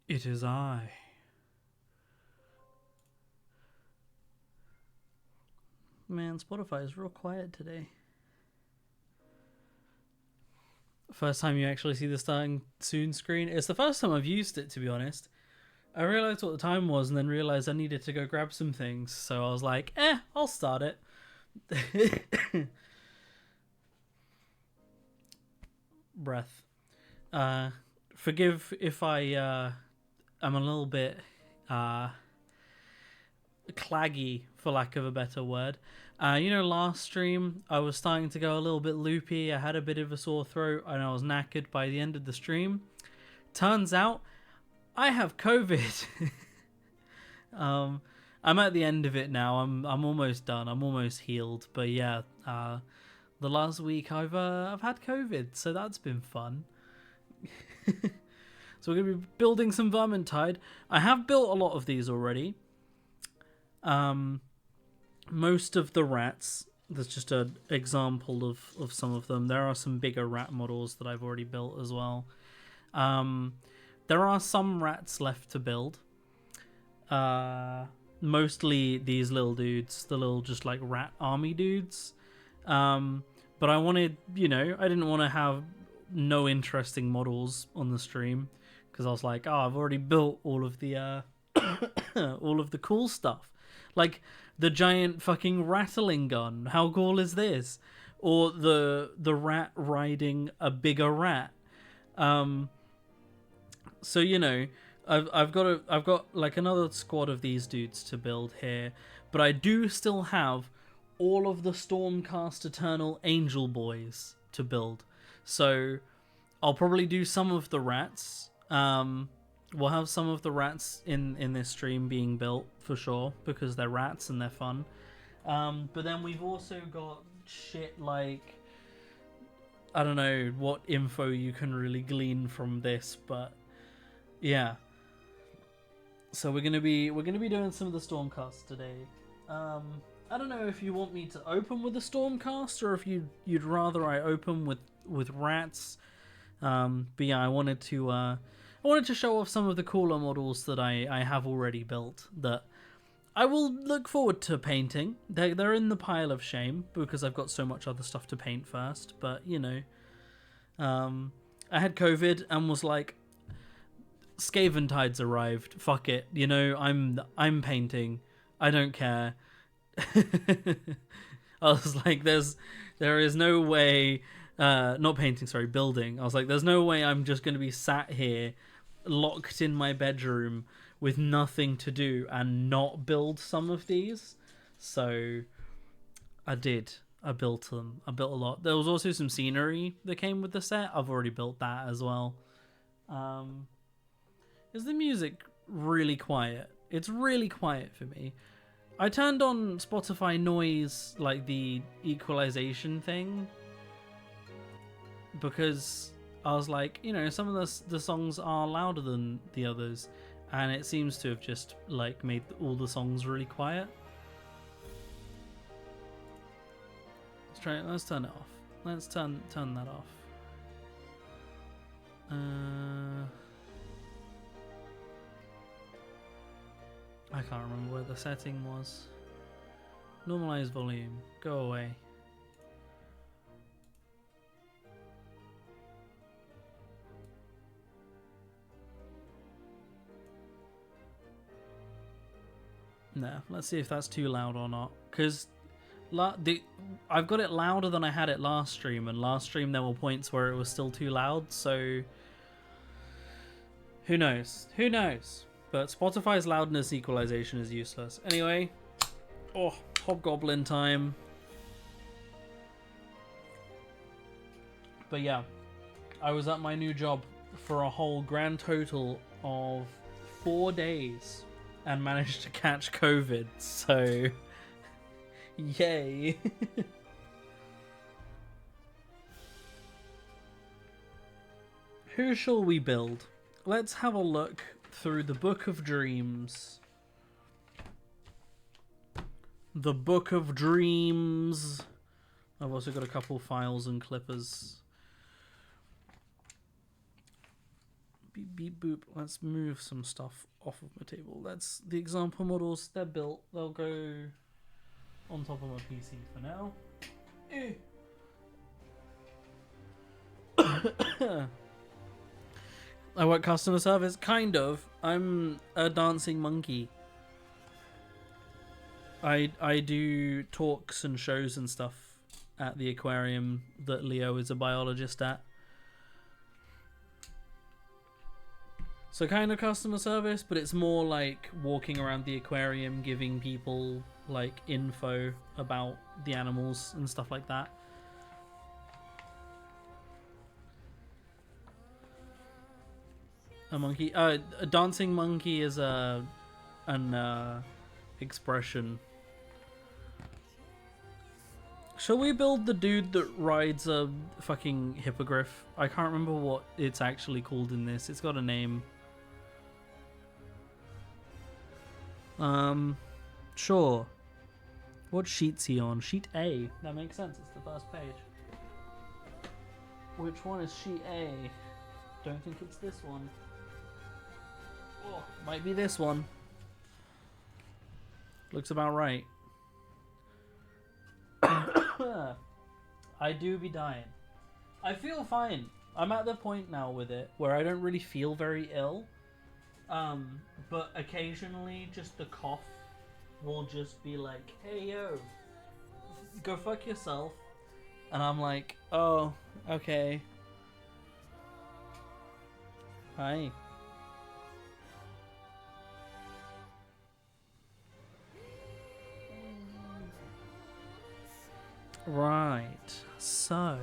It is I. Man, Spotify is real quiet today. First time you actually see the starting soon screen. It's the first time I've used it, to be honest. I realised what the time was and then realised I needed to go grab some things. So I was like, I'll start it. Breath. Forgive if I am a little bit claggy, for lack of a better word. Last stream, I was starting to go a little bit loopy. I had a bit of a sore throat and I was knackered by the end of the stream. Turns out, I have COVID. I'm at the end of it now. I'm almost done. I'm almost healed. But yeah, the last week I've had COVID, so that's been fun. So we're gonna be building some Vermintide. I have built a lot of these already. Most of the rats. There's just an example of some of them. There are some bigger rat models that I've already built as well. There are some rats left to build. Mostly these little dudes, the little just like rat army dudes. But I wanted, I didn't want to have no interesting models on the stream because I was like, I've already built all of the all of the cool stuff, like the giant fucking rattling gun. How cool is this? Or the rat riding a bigger rat. So I've got like another squad of these dudes to build here, but I do still have all of the Stormcast Eternal Angel Boys to build. So I'll probably do some of the rats. We'll have some of the rats in this stream being built for sure because they're rats and they're fun. But then we've also got shit like, I don't know what info you can really glean from this, but yeah. So we're gonna be doing some of the Stormcast today. I don't know if you want me to open with the Stormcast or if you'd rather I open with rats. But yeah, I wanted to show off some of the cooler models that I have already built that I will look forward to painting. They're in the pile of shame because I've got so much other stuff to paint first. But I had COVID and was like, Skaventide's arrived. Fuck it. I'm painting. I don't care. I was like, there is no way. Not painting, sorry, building. I was like, there's no way I'm just going to be sat here, locked in my bedroom with nothing to do and not build some of these. So I did. I built them. I built a lot. There was also some scenery that came with the set. I've already built that as well. Is the music really quiet? It's really quiet for me. I turned on Spotify noise, like the equalization thing, because I was like, some of the songs are louder than the others, and it seems to have just like made all the songs really quiet. Let's turn it off. Let's turn that off. I can't remember where the setting was. Normalize volume. Go away. No, let's see if that's too loud or not. Because I've got it louder than I had it last stream, and last stream there were points where it was still too loud, so who knows? Who knows? But Spotify's loudness equalization is useless. Anyway, Hobgoblin time. But yeah, I was at my new job for a whole grand total of 4 days and managed to catch COVID, so yay. Who shall we build? Let's have a look through the Book of Dreams. The Book of Dreams. I've also got a couple files and clippers. beep beep boop. Let's move some stuff off of my table. That's the example models. They're built. They'll go on top of my PC for now. I work customer service, kind of. I'm a dancing monkey. I do talks and shows and stuff at the aquarium that Leo is a biologist at. So kind of customer service, but it's more like walking around the aquarium, giving people like info about the animals and stuff like that. A monkey, a dancing monkey is an expression. Shall we build the dude that rides a fucking hippogriff? I can't remember what it's actually called in this. It's got a name. Sure. What sheet's he on? Sheet A. That makes sense. It's the first page. Which one is sheet A? Don't think it's this one. Oh, might be this one. Looks about right. I do be dying. I feel fine. I'm at the point now with it where I don't really feel very ill. But occasionally just the cough will just be like, hey yo, go fuck yourself. And I'm like, oh, okay. Hi. Right, so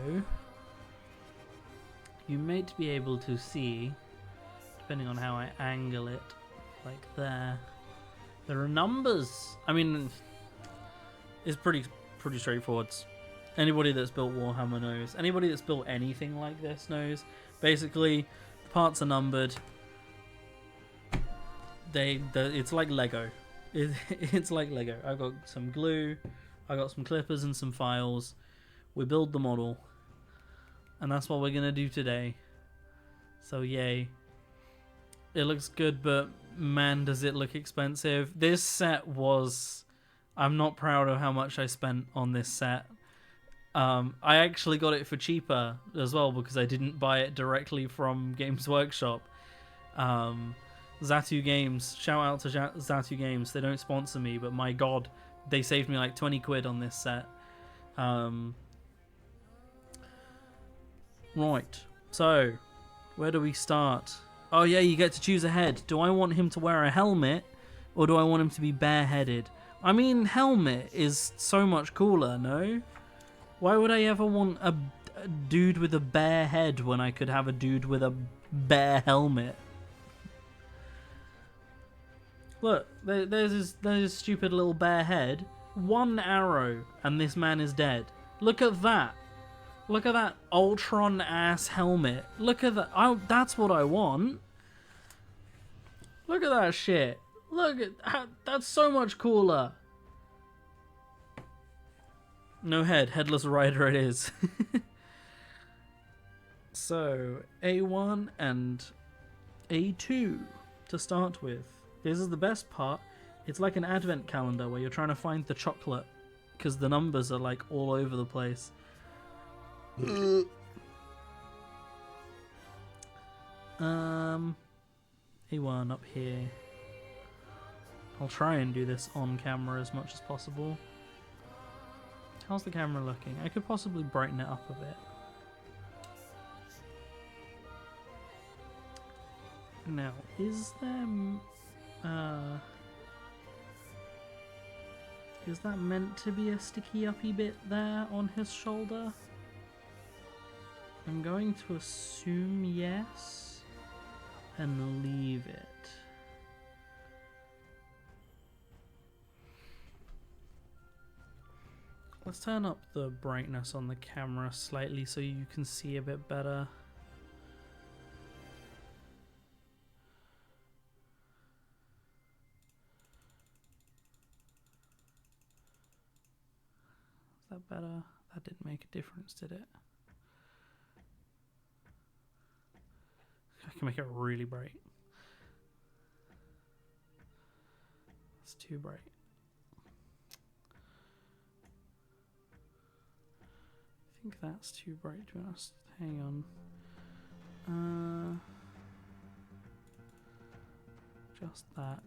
you might be able to see, depending on how I angle it, like there are numbers. I mean, it's pretty straightforward. Anybody that's built Warhammer knows. Anybody that's built anything like this knows. Basically, the parts are numbered. It's like Lego. It's like Lego. I've got some glue. I got some clippers and some files. We build the model. And that's what we're going to do today. So yay. It looks good, but man, does it look expensive. This set was... I'm not proud of how much I spent on this set. I actually got it for cheaper as well because I didn't buy it directly from Games Workshop. Zatu Games. Shout out to Zatu Games. They don't sponsor me, but my god... They saved me like 20 quid on this set. Right. So, where do we start? Oh yeah, you get to choose a head. Do I want him to wear a helmet? Or do I want him to be bareheaded? I mean, helmet is so much cooler, no? Why would I ever want a dude with a bare head when I could have a dude with a bare helmet? Look, there's his stupid little bare head. One arrow, and this man is dead. Look at that. Look at that Ultron-ass helmet. Look at that. That's what I want. Look at that shit. Look at that's so much cooler. No head. Headless rider it is. So, A1 and A2 to start with. This is the best part. It's like an advent calendar where you're trying to find the chocolate because the numbers are like all over the place. A1 up here. I'll try and do this on camera as much as possible. How's the camera looking? I could possibly brighten it up a bit. Now, is that meant to be a sticky uppy bit there on his shoulder? I'm going to assume yes and leave it. Let's turn up the brightness on the camera slightly so you can see a bit better. Is that better? That didn't make a difference, did it? I can make it really bright. It's too bright. I think that's too bright, to be honest. Hang on. Just that.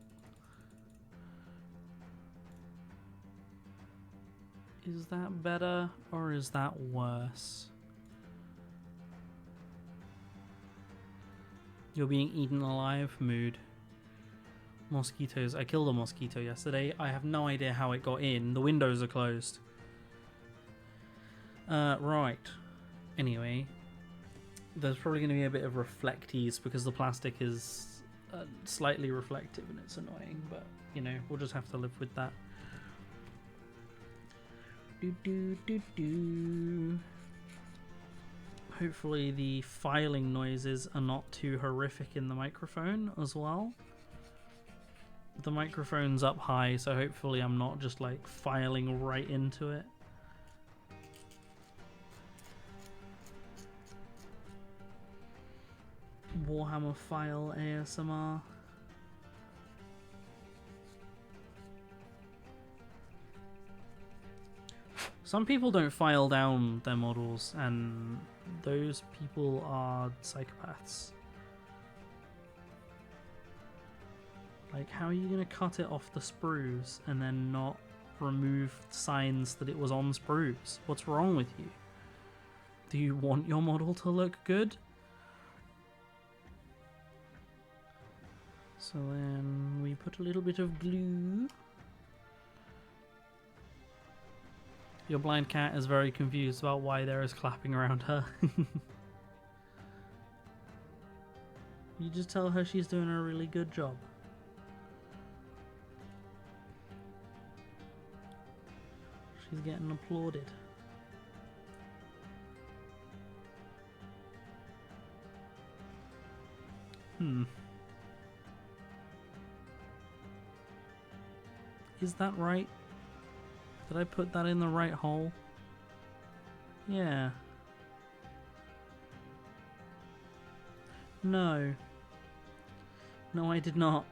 Is that better or is that worse? You're being eaten alive? Mood. Mosquitoes. I killed a mosquito yesterday. I have no idea how it got in. The windows are closed. Right. Anyway. There's probably going to be a bit of reflectees because the plastic is slightly reflective and it's annoying. But, you know, we'll just have to live with that. Hopefully the filing noises are not too horrific in the microphone as well. The microphone's up high, so hopefully I'm not just like filing right into it. Warhammer file ASMR. Some people don't file down their models, and those people are psychopaths. Like, how are you going to cut it off the sprues and then not remove signs that it was on sprues? What's wrong with you? Do you want your model to look good? So then we put a little bit of glue. Your blind cat is very confused about why there is clapping around her. You just tell her she's doing a really good job. She's getting applauded. Is that right? Did I put that in the right hole? Yeah. No. No, I did not.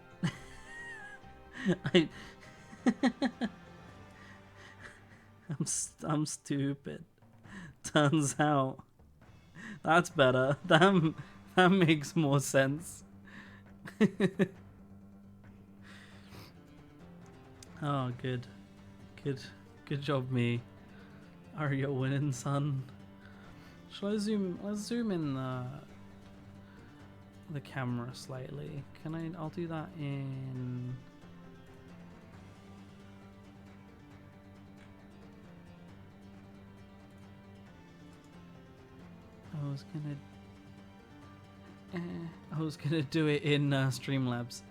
I'm stupid. Turns out. That's better. That makes more sense. Oh, good. Good job, me. Are you winning, son? Shall I zoom? Let's zoom in the camera slightly. Can I? I'll do that in. I was gonna do it in Streamlabs,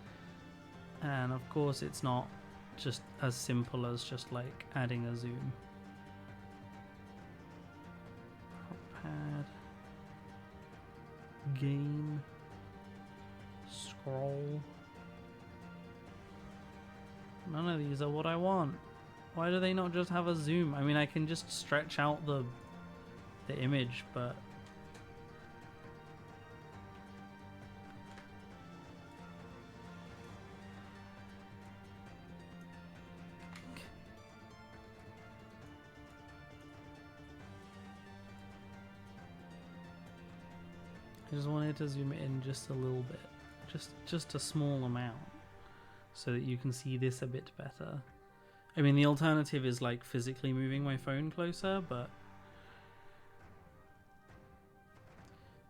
and of course it's not just as simple as just like adding a zoom. Prop pad, gain, scroll. None of these are what I want. Why do they not just have a zoom? I mean, I can just stretch out the image, but I just wanted to zoom it in just a little bit, just a small amount, so that you can see this a bit better. I mean, the alternative is like physically moving my phone closer, but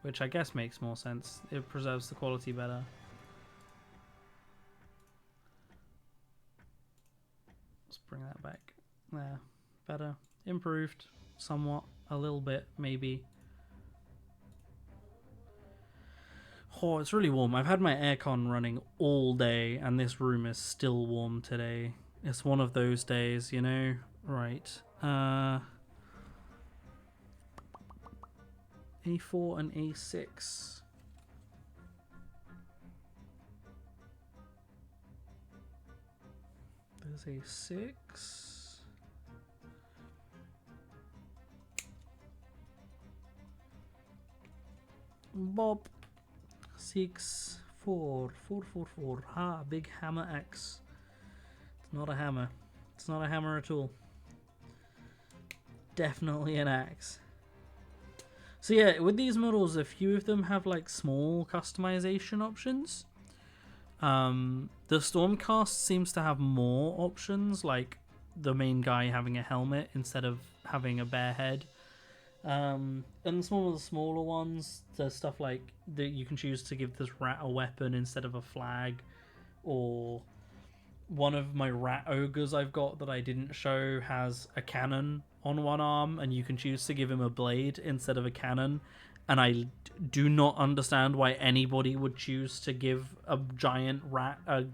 which I guess makes more sense. It preserves the quality better. Let's bring that back. There, better, improved somewhat, a little bit maybe. Oh, it's really warm. I've had my aircon running all day and this room is still warm today. It's one of those days, you know? Right. A4 and A6. There's A6. Bob. 6, 4, 4, 4, 4. Ha, big hammer axe. It's not a hammer. It's not a hammer at all. Definitely an axe. So yeah, with these models, a few of them have like small customization options. The Stormcast seems to have more options, like the main guy having a helmet instead of having a bare head. And some of the smaller ones, there's stuff like that you can choose to give this rat a weapon instead of a flag, or one of my rat ogres I've got that I didn't show has a cannon on one arm, and you can choose to give him a blade instead of a cannon. And I do not understand why anybody would choose to give a giant rat a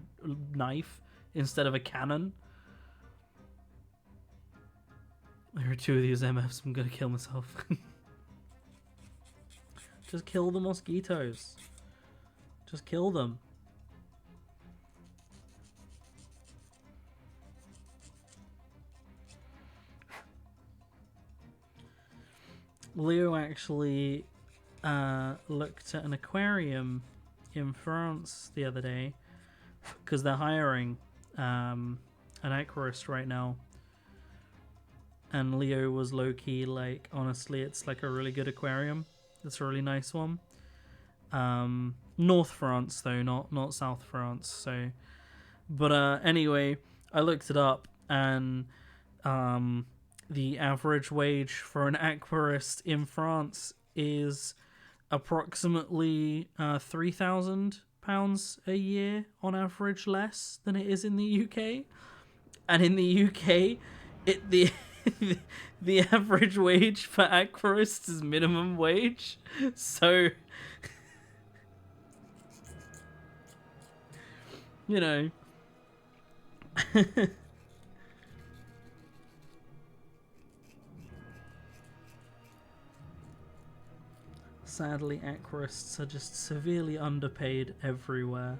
knife instead of a cannon. There are 2 of these MFs. I'm gonna kill myself. Just kill the mosquitoes. Just kill them. Leo actually looked at an aquarium in France the other day because they're hiring an aquarist right now. And Leo was low-key like, honestly, it's like a really good aquarium. It's a really nice one. North France though, not South France. So, but anyway, I looked it up, and the average wage for an aquarist in France is approximately £3,000 a year on average, less than it is in the UK. And in the UK, the average wage for aquarists is minimum wage. So, you know. Sadly, aquarists are just severely underpaid everywhere.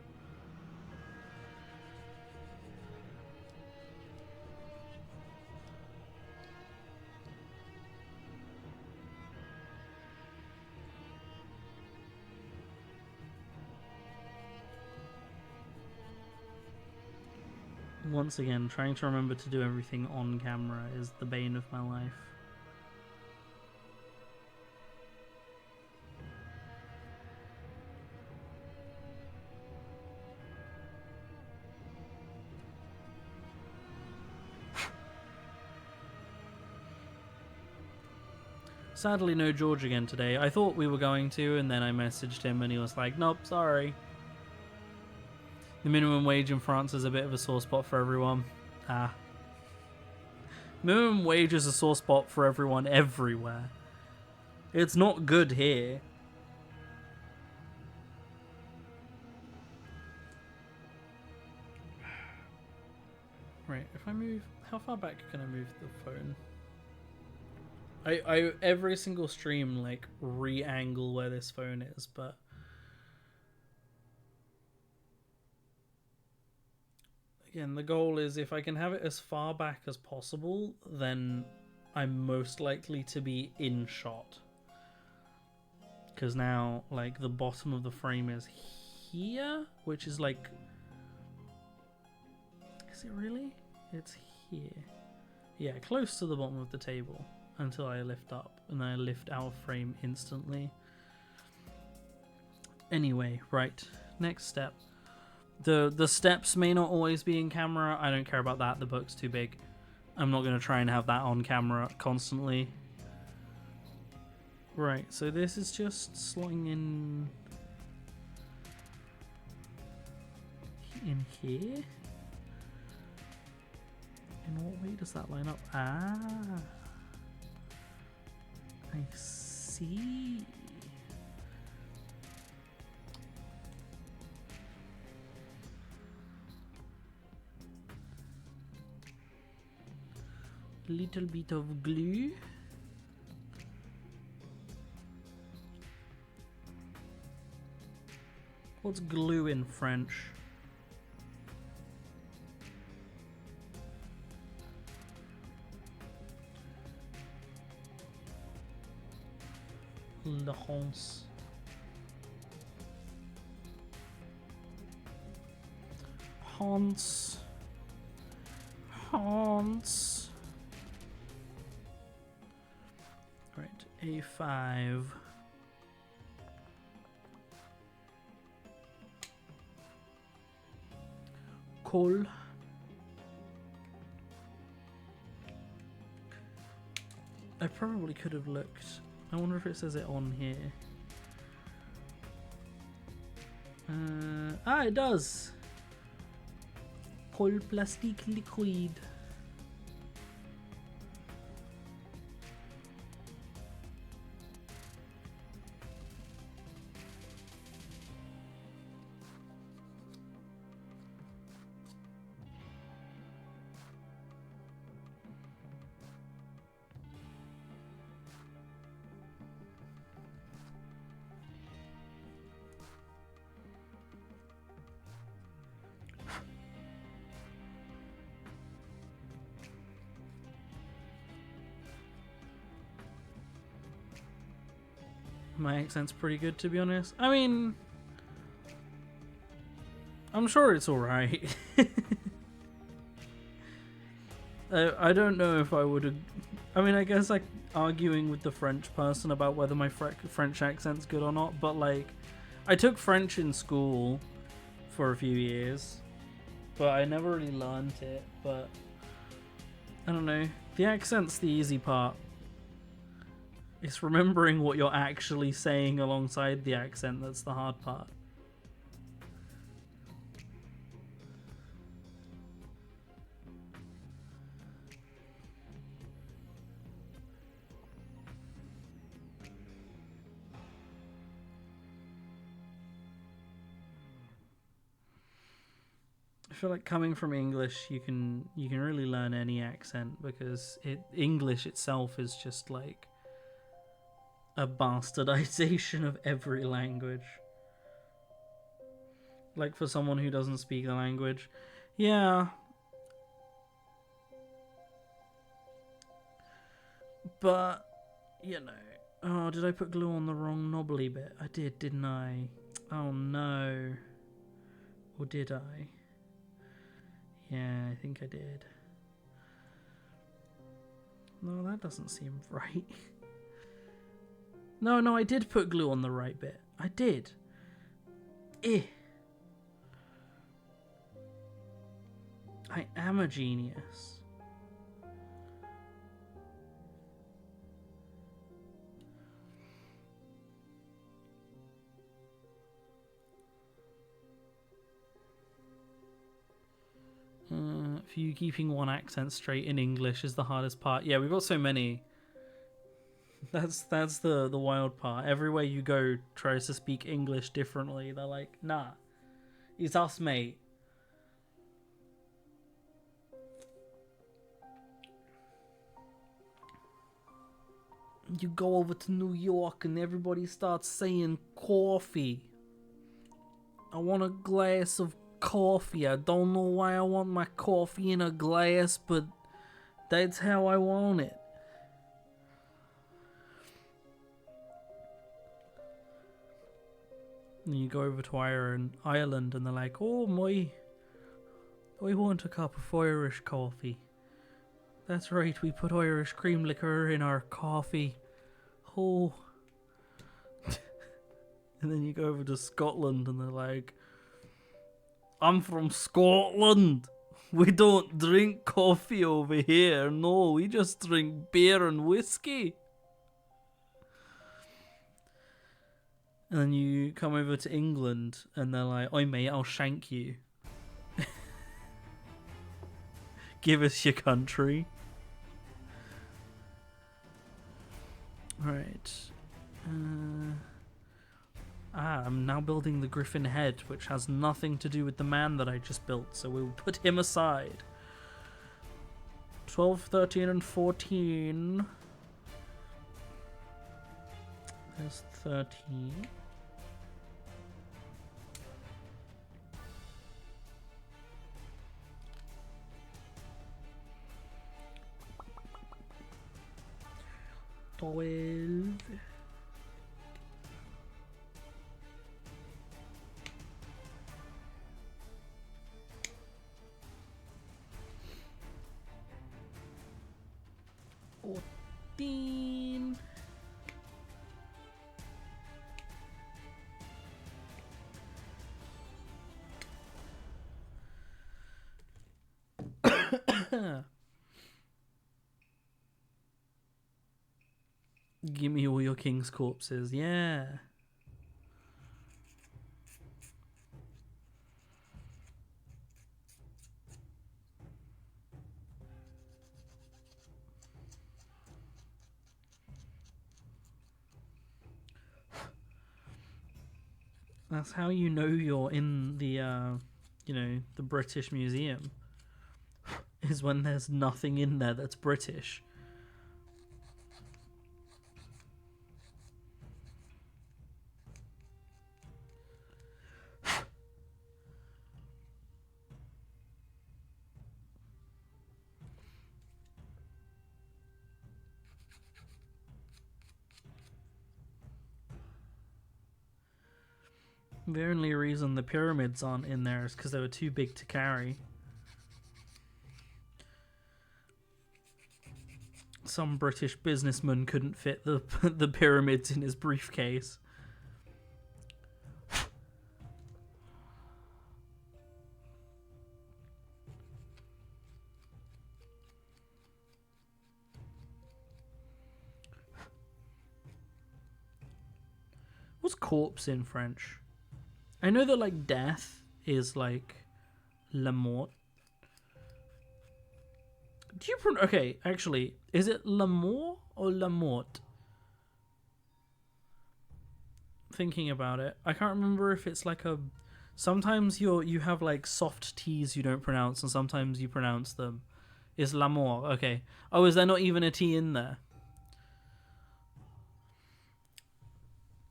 Once again, trying to remember to do everything on camera is the bane of my life. Sadly, no George again today. I thought we were going to, and then I messaged him and he was like, nope, sorry. The minimum wage in France is a bit of a sore spot for everyone. Minimum wage is a sore spot for everyone everywhere. It's not good here. Right, if I move... How far back can I move the phone? I every single stream, like, re-angle where this phone is, but... Again, the goal is if I can have it as far back as possible, then I'm most likely to be in shot. Because now, like, the bottom of the frame is here, which is like... Is it really? It's here. Yeah, close to the bottom of the table until I lift up, and then I lift out of frame instantly. Anyway, right, next step. The steps may not always be in camera. I don't care about that. The book's too big. I'm not going to try and have that on camera constantly. Right, so this is just slotting in here. In what way does that line up? Ah, I see. Little bit of glue. What's glue in French? Laurence. Hans. Hans. Right, A5. Cool. I probably could have looked. I wonder if it says it on here. It does. Coal plastic liquid. My accent's pretty good, to be honest. I mean, I'm sure it's alright. I don't know if I would have... I mean, I guess like arguing with the French person about whether my French accent's good or not, but like, I took French in school for a few years, but I never really learned it, but I don't know. The accent's the easy part. It's remembering what you're actually saying alongside the accent that's the hard part. I feel like coming from English, you can really learn any accent because English itself is just like a bastardization of every language. Like for someone who doesn't speak the language, yeah. But, you know, oh, did I put glue on the wrong knobbly bit? I did, didn't I? Oh no. Or did I? Yeah, I think I did. No, that doesn't seem right. No, I did put glue on the right bit. I did. I am a genius. For you, keeping one accent straight in English is the hardest part. Yeah, we've got so many. That's the wild part. Everywhere you go tries to speak English differently. They're like, nah, it's us, mate. You go over to New York and everybody starts saying coffee. I want a glass of coffee. I don't know why I want my coffee in a glass, but that's how I want it. And you go over to Ireland and they're like, oh I want a cup of Irish coffee. That's right, we put Irish cream liqueur in our coffee. Oh. And then you go over to Scotland and they're like, I'm from Scotland. We don't drink coffee over here. No, we just drink beer and whiskey. And then you come over to England and they're like, oi mate, I'll shank you. Give us your country. Right. I'm now building the Griffin head, which has nothing to do with the man that I just built, so we'll put him aside. 12, 13, and 14. There's 13. 15. Give me all your king's corpses. Yeah. That's how you know you're in the, the British Museum. Is when there's nothing in there that's British. The only reason the pyramids aren't in there is because they were too big to carry. Some British businessman couldn't fit the the pyramids in his briefcase. What's corpse in French? I know that like death is like la mort. Do you okay, actually, is it la mort or la mort? Thinking about it, I can't remember if it's like a. Sometimes you have like soft T's you don't pronounce, and sometimes you pronounce them. Is la mort okay? Oh, is there not even a T in there?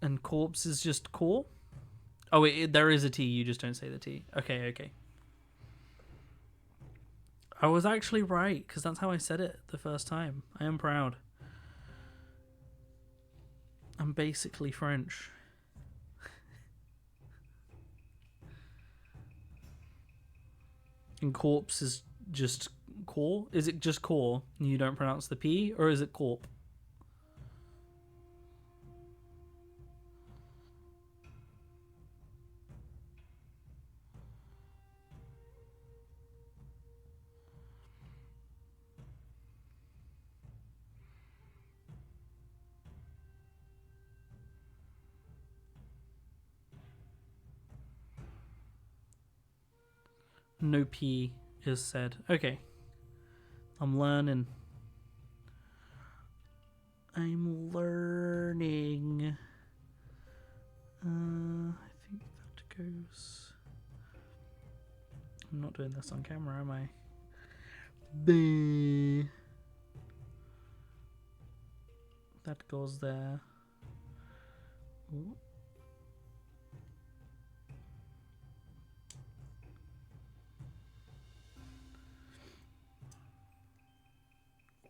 And corpse is just core. Oh wait, there is a T. You just don't say the T. Okay, okay. I was actually right, because that's how I said it the first time. I am proud. I'm basically French. And corpse is just core? Is it just core and you don't pronounce the P? Or is it corp? No P is said. Okay. I'm learning. I'm learning. I think that goes... I'm not doing this on camera, am I? That goes there. Ooh.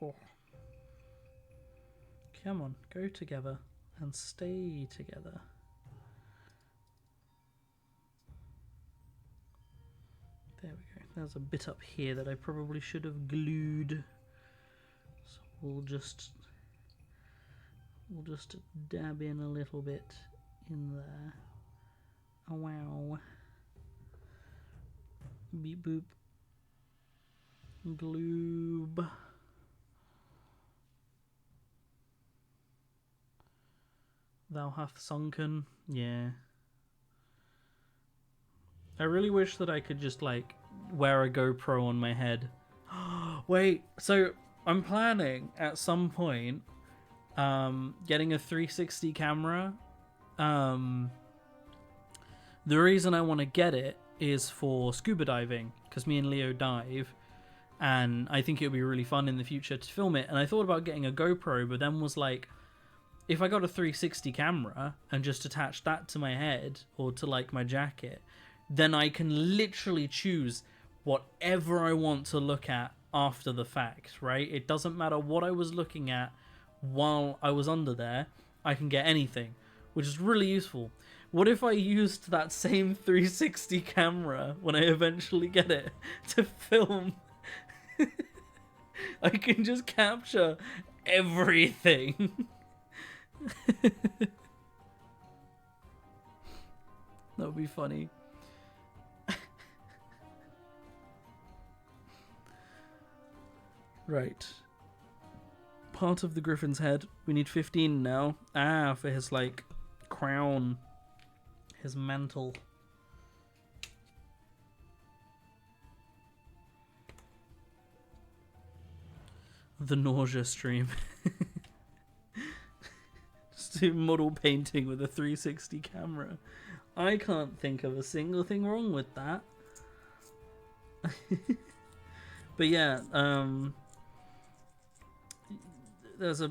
Oh. Come on, go together and stay together. There we go. There's a bit up here that I probably should have glued. So we'll just dab in a little bit in there. Oh wow. Beep boop. Gloob. Thou hath sunken. Yeah. I really wish that I could just like wear a GoPro on my head. Wait, so I'm planning at some point getting a 360 camera. The reason I want to get it is for scuba diving, because me and Leo dive, and I think it would be really fun in the future to film it. And I thought about getting a GoPro, but then was like, if I got a 360 camera and just attached that to my head or to like my jacket, then I can literally choose whatever I want to look at after the fact, right? It doesn't matter what I was looking at while I was under there, I can get anything, which is really useful. What if I used that same 360 camera when I eventually get it to film? I can just capture everything. That would be funny. Right. Part of the griffin's head. We need 15 now. Ah, for his, like, crown. His mantle. The nausea stream. Just do model painting with a 360 camera. I can't think of a single thing wrong with that. But yeah, there's a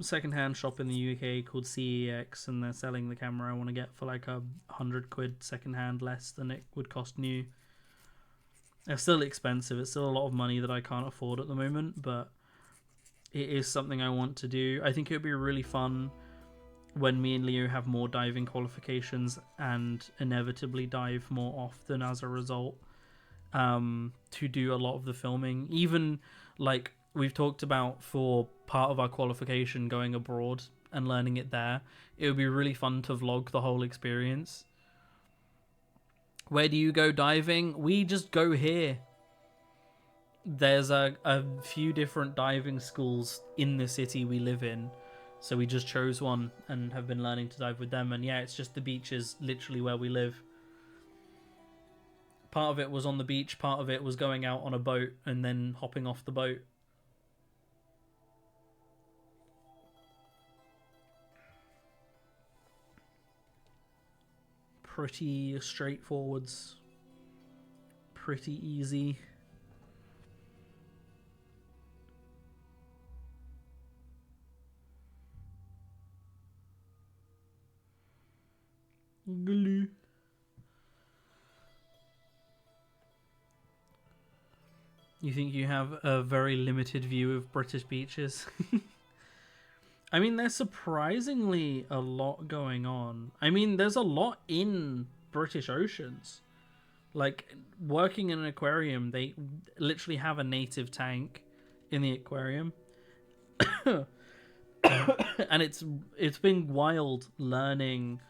second-hand shop in the UK called CEX, and they're selling the camera I want to get for like £100 second-hand, less than it would cost new. It's still expensive. It's still a lot of money that I can't afford at the moment, but it is something I want to do. I think it would be really fun when me and Leo have more diving qualifications and inevitably dive more often as a result, to do a lot of the filming. Even like we've talked about for part of our qualification going abroad and learning it there, it would be really fun to vlog the whole experience. Where do you go diving? We just go here. There's a few different diving schools in the city we live in, so we just chose one and have been learning to dive with them. And yeah, it's just the beach is literally where we live. Part of it was on the beach, part of it was going out on a boat and then hopping off the boat. Pretty straightforwards. Pretty easy. Glue. You think you have a very limited view of British beaches? I mean, there's surprisingly a lot going on. I mean, there's a lot in British oceans. Like, working in an aquarium, they literally have a native tank in the aquarium. And it's been wild learning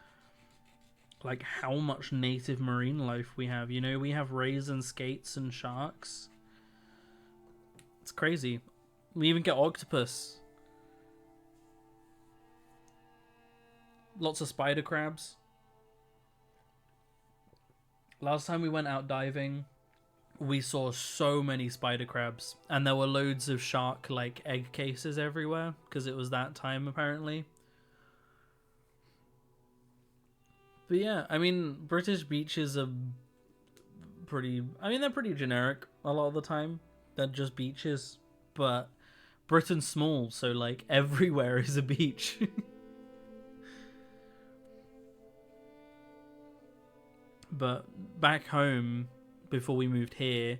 like how much native marine life we have. You know, we have rays and skates and sharks. It's crazy. We even get octopus. Lots of spider crabs. Last time we went out diving, we saw so many spider crabs, and there were loads of shark like egg cases everywhere because it was that time apparently. But yeah, I mean, British beaches are pretty... I mean, they're pretty generic a lot of the time. They're just beaches. But Britain's small, so, like, everywhere is a beach. But back home, before we moved here,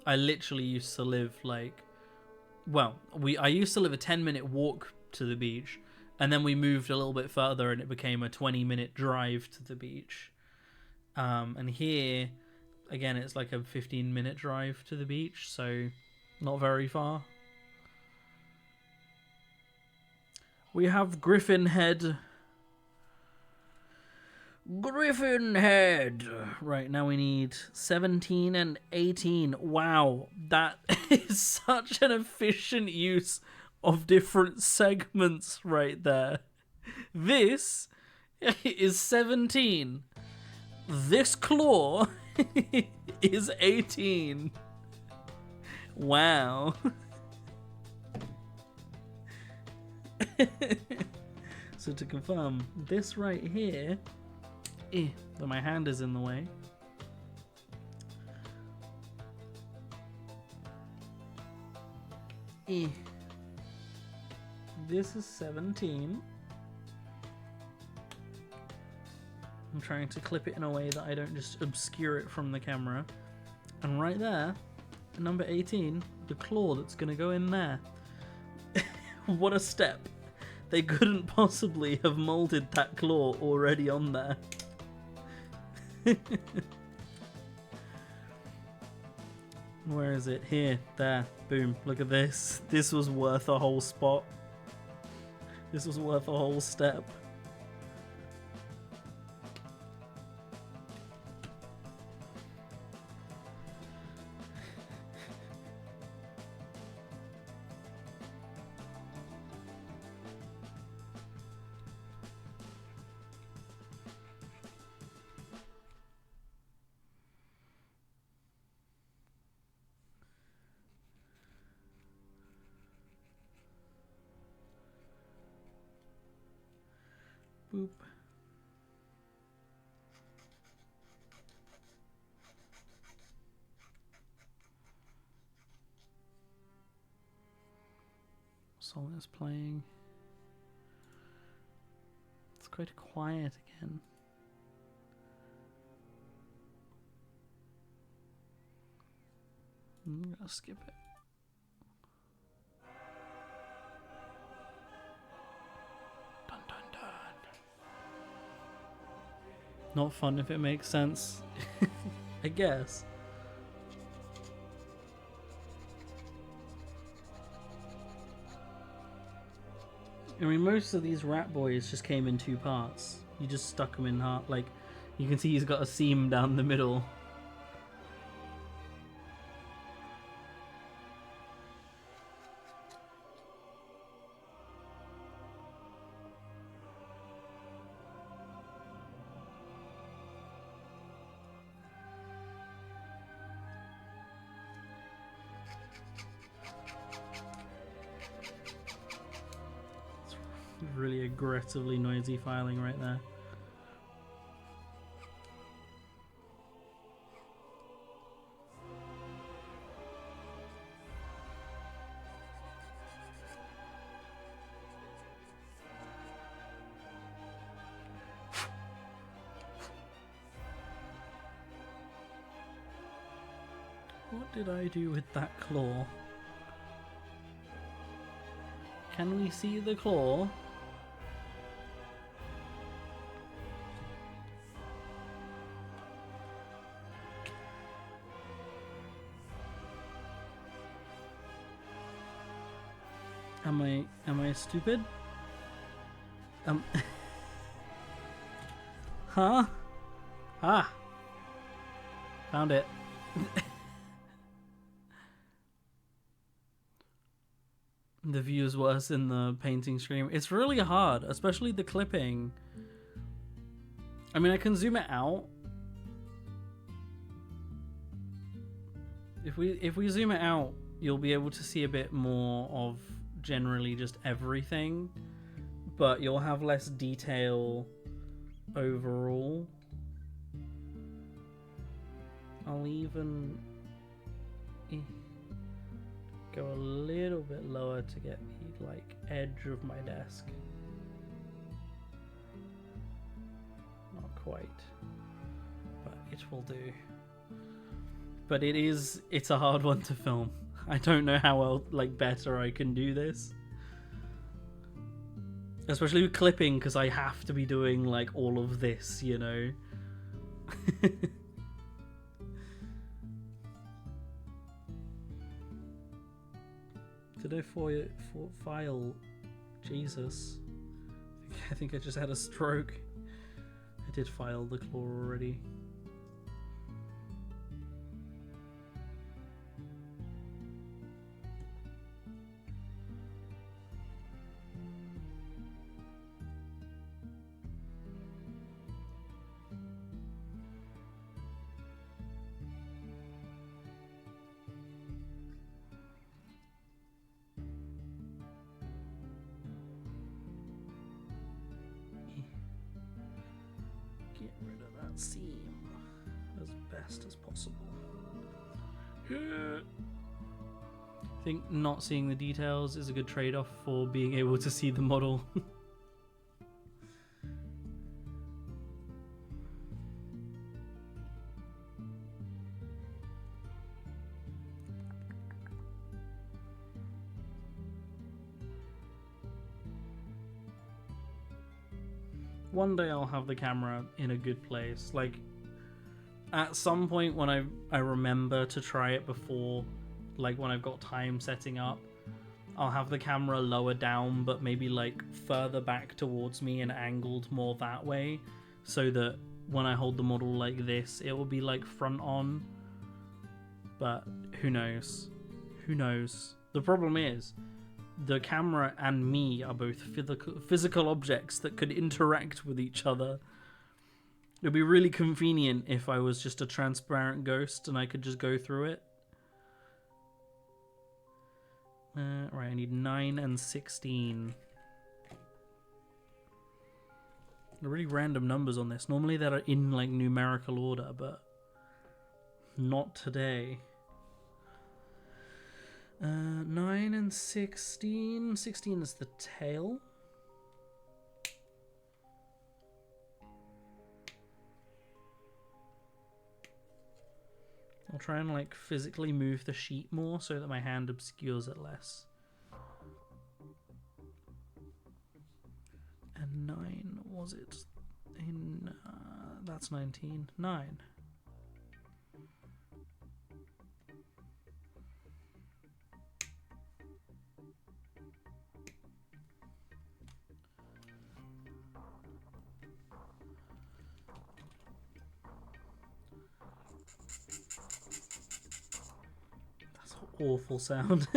I literally used to live, like... Well, I used to live a 10-minute walk to the beach. And then we moved a little bit further and it became a 20-minute drive to the beach. And here, again, it's like a 15-minute drive to the beach, so not very far. We have Griffin Head. Griffin Head! Right, now we need 17 and 18. Wow, that is such an efficient use of different segments right there. This is 17. This claw is 18. Wow. So to confirm, this right here, though my hand is in the way, this is 17. I'm trying to clip it in a way that I don't just obscure it from the camera. And right there, number 18, the claw that's going to go in there. What a step. They couldn't possibly have molded that claw already on there. Where is it? Here. There. Boom. Look at this. This was worth a whole spot. This was worth a whole step. Boop. Song is playing. It's quite quiet again. I'm gonna skip it. Dun dun dun. Not fun if it makes sense. I guess. I mean, most of these Rat Boys just came in 2 parts. You just stuck them in half. Like, you can see he's got a seam down the middle. Really aggressively noisy filing right there. What did I do with that claw? Can we see the claw? Am I stupid? Huh? Ah! Found it. The view is worse in the painting screen. It's really hard, especially the clipping. I mean, I can zoom it out. If we zoom it out, you'll be able to see a bit more of generally just everything, but you'll have less detail overall. I'll even go a little bit lower to get the like edge of my desk. Not quite, but it will do. But it's a hard one to film. I don't know how else, like, better I can do this. Especially with clipping, because I have to be doing, like, all of this, you know? Did I file? Jesus. I think I just had a stroke. I did file the claw already. Get rid of that seam as best as possible. I think not seeing the details is a good trade-off for being able to see the model. One day I'll have the camera in a good place. Like, at some point when I remember to try it before, like when I've got time setting up, I'll have the camera lower down, but maybe like further back towards me and angled more that way, so that when I hold the model like this, it will be like front on. But who knows? Who knows? The problem is, the camera and me are both physical objects that could interact with each other. It would be really convenient if I was just a transparent ghost and I could just go through it. Right, I need 9 and 16. They're really random numbers on this. Normally they're in like numerical order, but not today. 9 and 16. 16 is the tail. I'll try and like physically move the sheet more so that my hand obscures it less. And 9, was it in... that's 19. 9. That's an awful sound.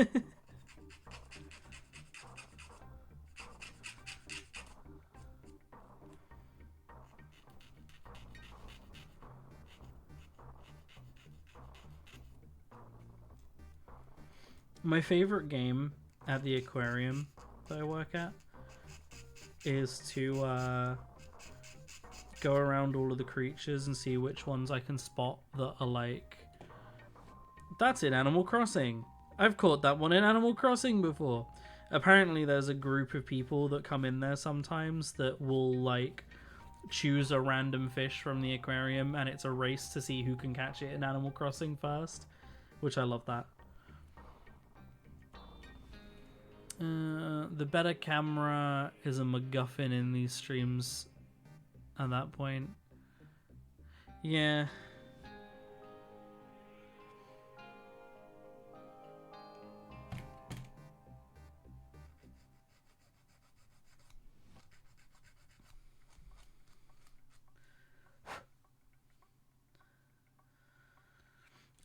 My favorite game at the aquarium that I work at is to go around all of the creatures and see which ones I can spot that are like... That's in Animal Crossing! I've caught that one in Animal Crossing before! Apparently there's a group of people that come in there sometimes that will like choose a random fish from the aquarium, and it's a race to see who can catch it in Animal Crossing first, which I love that. The better camera is a MacGuffin in these streams at that point. Yeah.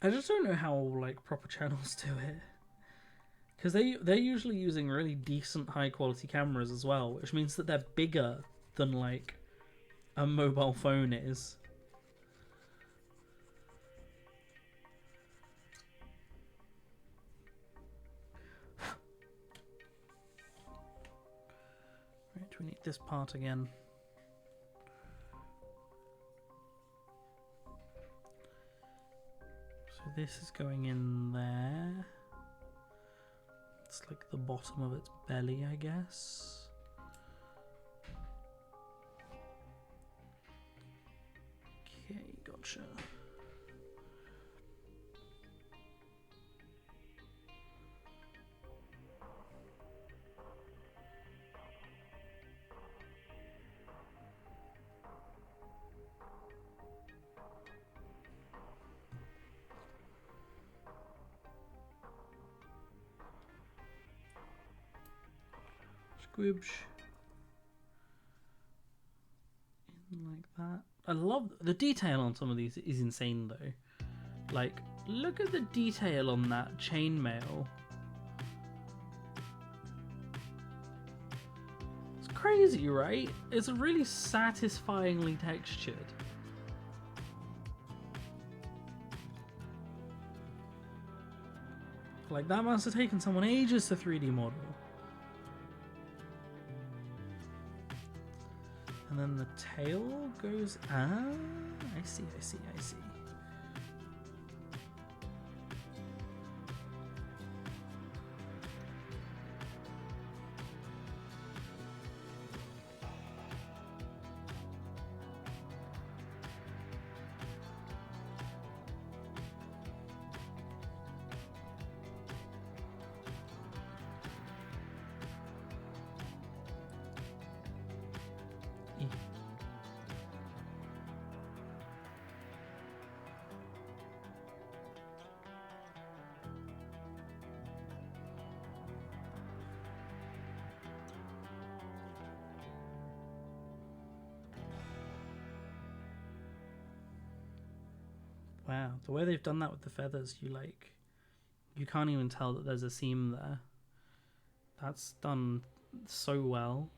I just don't know how like proper channels do it. Because they're usually using really decent high quality cameras as well, which means that they're bigger than like a mobile phone is. Right, we need this part again. So this is going in there. It's like the bottom of its belly, I guess. Okay, gotcha. Squibs. In like that. I love the detail on some of these is insane though. Like, look at the detail on that chainmail. It's crazy, right? It's really satisfyingly textured. Like, that must have taken someone ages to 3D model. And then the tail goes... Ah, I see. Wow, the way they've done that with the feathers, you can't even tell that there's a seam there. That's done so well.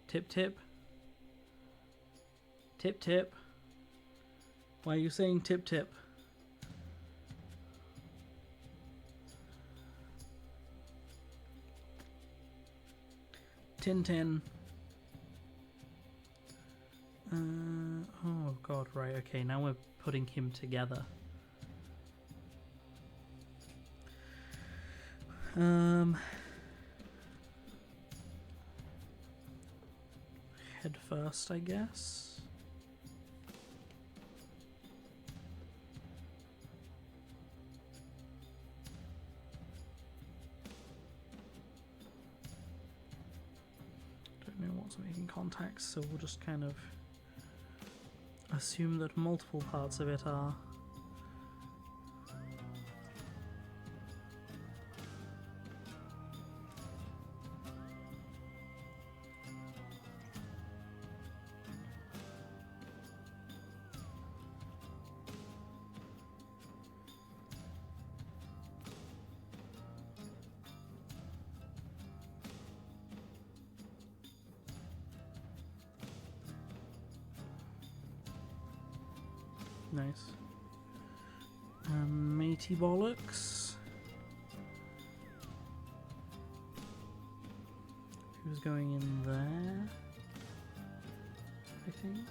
Tip tip. Tip tip. Why are you saying tip tip? Tin. Oh god, right, okay, now we're putting him together. Head first, I guess. Don't know what's making contacts, so we'll just kind of assume that multiple parts of it are. Nice. Matey bollocks. Who's going in there? I think.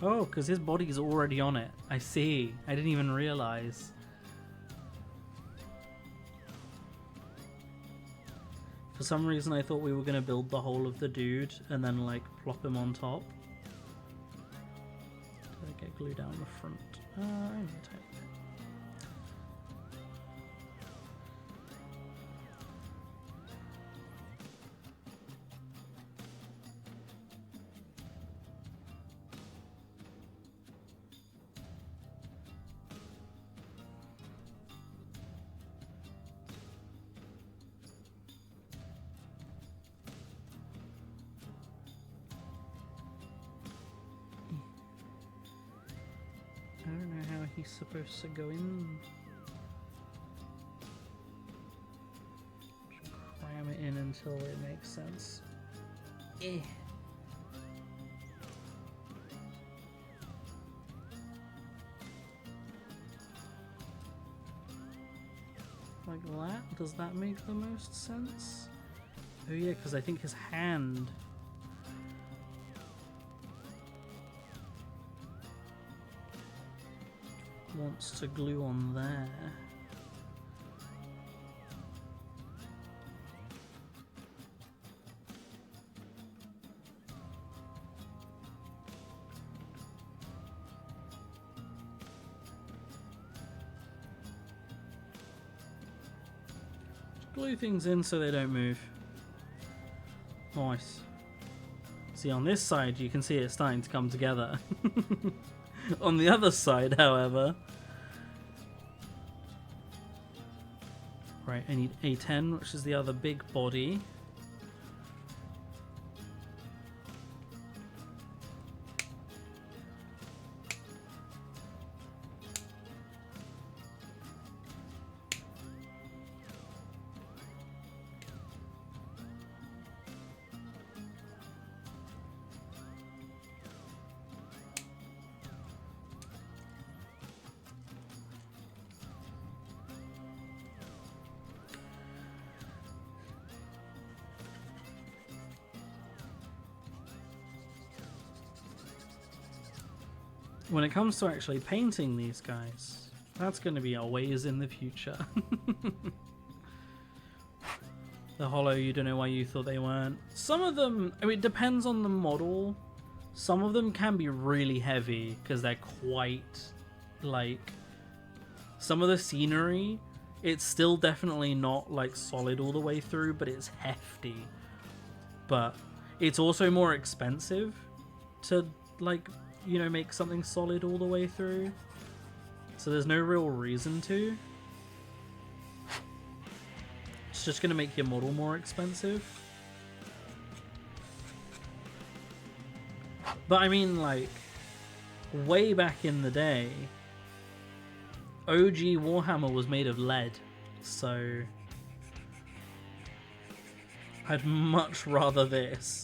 Oh, because his body's already on it. I see. I didn't even realize. For some reason I thought we were going to build the whole of the dude and then like plop him on top. Get glue down the front. I'm tight. I don't know how he's supposed to go in. Just cram it in until it makes sense. Eh. Like that? Does that make the most sense? Oh yeah, because I think his hand... wants to glue on there. Just glue things in so they don't move. Nice. See, on this side you can see it starting to come together. On the other side, however... Right, I need A10, which is the other big body. When it comes to actually painting these guys, that's going to be a ways in the future. The hollow, you don't know why you thought they weren't. Some of them, I mean, it depends on the model. Some of them can be really heavy because they're quite, like, some of the scenery, it's still definitely not, like, solid all the way through, but it's hefty. But it's also more expensive to, like, you know, make something solid all the way through. So there's no real reason to. It's just going to make your model more expensive. But I mean, like, way back in the day, OG Warhammer was made of lead, so I'd much rather this.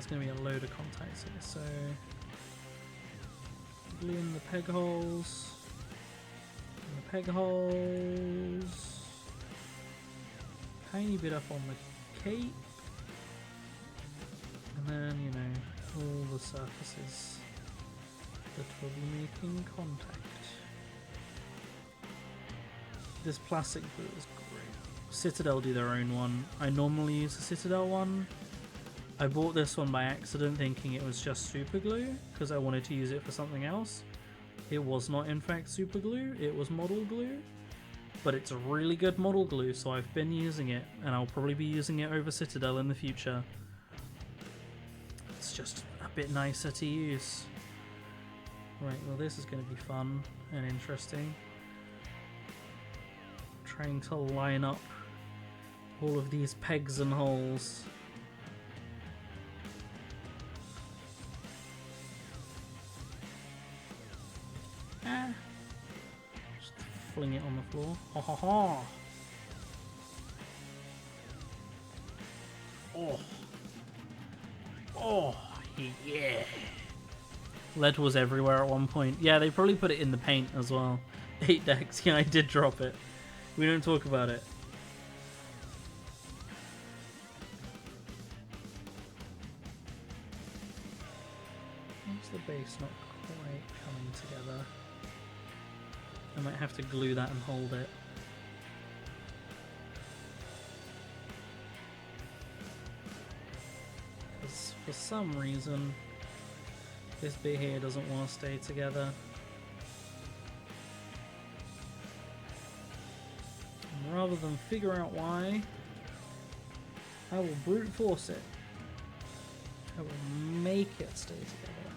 Going to be a load of contacts here, so glue in the peg holes, tiny bit up on the cape, and then, you know, all the surfaces that will be making contact. This plastic glue is great. Citadel do their own one. I normally use the Citadel one. I bought this one by accident thinking it was just super glue because I wanted to use it for something else. It was not in fact super glue, it was model glue. But it's a really good model glue, so I've been using it, and I'll probably be using it over Citadel in the future. It's just a bit nicer to use. Right, well this is going to be fun and interesting. Trying to line up all of these pegs and holes. Just fling it on the floor. Ha ha ha! Oh! Oh, yeah! Lead was everywhere at one point. Yeah, they probably put it in the paint as well. 8 decks, yeah, I did drop it. We don't talk about it. Why's the base not quite coming together? I might have to glue that and hold it. Because for some reason, this bit here doesn't want to stay together. And rather than figure out why, I will brute force it. I will make it stay together.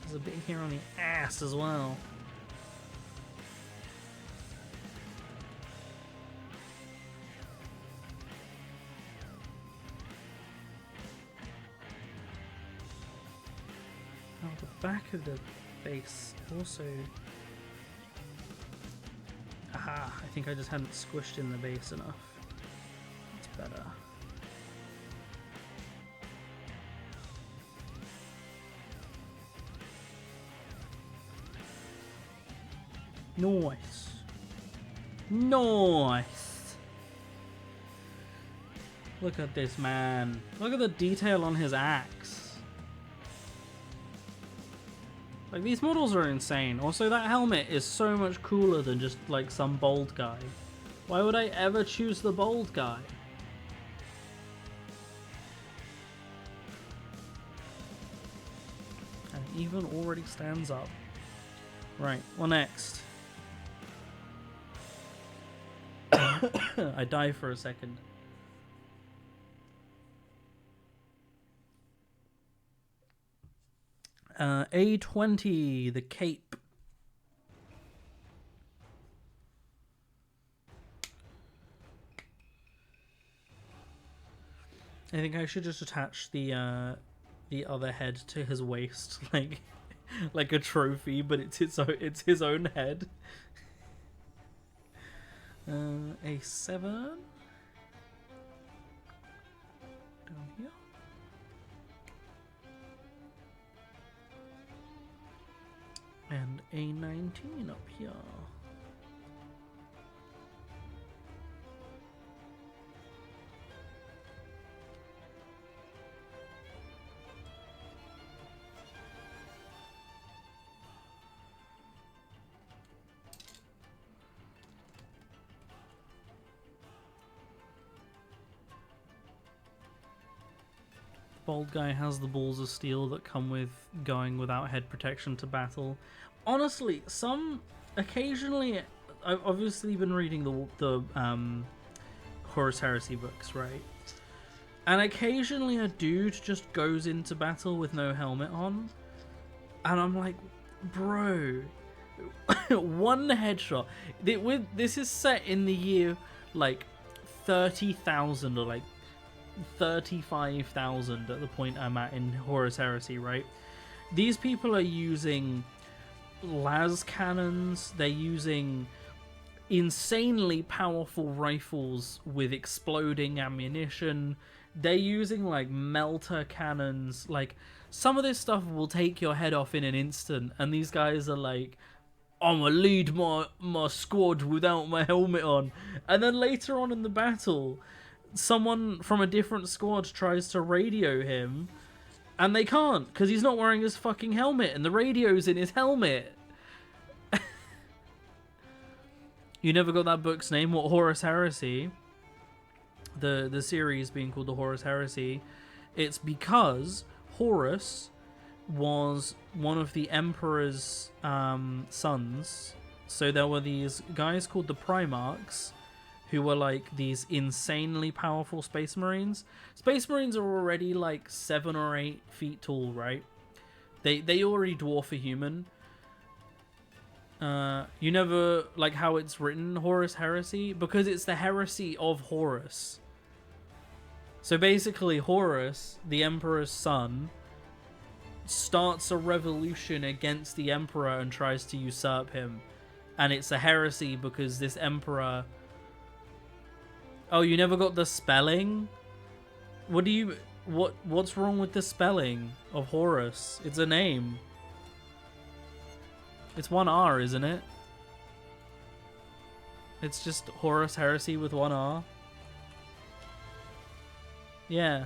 There's a bit here on the ass as well. Now the back of the base also... Aha! I think I just hadn't squished in the base enough. That's better. Nice. Nice. Look at this man. Look at the detail on his axe. Like, these models are insane. Also, that helmet is so much cooler than just like some bold guy. Why would I ever choose the bold guy? And it even already stands up. Right, well, next. I die for a second. A20, the cape. I think I should just attach the other head to his waist, like a trophy, but it's his own head. A7 down here. And A19 up here. Bold guy has the balls of steel that come with going without head protection to battle. Honestly, occasionally, I've obviously been reading the Horus Heresy books, right? And occasionally a dude just goes into battle with no helmet on. And I'm like, bro, one headshot. This is set in the year like 30,000 or like 35,000 at the point I'm at in Horus Heresy, right? These people are using las cannons. They're using insanely powerful rifles with exploding ammunition. They're using like melter cannons. Like, some of this stuff will take your head off in an instant, and these guys are like, I'm gonna lead my squad without my helmet on. And then later on in the battle, someone from a different squad tries to radio him, and they can't because he's not wearing his fucking helmet, and the radio's in his helmet. You never got that book's name? What, Horus Heresy? The series being called the Horus Heresy. It's because Horus was one of the Emperor's sons. So there were these guys called the Primarchs, who were like these insanely powerful Space Marines. Space Marines are already like 7 or 8 feet tall, right? They already dwarf a human. You never like how it's written, Horus Heresy, because it's the heresy of Horus. So basically, Horus, the Emperor's son, starts a revolution against the Emperor and tries to usurp him. And it's a heresy because this Emperor... Oh, you never got the spelling? What's wrong with the spelling of Horus? It's a name. It's 1 R, isn't it? It's just Horus Heresy with 1 R. Yeah.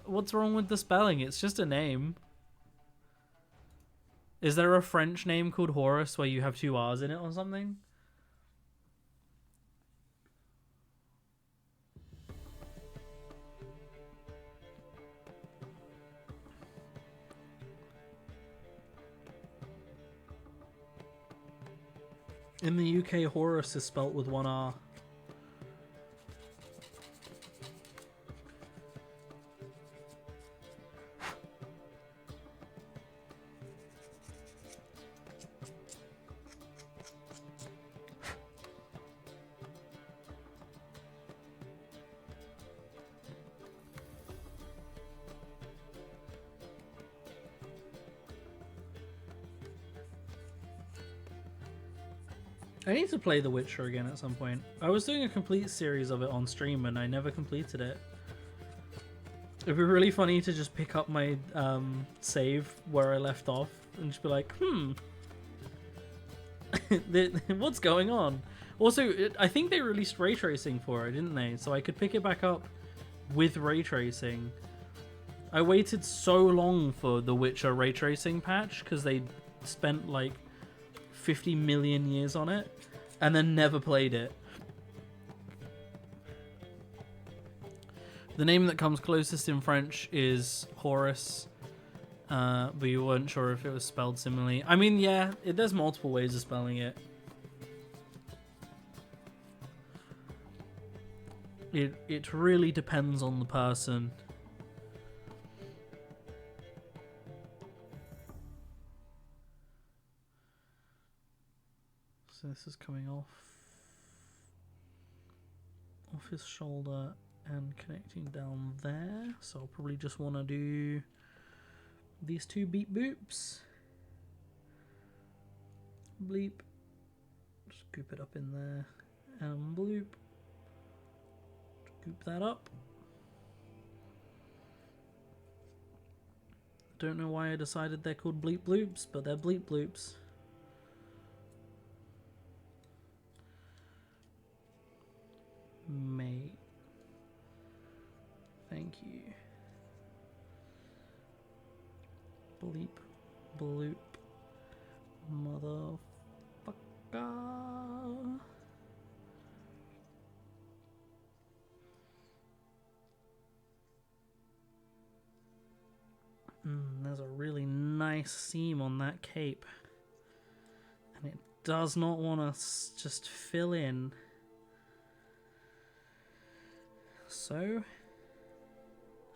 What's wrong with the spelling? It's just a name. Is there a French name called Horus where you have 2 R's in it or something? In the UK, Horus is spelt with 1 R. I need to play The Witcher again at some point. I was doing a complete series of it on stream and I never completed it. It'd be really funny to just pick up my save where I left off and just be like, what's going on? Also, I think they released ray tracing for it, didn't they? So I could pick it back up with ray tracing. I waited so long for the Witcher ray tracing patch because they spent like 50 million years on it and then never played it. The name that comes closest in French is Horus, but you weren't sure if it was spelled similarly. I mean, yeah, there's multiple ways of spelling it. It really depends on the person. So this is coming off his shoulder and connecting down there. So I'll probably just want to do these 2 beep boops. Bleep. Scoop it up in there. And bloop. Scoop that up. Don't know why I decided they're called bleep bloops, but they're bleep bloops. Mate. Thank you. Bleep, bloop, motherfucker. There's a really nice seam on that cape. And it does not want to just fill in. So,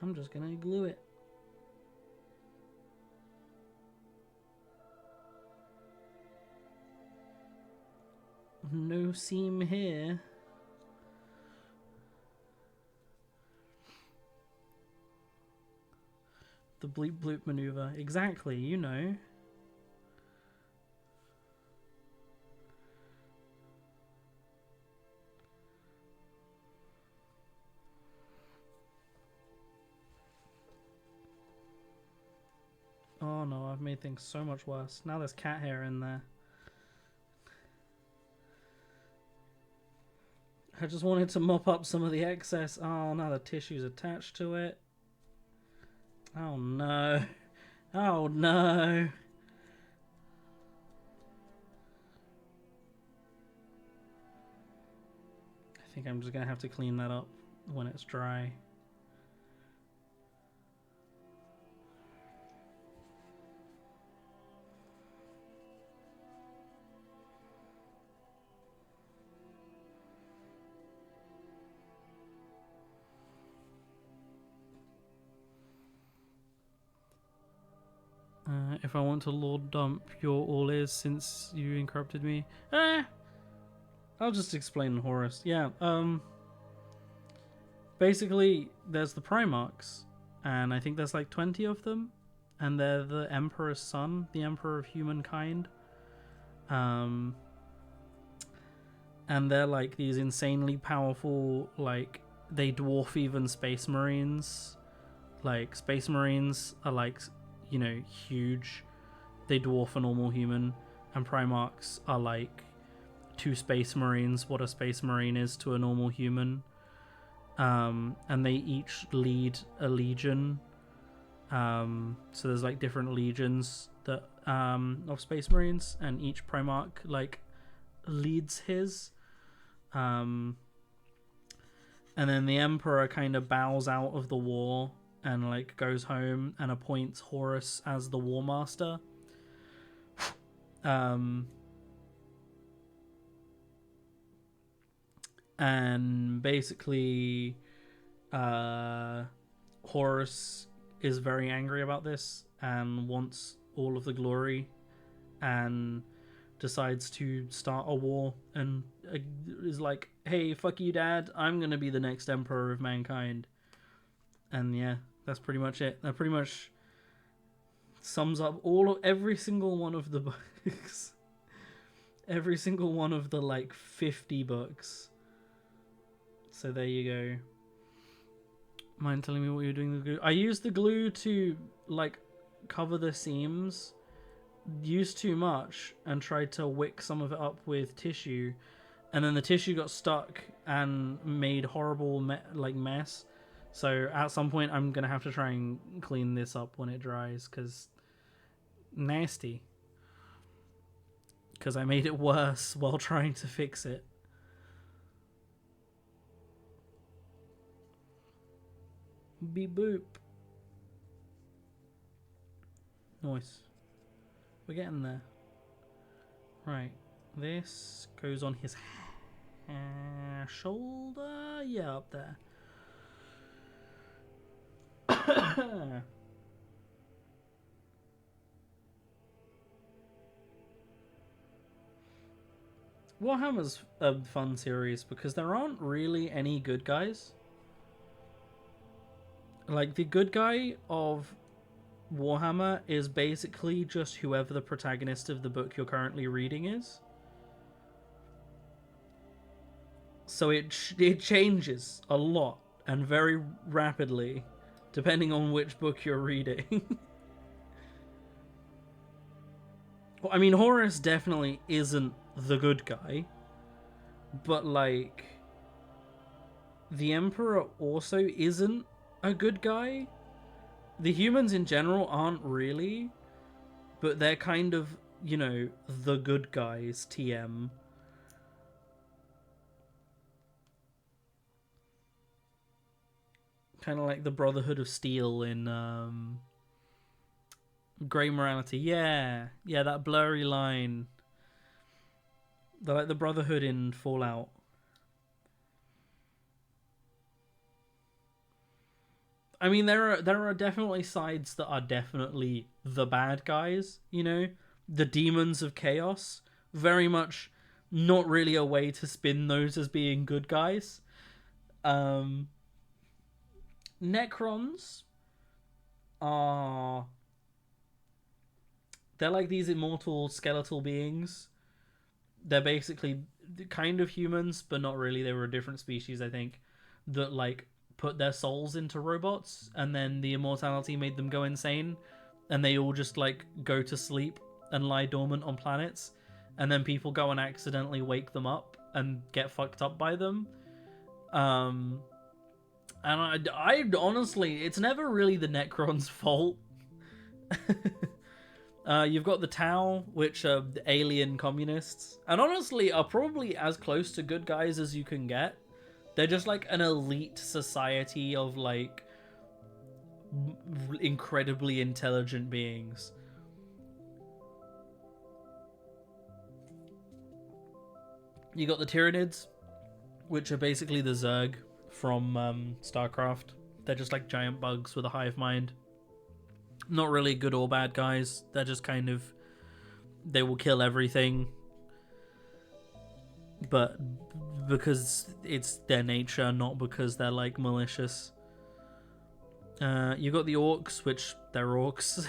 I'm just going to glue it. No seam here. The bleep bloop maneuver. Exactly, you know. Oh no, I've made things so much worse. Now there's cat hair in there. I just wanted to mop up some of the excess. Oh, now the tissue's attached to it. Oh no. Oh no. I think I'm just going to have to clean that up when it's dry. If I want to Lord dump your all ears since you interrupted me. I'll just explain Horus. Yeah, basically there's the Primarchs, and I think there's like 20 of them, and they're the Emperor's son, the Emperor of Humankind. And they're like these insanely powerful, like, they dwarf even Space Marines. Like, Space Marines are like, you know, huge. They dwarf a normal human, and Primarchs are like to Space Marines what a Space Marine is to a normal human. And they each lead a legion. So there's like different legions that of Space Marines, and each Primarch like leads his. And then the Emperor kind of bows out of the war and like goes home and appoints Horus as the War Master. And basically Horus is very angry about this and wants all of the glory, and decides to start a war, and is like, hey, fuck you, Dad, I'm gonna be the next Emperor of mankind. And yeah, that's pretty much it. That pretty much sums up every single one of the books. Every single one of the like 50 books. So there you go. Mind telling me what you're doing with the glue? I used the glue to like cover the seams. Used too much and tried to wick some of it up with tissue, and then the tissue got stuck and made horrible mess. So at some point I'm gonna have to try and clean this up when it dries, because nasty. Because I made it worse while trying to fix it. Beep boop. Nice. We're getting there. Right. This goes on his shoulder. Yeah, up there. Warhammer's a fun series because there aren't really any good guys. Like, the good guy of Warhammer is basically just whoever the protagonist of the book you're currently reading is. So it changes a lot and very rapidly depending on which book you're reading. Well, I mean, Horus definitely isn't the good guy, but like the Emperor also isn't a good guy. The humans in general aren't really, but they're kind of, you know, the good guys, TM. Kind of like the Brotherhood of Steel in Grey morality. Yeah. Yeah, that blurry line. They're like the Brotherhood in Fallout. I mean, there are definitely sides that are definitely the bad guys, you know? The demons of chaos. Very much not really a way to spin those as being good guys. Necrons are... They're like these immortal skeletal beings. They're basically kind of humans, but not really. They were a different species, I think, that like put their souls into robots, and then the immortality made them go insane, and they all just like go to sleep and lie dormant on planets, and then people go and accidentally wake them up and get fucked up by them. And I honestly, it's never really the Necrons' fault. You've got the Tau, which are the alien communists, and honestly are probably as close to good guys as you can get. They're just like an elite society of like incredibly intelligent beings. You got the Tyranids, which are basically the Zerg from StarCraft. They're just like giant bugs with a hive mind. Not really good or bad guys. They're just kind of... They will kill everything. But because it's their nature, not because they're like malicious. You got the Orcs, which they're Orcs.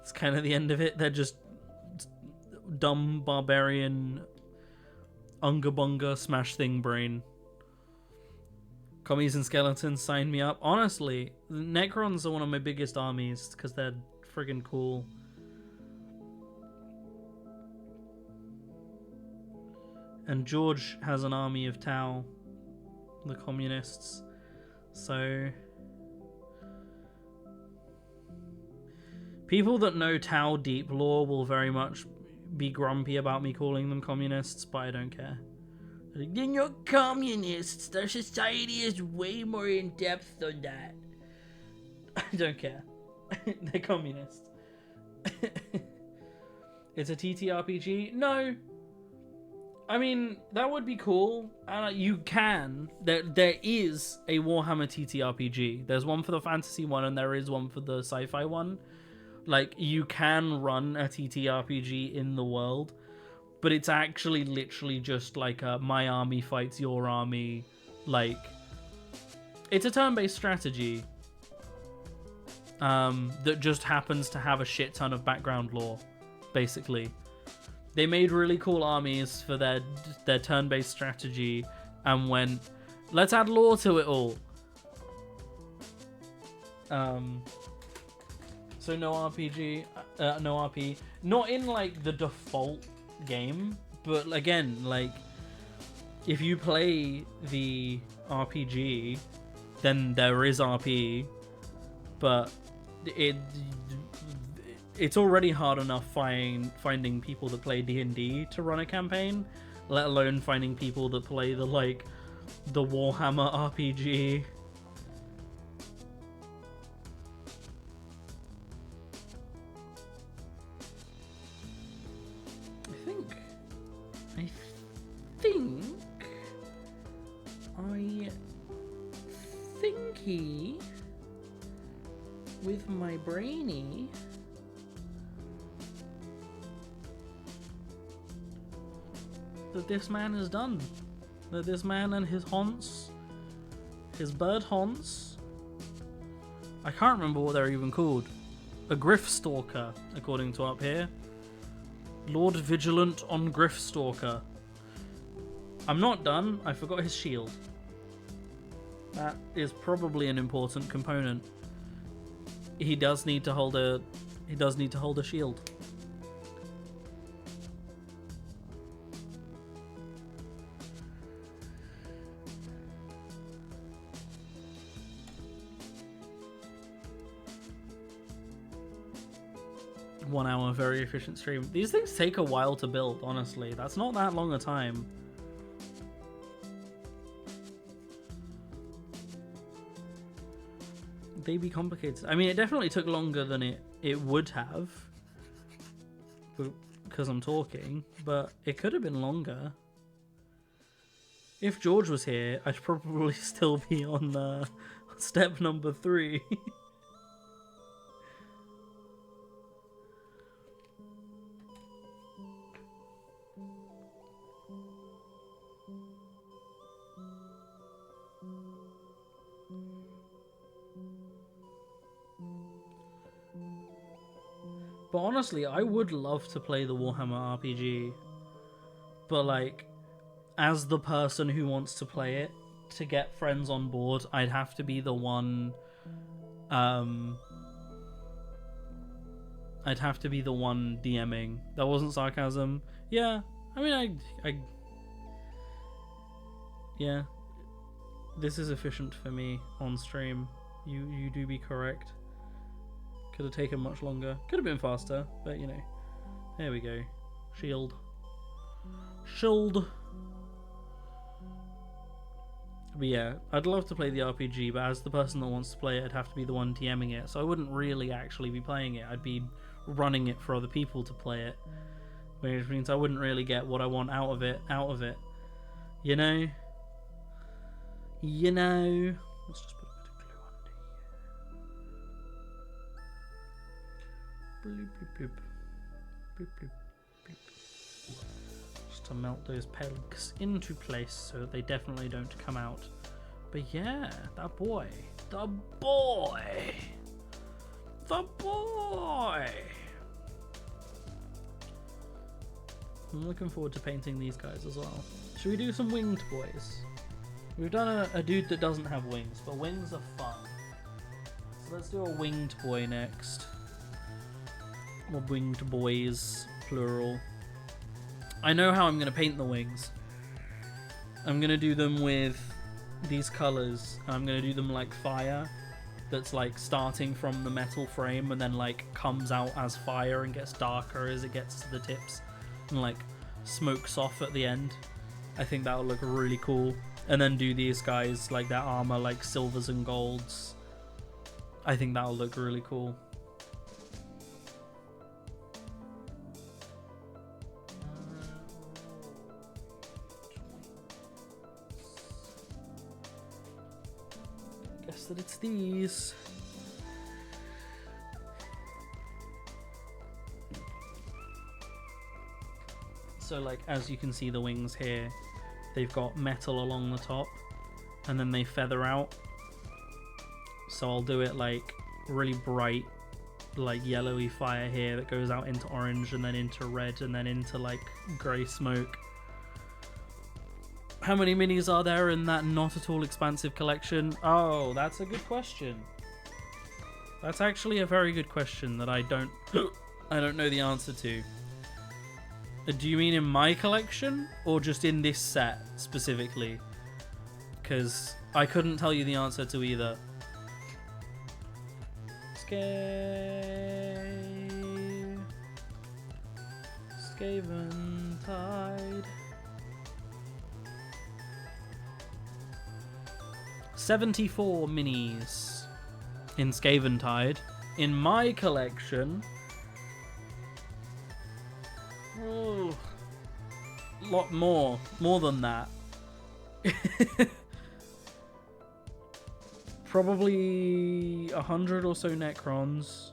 It's kind of the end of it. They're just dumb barbarian unga bunga smash thing brain. Commies and skeletons, sign me up. Honestly, the Necrons are one of my biggest armies because they're friggin' cool. And George has an army of Tau, the communists. So people that know Tau deep lore will very much be grumpy about me calling them communists, but I don't care. They're not communists. Their society is way more in depth than that. I don't care. They're communists. It's a TTRPG? No. I mean, that would be cool. You can. There is a Warhammer TTRPG. There's one for the fantasy one, and there is one for the sci-fi one. Like, you can run a TTRPG in the world. But it's actually literally just like a my army fights your army. Like, it's a turn-based strategy that just happens to have a shit ton of background lore, basically. They made really cool armies for their turn-based strategy and went, let's add lore to it all. So no RPG, no RP. Not in like the default game, but again, like if you play the RPG, then there is RP, but it's already hard enough finding people that play D&D to run a campaign, let alone finding people that play the Warhammer RPG. I thinky with my brainy that this man is done. That this man and his haunts, his bird haunts, I can't remember what they're even called. A Griff Stalker, according to up here. Lord Vigilant on Griff Stalker. I'm not done. I forgot his shield. That is probably an important component. He does need to hold a shield. One hour, very efficient stream. These things take a while to build, honestly. That's not that long a time. they be complicated? I mean, it definitely took longer than it would have, because I'm talking, but it could have been longer. If George was here, I'd probably still be on step number 3. But honestly, I would love to play the Warhammer RPG. But like, as the person who wants to play it, to get friends on board, I'd have to be the one... I'd have to be the one DMing. That wasn't sarcasm. Yeah, I mean, yeah. This is efficient for me on stream. You do be correct. Could have taken much longer. Could have been faster, but you know. There we go. Shield. But yeah, I'd love to play the RPG, but as the person that wants to play it, I'd have to be the one DMing it, so I wouldn't really actually be playing it. I'd be running it for other people to play it, which means I wouldn't really get what I want out of it. You know? Let's just put a bit of glue under here. Bloop, bloop, bloop. Bloop, bloop, bloop. Just to melt those pegs into place so that they definitely don't come out. But yeah, that boy. The boy! I'm looking forward to painting these guys as well. Should we do some winged boys? We've done a dude that doesn't have wings, but wings are fun. So let's do a winged boy next. Or winged boys, plural. I know how I'm going to paint the wings. I'm going to do them with these colours. I'm going to do them like fire. That's like starting from the metal frame and then like comes out as fire and gets darker as it gets to the tips. And like smokes off at the end. I think that'll look really cool. And then do these guys, like their armor, like silvers and golds. I think that'll look really cool. Guess that it's these. So like, as you can see the wings here, they've got metal along the top and then they feather out. So I'll do it like really bright, like yellowy fire here that goes out into orange and then into red and then into like grey smoke. How many minis are there in that not at all expansive collection? Oh, that's a good question. That's actually a very good question that I don't know the answer to. Do you mean in my collection or just in this set specifically? Because I couldn't tell you the answer to either. Skaventide. 74 minis in Skaventide. In my collection, oh, lot more than that. Probably 100 or so Necrons,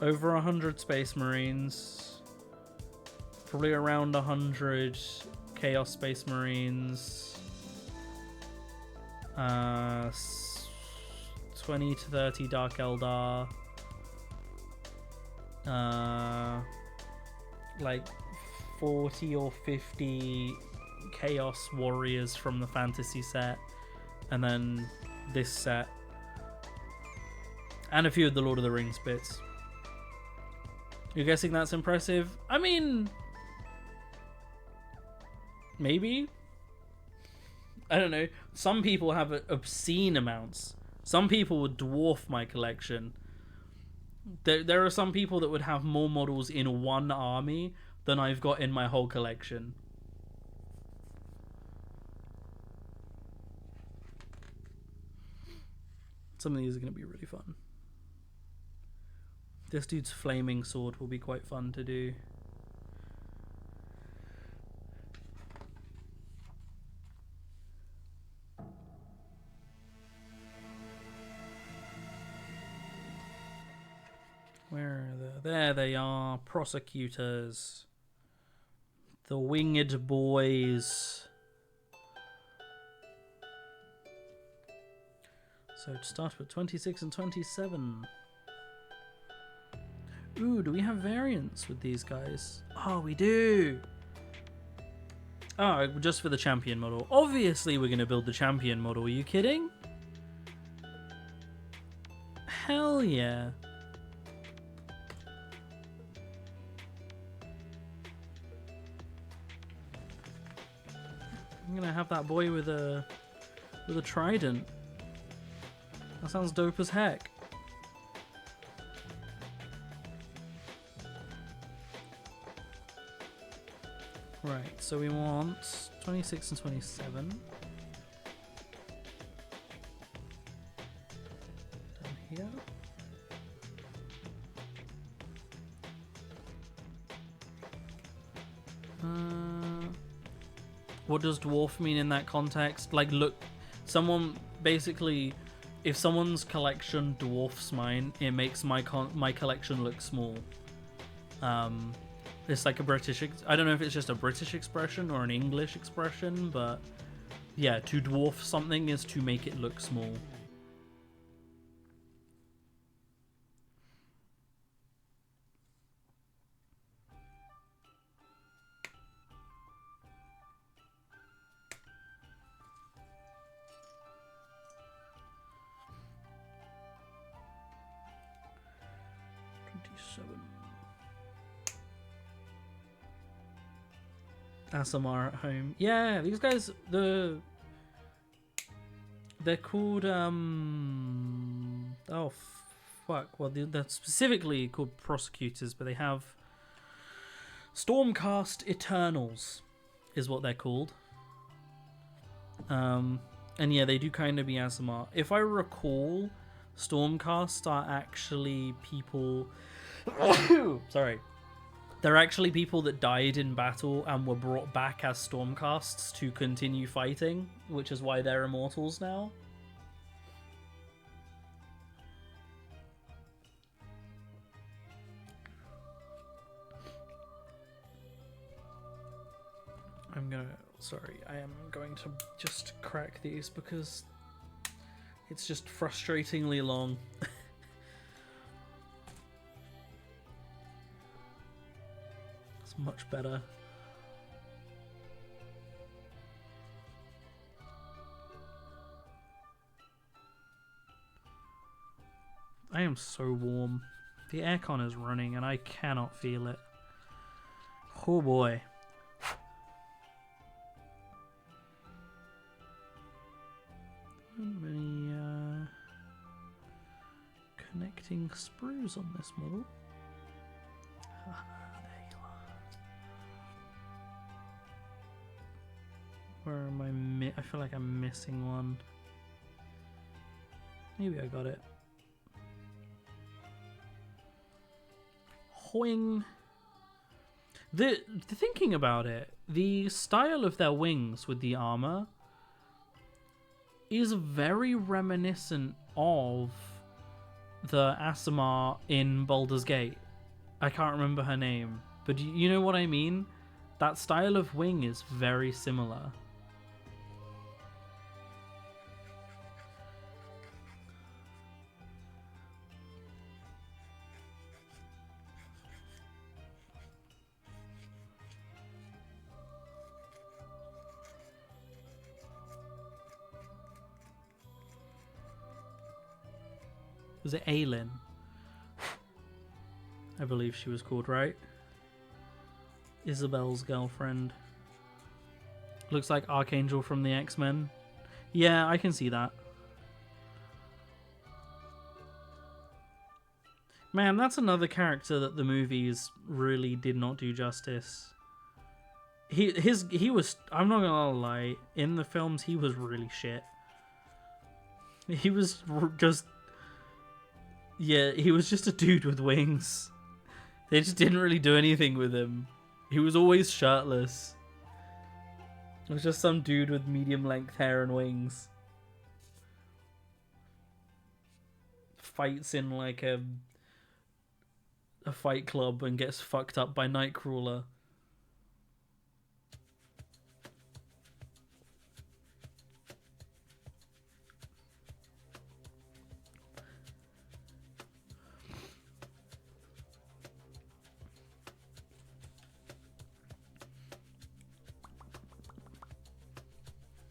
over 100 Space Marines, probably around 100 Chaos Space Marines, 20 to 30 Dark Eldar, like 40 or 50 Chaos Warriors from the fantasy set, and then this set, and a few of the Lord of the Rings bits. You're guessing that's impressive? I mean, maybe. I don't know. Some people have obscene amounts. Some people would dwarf my collection. There are some people that would have more models in one army than I've got in my whole collection. Some of these are going to be really fun. This dude's flaming sword will be quite fun to do. Where are they? There they are, prosecutors. The winged boys. So to start with 26 and 27. Ooh, do we have variants with these guys? Oh, we do! Oh, just for the champion model. Obviously we're going to build the champion model, are you kidding? Hell yeah. I'm gonna have that boy with a trident. That sounds dope as heck. Right, so we want 26 and 27. Down here. What does dwarf mean in that context? Like, look, someone basically, if someone's collection dwarfs mine, it makes my collection look small. It's like a British, I don't know if it's just a British expression or an English expression, but yeah, to dwarf something is to make it look small. Asamar at home. Yeah, these guys, they're called, oh, fuck. Well, they're specifically called prosecutors, but they have Stormcast Eternals is what they're called. And yeah, they do kind of be Asamar. If I recall, Stormcast are actually people... Sorry. They're actually people that died in battle and were brought back as Stormcasts to continue fighting, which is why they're immortals now. I am going to just crack these because it's just frustratingly long. Much better. I am so warm. The aircon is running and I cannot feel it. Oh boy. How many connecting sprues on this model? Where am I? I feel like I'm missing one. Maybe I got it. Hoing. Thinking about it, the style of their wings with the armor is very reminiscent of the Asamar in Baldur's Gate. I can't remember her name, but you know what I mean? That style of wing is very similar. Was it Aelin? I believe she was called, right? Isabel's girlfriend. Looks like Archangel from the X-Men. Yeah, I can see that. Man, that's another character that the movies really did not do justice. He was, I'm not gonna lie, in the films he was really shit. He was just... Yeah, he was just a dude with wings. They just didn't really do anything with him. He was always shirtless. It was just some dude with medium-length hair and wings. Fights in like a fight club and gets fucked up by Nightcrawler.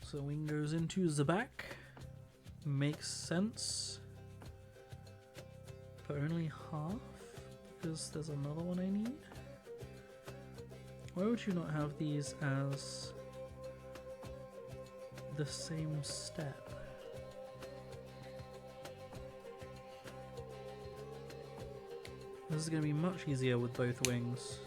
So wing goes into the back. Makes sense. But only half, because there's another one I need. Why would you not have these as the same step? This is going to be much easier with both wings.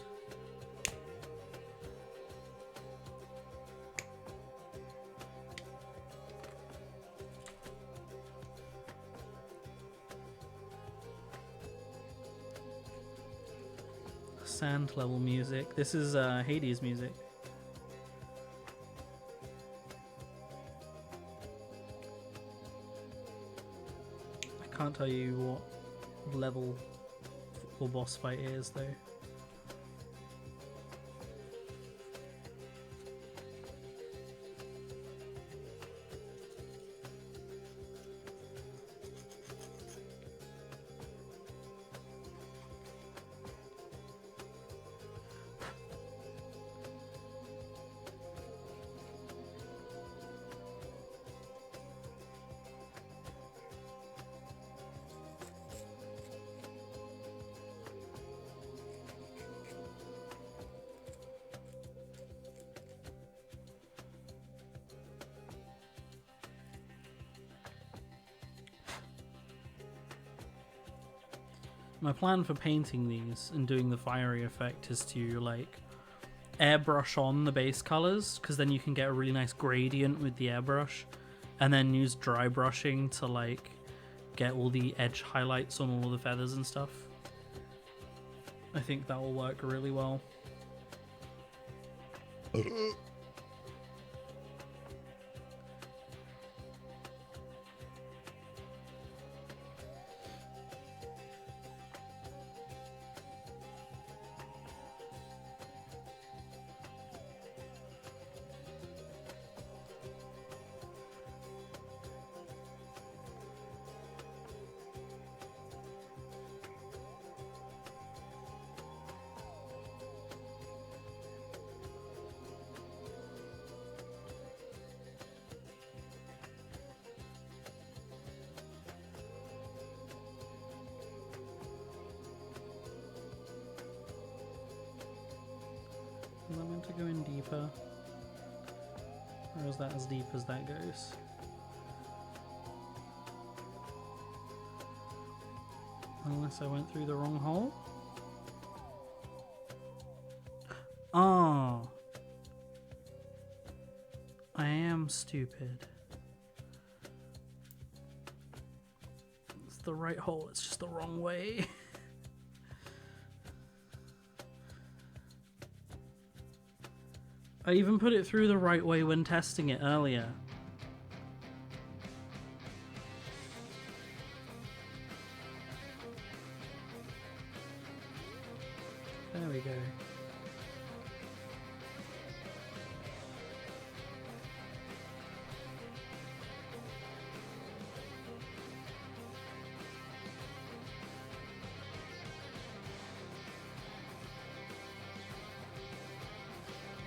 Sand level music. This is Hades music. I can't tell you what level or boss fight it is though. My plan for painting these and doing the fiery effect is to like airbrush on the base colors, because then you can get a really nice gradient with the airbrush, and then use dry brushing to like get all the edge highlights on all the feathers and stuff. I think that will work really well. Am I meant to go in deeper? Or is that as deep as that goes? Unless I went through the wrong hole? Oh! I am stupid. It's the right hole, it's just the wrong way. I even put it through the right way when testing it earlier. There we go.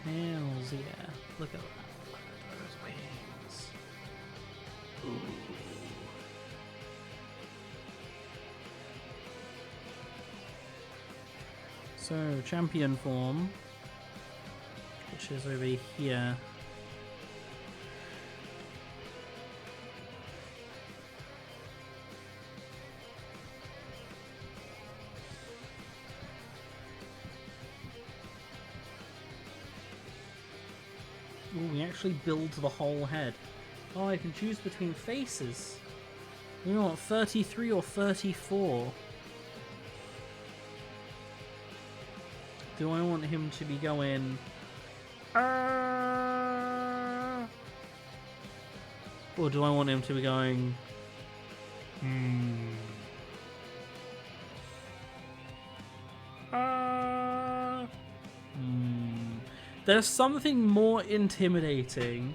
Hells yeah. Look at that. Look at those wings. Ooh. So, champion form, which is over here. Ooh, we actually build the whole head. Oh, I can choose between faces. We want 33 or 34. Do I want him to be going... Or do I want him to be going... There's something more intimidating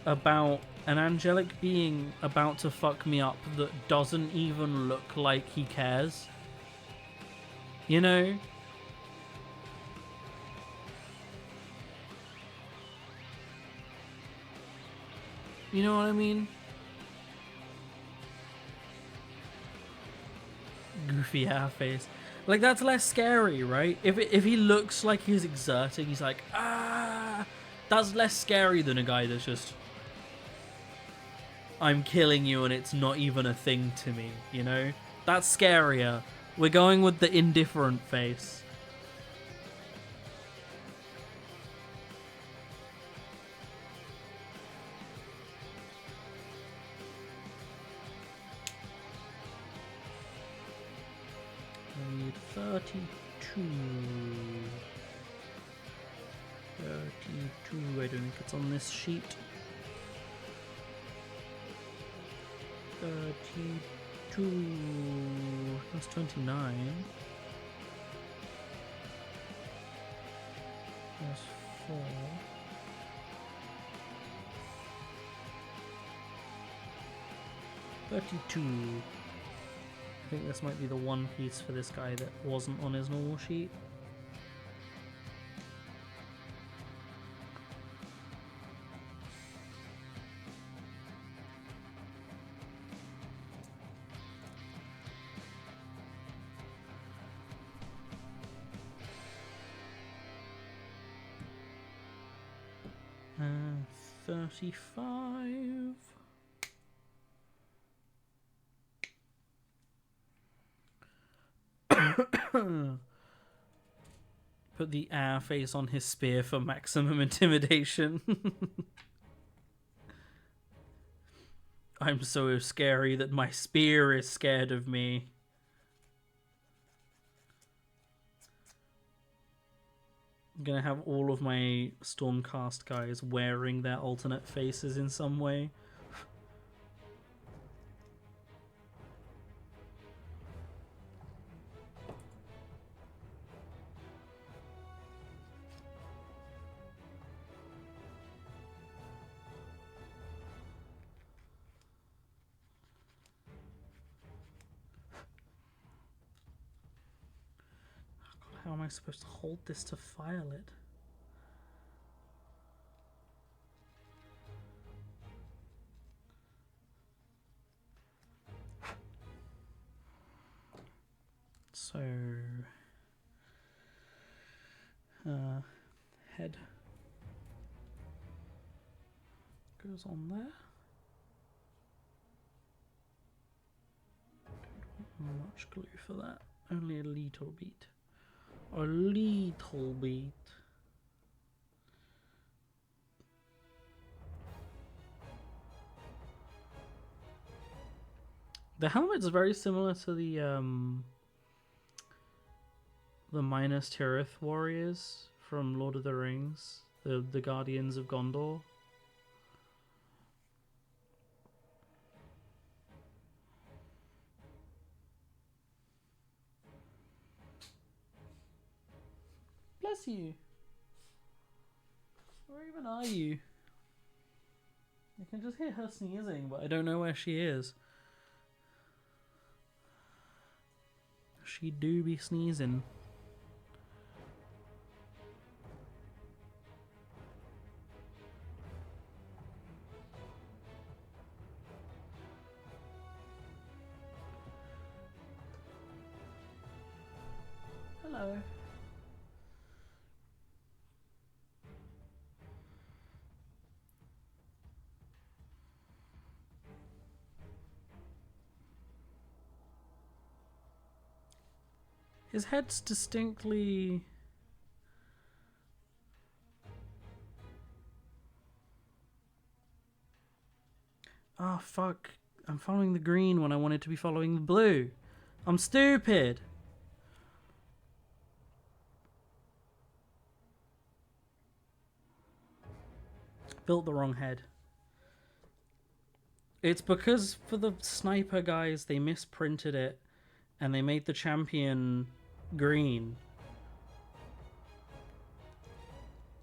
about an angelic being about to fuck me up that doesn't even look like he cares. You know? You know what I mean? Goofy ass face. Like, that's less scary, right? If he looks like he's exerting, he's like, ah, that's less scary than a guy that's just, I'm killing you and it's not even a thing to me, you know? That's scarier. We're going with the indifferent face. I need 32. 32. I don't think it's on this sheet. 32. That's 29. That's 4. 32. I think this might be the one piece for this guy that wasn't on his normal sheet. Uh, 35. Put the air face on his spear for maximum intimidation. I'm so scary that my spear is scared of me. I'm gonna have all of my Stormcast guys wearing their alternate faces in some way. How am I supposed to hold this to file it? So, head goes on there. Don't want much glue for that. Only a little bit. A little bit. The helmet's very similar to the Minas Tirith warriors from Lord of the Rings, the Guardians of Gondor. Bless you. Where even are you? I can just hear her sneezing, but I don't know where she is. She do be sneezing. Hello. His head's distinctly... Ah, fuck. I'm following the green when I wanted to be following the blue. I'm stupid. Built the wrong head. It's because for the sniper guys, they misprinted it and they made the champion green.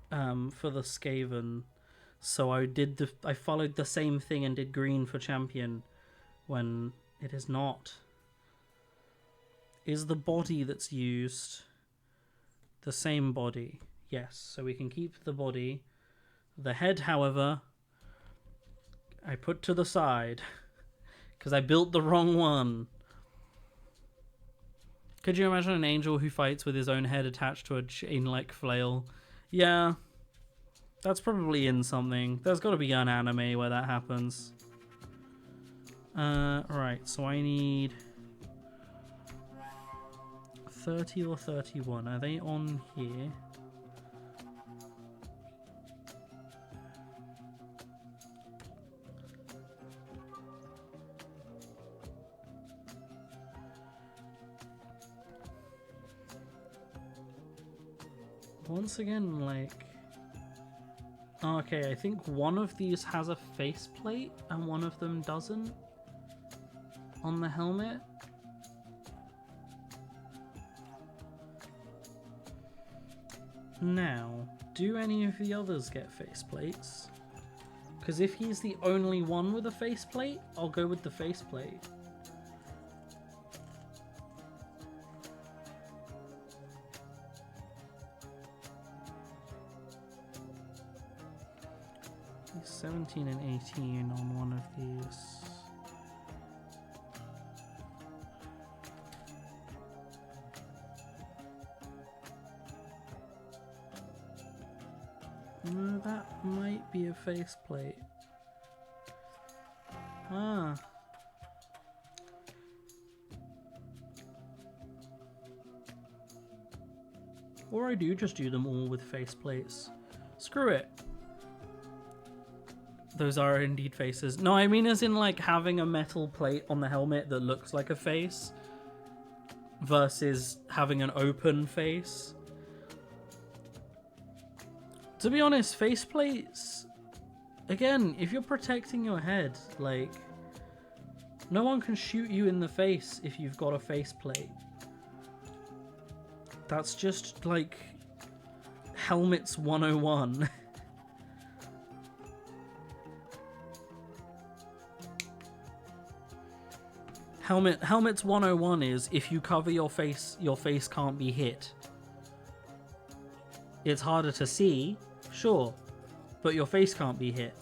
For the Skaven. So I followed the same thing and did green for champion when it is not. Is the body that's used the same body? Yes, so we can keep the body. The head, however, I put to the side because I built the wrong one. Could you imagine an angel who fights with his own head attached to a chain-like flail? Yeah, that's probably in something. There's got to be an anime where that happens. Right, so I need 30 or 31. Are they on here? Once again, like... Okay, I think one of these has a faceplate and one of them doesn't on the helmet. Now, do any of the others get faceplates? Because if he's the only one with a faceplate, I'll go with the faceplate. He's 17 and 18 on one of these. No, that might be a faceplate. Ah. Or I do just do them all with faceplates. Screw it. Those are indeed faces. No, I mean as in like having a metal plate on the helmet that looks like a face versus having an open face. To be honest, faceplates, again, if you're protecting your head, like, no one can shoot you in the face if you've got a faceplate. That's just, like, Helmets 101. Helmets 101 is, if you cover your face can't be hit. It's harder to see, sure, but your face can't be hit.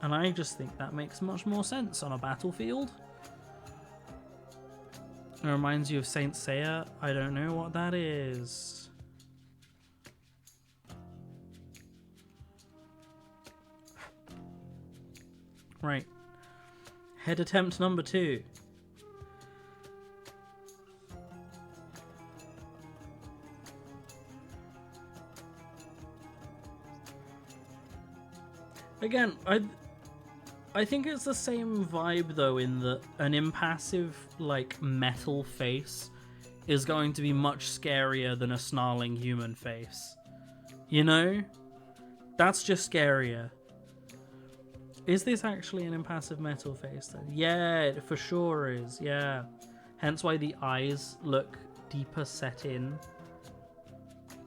And I just think that makes much more sense on a battlefield. It reminds you of Saint Seiya. I don't know what that is. Right. Head attempt number 2. Again, I think it's the same vibe though, in that an impassive, like, metal face is going to be much scarier than a snarling human face. You know? That's just scarier. Is this actually an impassive metal face then? Yeah, it for sure is, yeah. Hence why the eyes look deeper set in.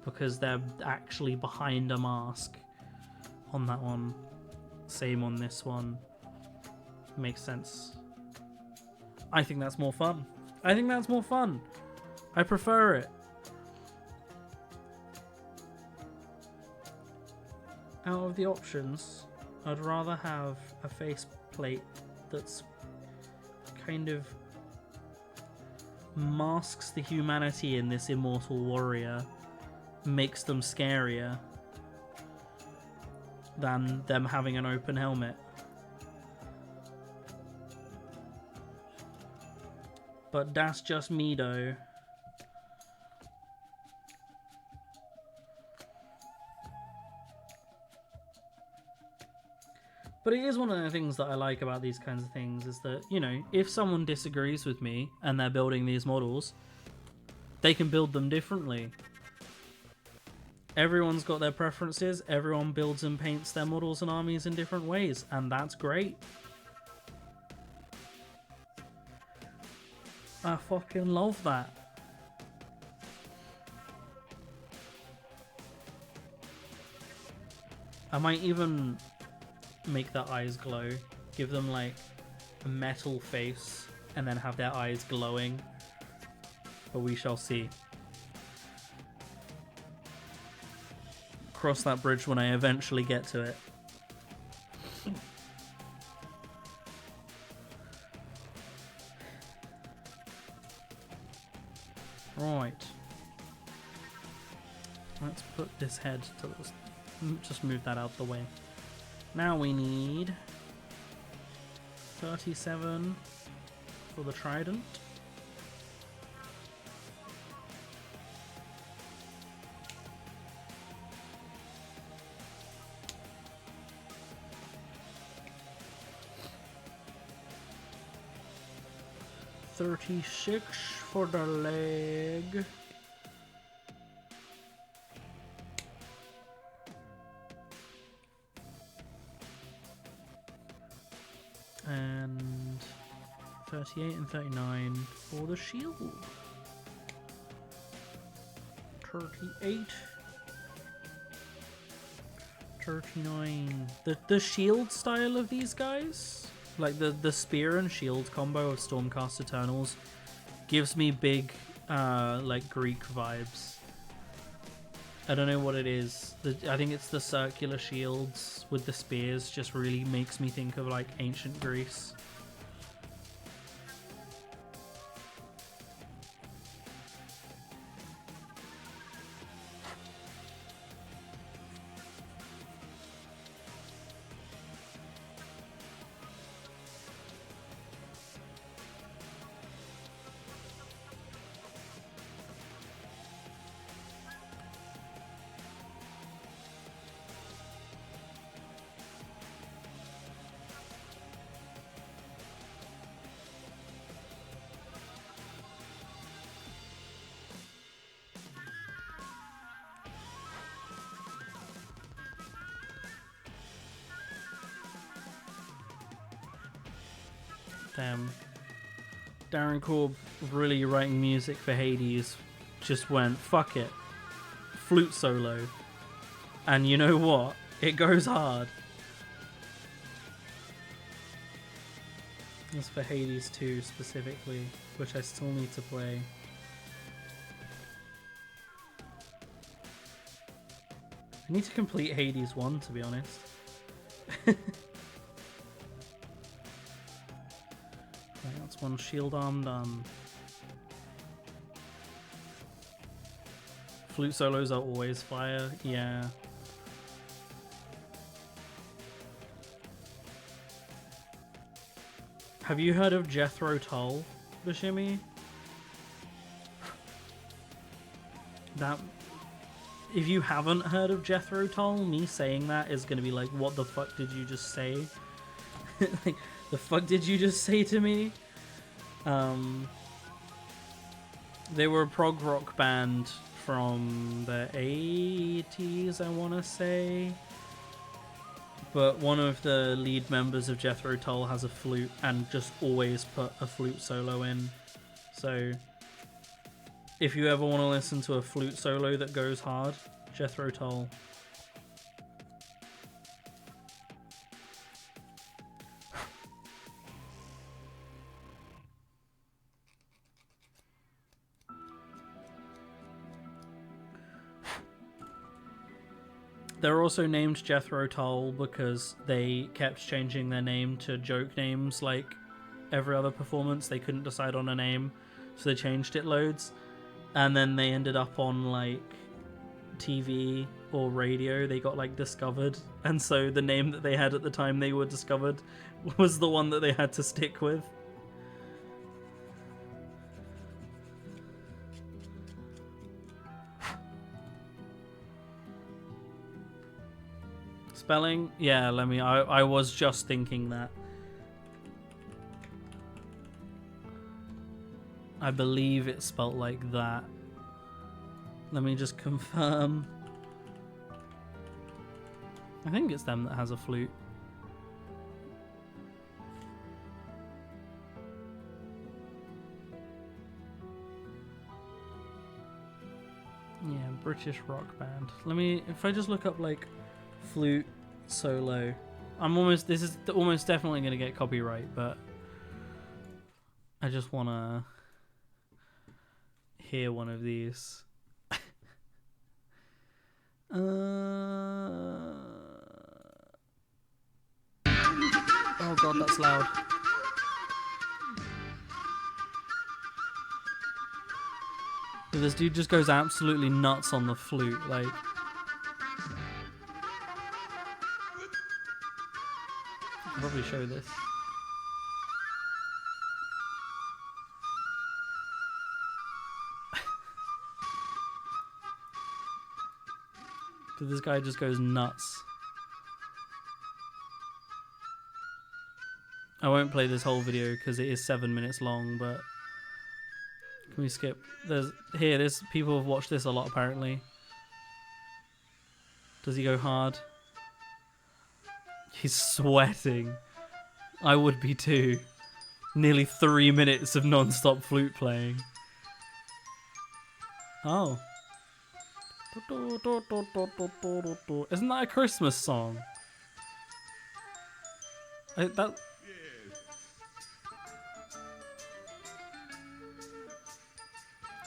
Because they're actually behind a mask on that one. Same on this one. Makes sense. I think that's more fun. I think that's more fun. I prefer it. Out of the options, I'd rather have a faceplate that's kind of masks the humanity in this immortal warrior, makes them scarier, than them having an open helmet. But that's just me though. But it is one of the things that I like about these kinds of things is that, you know, if someone disagrees with me and they're building these models, they can build them differently. Everyone's got their preferences, everyone builds and paints their models and armies in different ways, and that's great. I fucking love that. I might even make their eyes glow, give them like a metal face, and then have their eyes glowing. But we shall see. Cross that bridge when I eventually get to it. Right. Let's put this head to this. Just move that out the way. Now we need 37 for the trident. $36 for the leg. And 38 and 39 for the shield. 38. 39. The shield style of these guys, like the spear and shield combo of Stormcast Eternals, gives me big like Greek vibes. I don't know what it is. I think it's the circular shields with the spears just really makes me think of like ancient Greece. Damn. Darren Korb, really writing music for Hades, just went, fuck it. Flute solo. And you know what? It goes hard. It's for Hades 2 specifically, which I still need to play. I need to complete Hades 1, to be honest. That's one shield arm done. Flute solos are always fire, yeah. Have you heard of Jethro Tull, Bashimi? That... If you haven't heard of Jethro Tull, me saying that is gonna be like, what the fuck did you just say? Like, the fuck did you just say to me? They were a prog rock band from the 80s, I want to say. But one of the lead members of Jethro Tull has a flute and just always put a flute solo in. So if you ever want to listen to a flute solo that goes hard, Jethro Tull. They're also named Jethro Tull because they kept changing their name to joke names like every other performance. They couldn't decide on a name, so they changed it loads. And then they ended up on like TV or radio. They got like discovered. And so the name that they had at the time they were discovered was the one that they had to stick with. spelling? Yeah, let me. I was just thinking that. I believe it's spelt like that. Let me just confirm. I think it's them that has a flute. Yeah, British rock band. Let me, if I just look up like flute solo. This is almost definitely going to get copyright, but I just want to hear one of these. Oh god, that's loud. This dude just goes absolutely nuts on the flute, like. I'll probably show this. This guy just goes nuts. I won't play this whole video because it is 7 minutes long, but can we skip? There's people have watched this a lot apparently. Does he go hard? He's sweating. I would be too. Nearly 3 minutes of non-stop flute playing. Oh. Isn't that a Christmas song?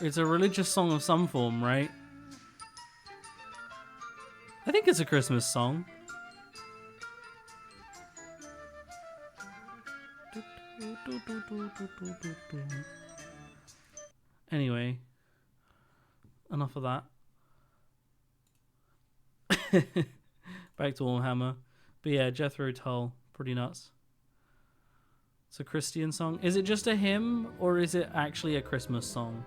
It's a religious song of some form, right? I think it's a Christmas song. Anyway, enough of that. Back to Warhammer. But yeah, Jethro Tull, pretty nuts. It's a Christian song. Is it just a hymn or is it actually a Christmas song?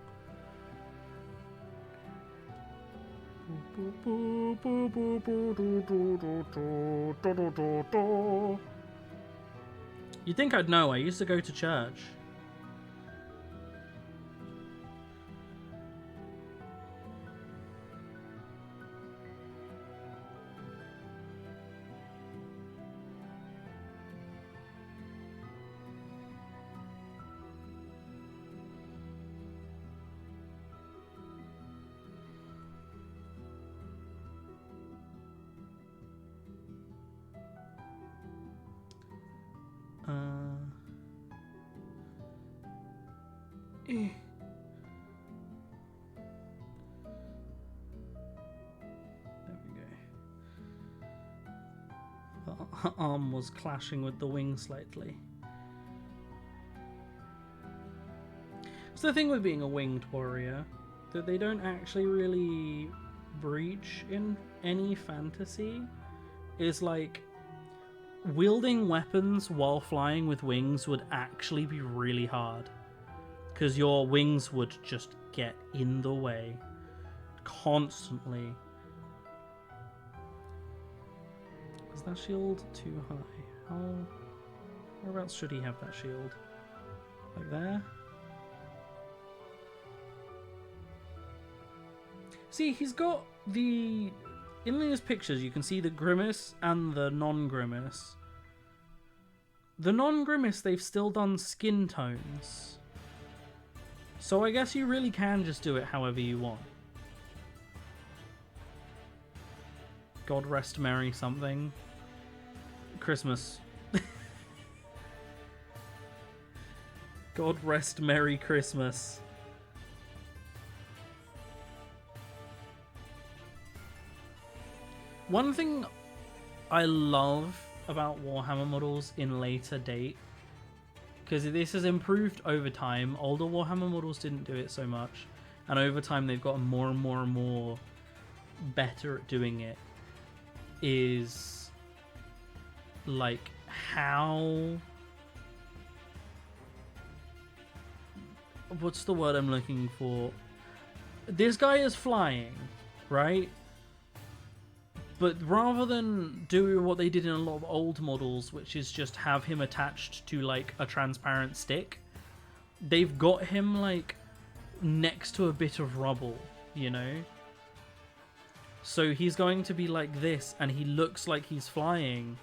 You'd think I'd know. I used to go to church. Her arm was clashing with the wing slightly. So the thing with being a winged warrior, that they don't actually really breach in any fantasy, is like wielding weapons while flying with wings would actually be really hard. Because your wings would just get in the way constantly. Is that shield too high? Whereabouts should he have that shield? Like there? See, he's got the... In these pictures, you can see the Grimace and the non-Grimace. The non-Grimace, they've still done skin tones. So I guess you really can just do it however you want. God rest merry something. Christmas. God rest merry Christmas. One thing I love about Warhammer models in later date, because this has improved over time, older Warhammer models didn't do it so much, and over time they've gotten more and more and more better at doing it, is like how... What's the word I'm looking for? This guy is flying, right? But rather than do what they did in a lot of old models, which is just have him attached to like a transparent stick, they've got him like next to a bit of rubble, you know? So he's going to be like this, and he looks like he's flying,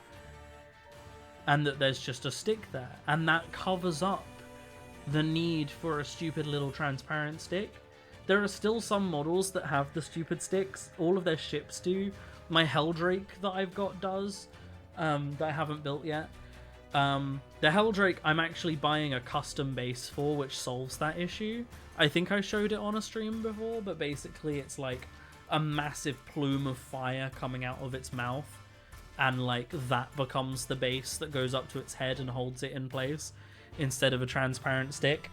and that there's just a stick there. And that covers up the need for a stupid little transparent stick. There are still some models that have the stupid sticks. All of their ships do. My Helldrake that I've got does, that I haven't built yet. The Helldrake I'm actually buying a custom base for, which solves that issue. I think I showed it on a stream before, but basically it's like a massive plume of fire coming out of its mouth, and like that becomes the base that goes up to its head and holds it in place instead of a transparent stick.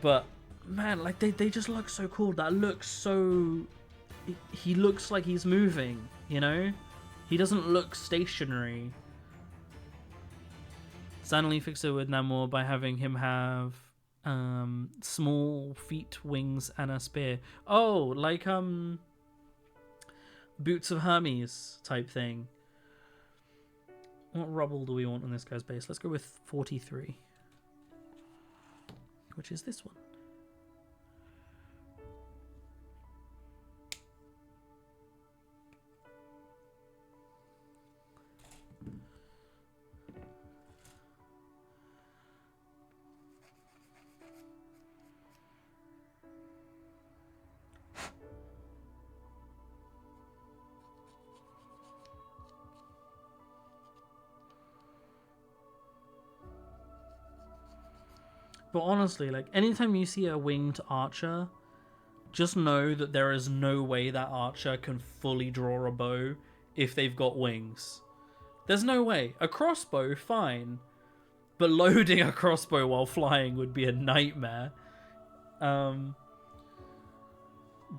But man, like they just look so cool. That looks so... He looks like he's moving, you know? He doesn't look stationary. Stanley fixed it with Namor by having him have small feet, wings, and a spear. Oh, like Boots of Hermes type thing. What rubble do we want on this guy's base? Let's go with 43, which is this one. But honestly, like, anytime you see a winged archer, just know that there is no way that archer can fully draw a bow if they've got wings. There's no way. A crossbow, fine. But loading a crossbow while flying would be a nightmare. But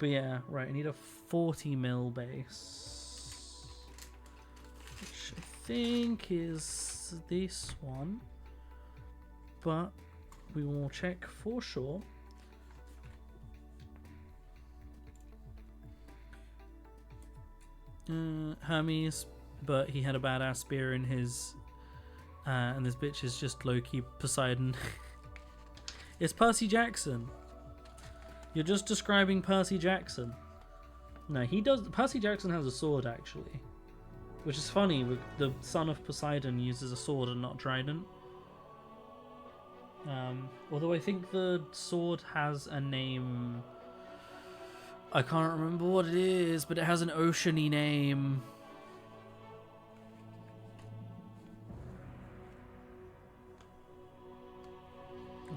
yeah, right, I need a 40 mil base. Which I think is this one. But we will check for sure. Hermes, but he had a badass spear in his... and this bitch is just low-key Poseidon. It's Percy Jackson. You're just describing Percy Jackson. No, he does... Percy Jackson has a sword, actually. Which is funny, the son of Poseidon uses a sword and not a trident. Although I think the sword has a name... I can't remember what it is, but it has an ocean-y name.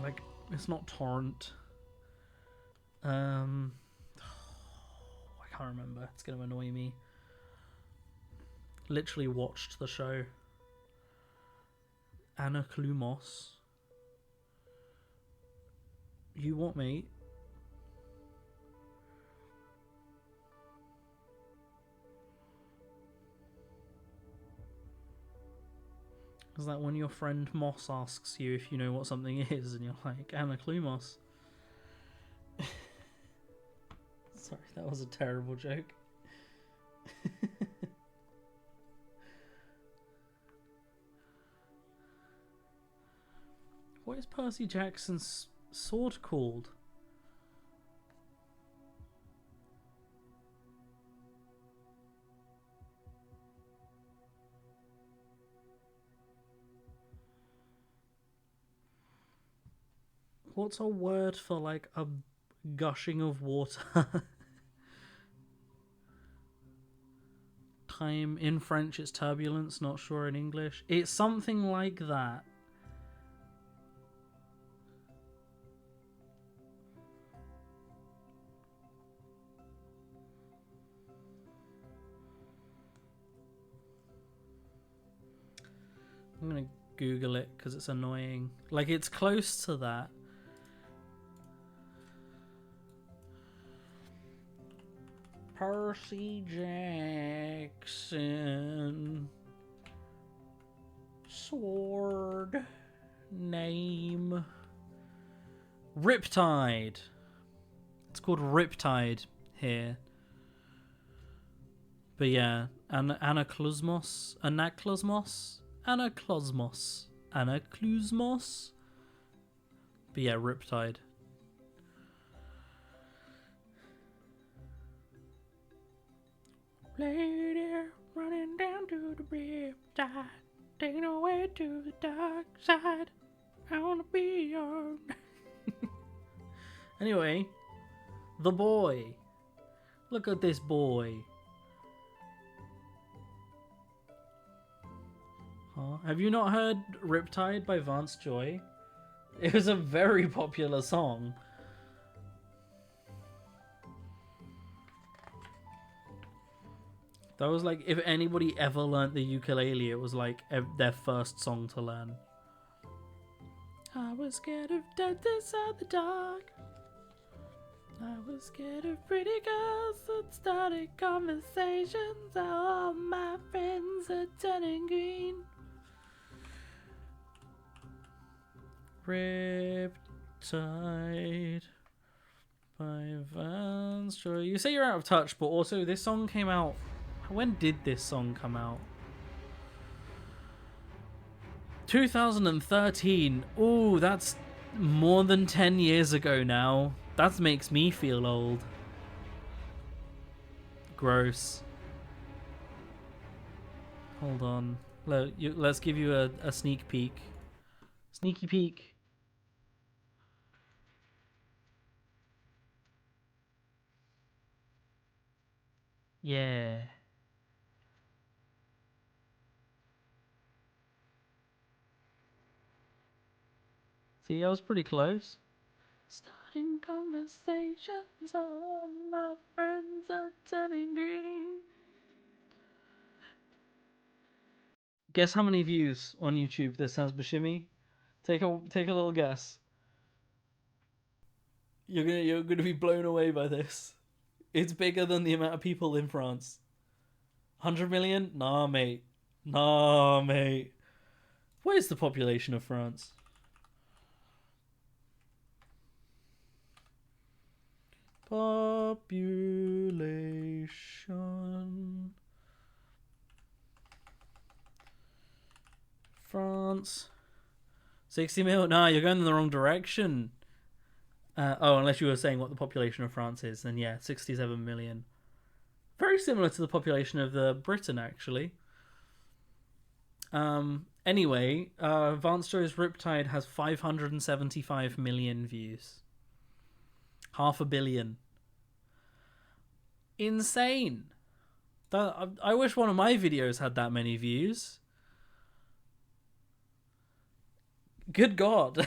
Like, it's not Torrent. I can't remember. It's going to annoy me. Literally watched the show. Anaklumos. You what, mate? Is that when your friend Moss asks you if you know what something is, and you're like, Anaklumos? Sorry, that was a terrible joke. What is Percy Jackson's sword called? What's a word for like a gushing of water? Time in French it's turbulence, not sure in English. It's something like that. I'm gonna Google it because it's annoying. Like, it's close to that. Percy Jackson sword name Riptide. It's called Riptide here. But yeah, Anaclosmos. But yeah, Riptide. Lady running down to the riptide, taking away to the dark side. I wanna be your. Anyway, the boy. Look at this boy. Huh? Have you not heard Riptide by Vance Joy? It was a very popular song. That was like, if anybody ever learnt the ukulele, it was like their first song to learn. I was scared of dentists at the dark. I was scared of pretty girls that started conversations. All my friends are turning green. Riptide by Vance Joy. You say you're out of touch, but also this song came out. When did this song come out? 2013. Ooh, that's more than 10 years ago now. That makes me feel old. Gross. Hold on. Let's give you a sneak peek. Sneaky peek. Yeah. See, I was pretty close. Starting conversations, all my friends are turning green. Guess how many views on YouTube this has, Bashimi? Take a little guess. You're gonna be blown away by this. It's bigger than the amount of people in France. 100 million? Nah, mate. Nah, mate. What is the population of France? Population. France. 60 mil? Nah, you're going in the wrong direction. Unless you were saying what the population of France is, then yeah, 67 million. Very similar to the population of Britain, actually. Anyway, Vance Joy's Riptide has 575 million views. 500 million. Insane. I wish one of my videos had that many views. Good God.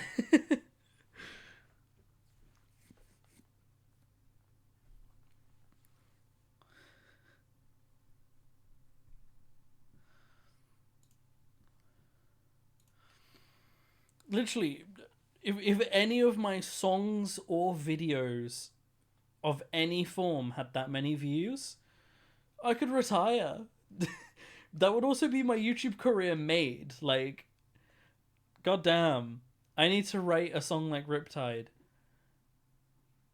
Literally, if any of my songs or videos of any form had that many views, I could retire. That would also be my YouTube career made. Like, goddamn, I need to write a song like Riptide.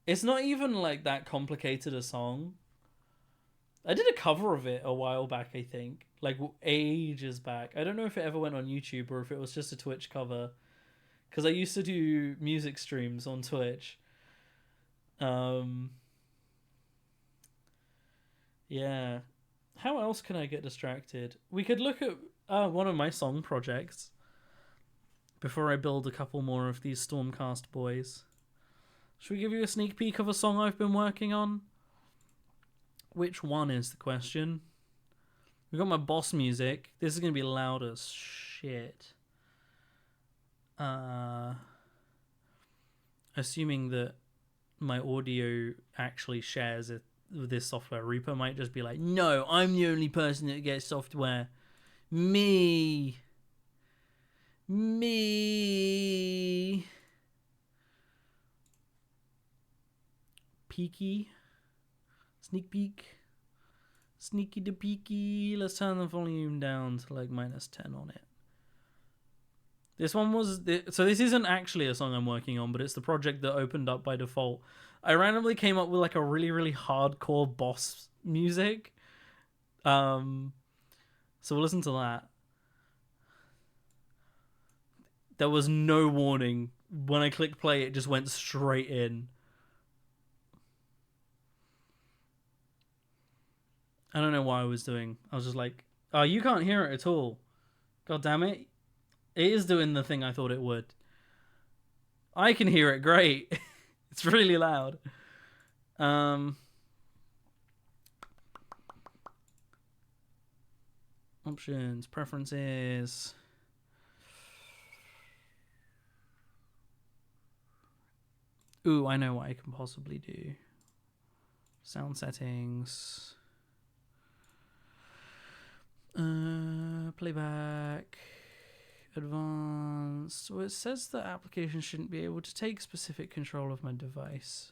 It's not even like that complicated a song. I did a cover of it a while back, I think. Like, ages back. I don't know if it ever went on YouTube or if it was just a Twitch cover. Because I used to do music streams on Twitch. Yeah. How else can I get distracted? We could look at one of my song projects before I build a couple more of these Stormcast boys. Should we give you a sneak peek of a song I've been working on? Which one is the question? We've got my boss music. This is going to be loud as shit. Assuming that my audio actually shares it with this software, Reaper might just be like, no, I'm the only person that gets software. Me. Peeky. Sneak peek. Sneaky to peeky. Let's turn the volume down to like -10 on it. This one was... So this isn't actually a song I'm working on, but it's the project that opened up by default. I randomly came up with like a really, really hardcore boss music. So we'll listen to that. There was no warning. When I clicked play, it just went straight in. I don't know what I was doing. I was just like, oh, you can't hear it at all. God damn it. It is doing the thing I thought it would. I can hear it great. It's really loud. Options, preferences. Ooh, I know what I can possibly do. Sound settings. Playback. Advanced. Well, it says that applications shouldn't be able to take specific control of my device.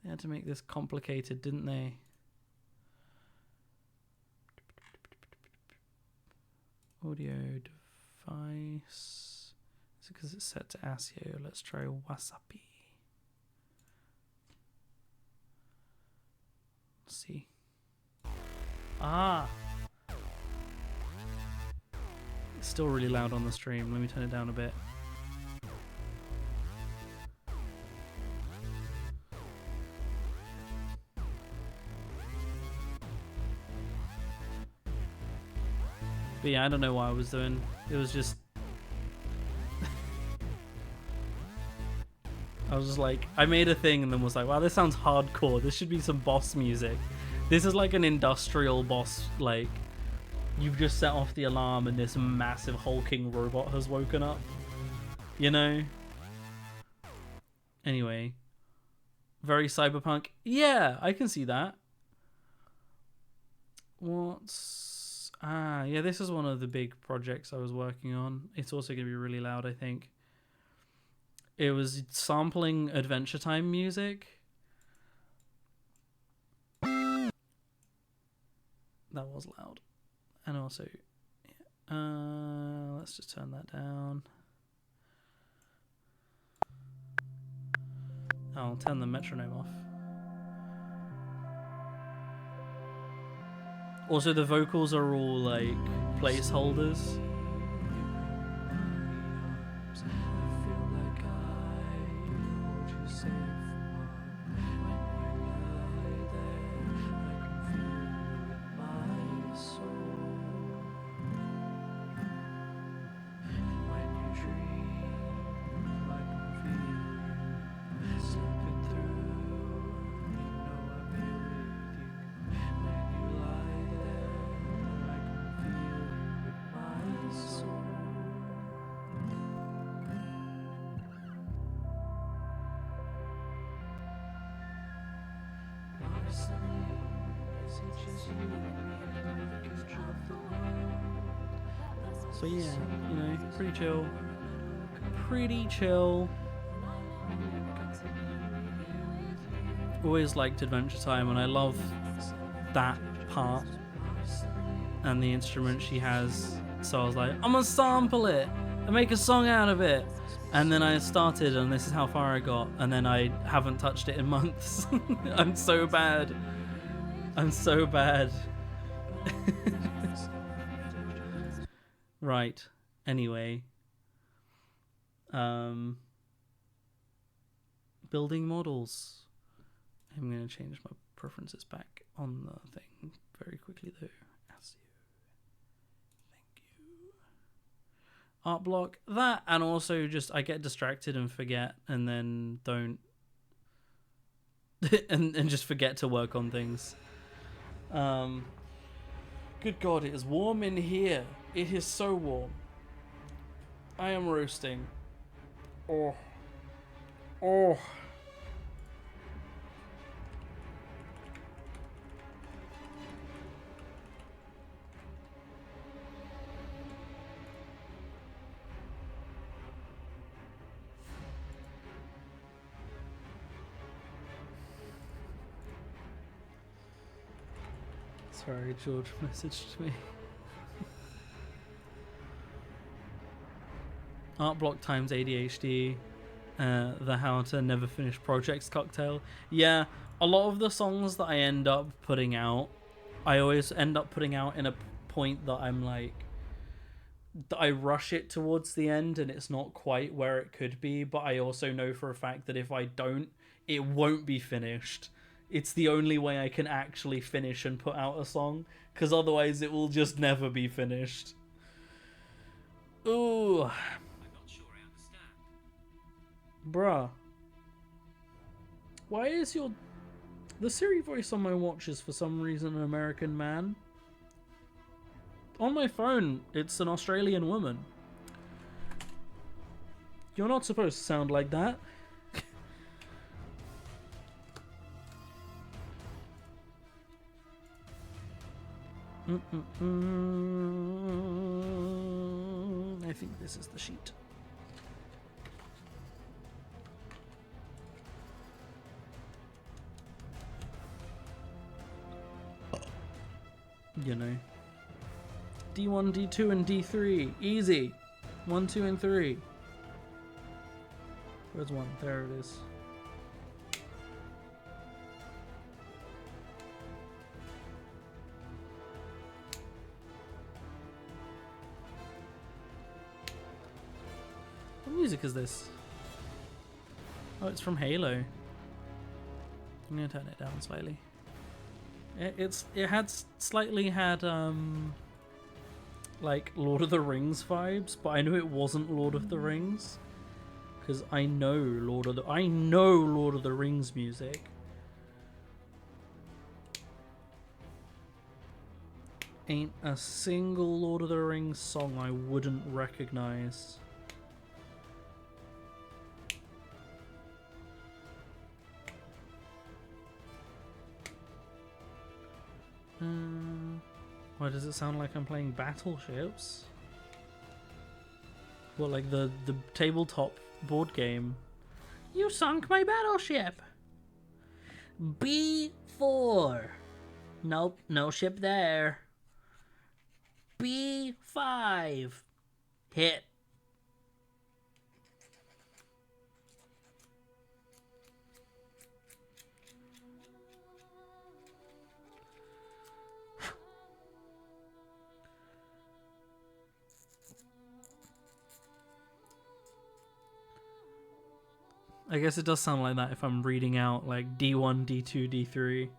They had to make this complicated, didn't they? Audio device. Is it because it's set to ASIO? Let's try Wasapi. Let's see. Ah! It's still really loud on the stream. Let me turn it down a bit. But yeah, I don't know what I was doing. It was just... I was just like... I made a thing and then was like, wow, this sounds hardcore. This should be some boss music. This is like an industrial boss, like... You've just set off the alarm and this massive hulking robot has woken up. You know? Anyway. Very cyberpunk. Yeah, I can see that. What's... Ah, yeah, this is one of the big projects I was working on. It's also going to be really loud, I think. It was sampling Adventure Time music. That was loud. And also, yeah. Let's just turn that down. I'll turn the metronome off. Also, the vocals are all like placeholders. So yeah, you know, pretty chill. Pretty chill. Always liked Adventure Time, and I love that part and the instrument she has. So I was like, I'm gonna sample it and make a song out of it. And then I started, and this is how far I got, and then I haven't touched it in months. I'm so bad. I'm so bad. Right. Anyway. Building models. I'm going to change my preferences back on the thing very quickly though. As you. Thank you. Art block. That, and also just I get distracted and forget, and then don't and just forget to work on things. Good God, it is warm in here. It is so warm. I am roasting. Oh. Oh. Sorry, George messaged me. Art block times ADHD. The How to Never Finish Projects cocktail. Yeah, a lot of the songs that I end up putting out, I always end up putting out in a point that I'm like, that I rush it towards the end and it's not quite where it could be, but I also know for a fact that if I don't, it won't be finished. It's the only way I can actually finish and put out a song, because otherwise it will just never be finished. Ooh. Bruh. Why is the Siri voice on my watch is for some reason an American man? On my phone, it's an Australian woman. You're not supposed to sound like that. I think this is the sheet. You know. D1, D2, and D3. Easy. 1, 2, and 3. Where's 1? There it is. What music is this? Oh, it's from Halo. I'm gonna turn it down slightly. It had slightly had like Lord of the Rings vibes, but I knew it wasn't Lord of the Rings because I know Lord of the Rings music. Ain't a single Lord of the Rings song I wouldn't recognize. Why does it sound like I'm playing Battleships? What, like the tabletop board game? You sunk my battleship! B4! Nope, no ship there. B5! Hit. I guess it does sound like that if I'm reading out like D1, D2, D3.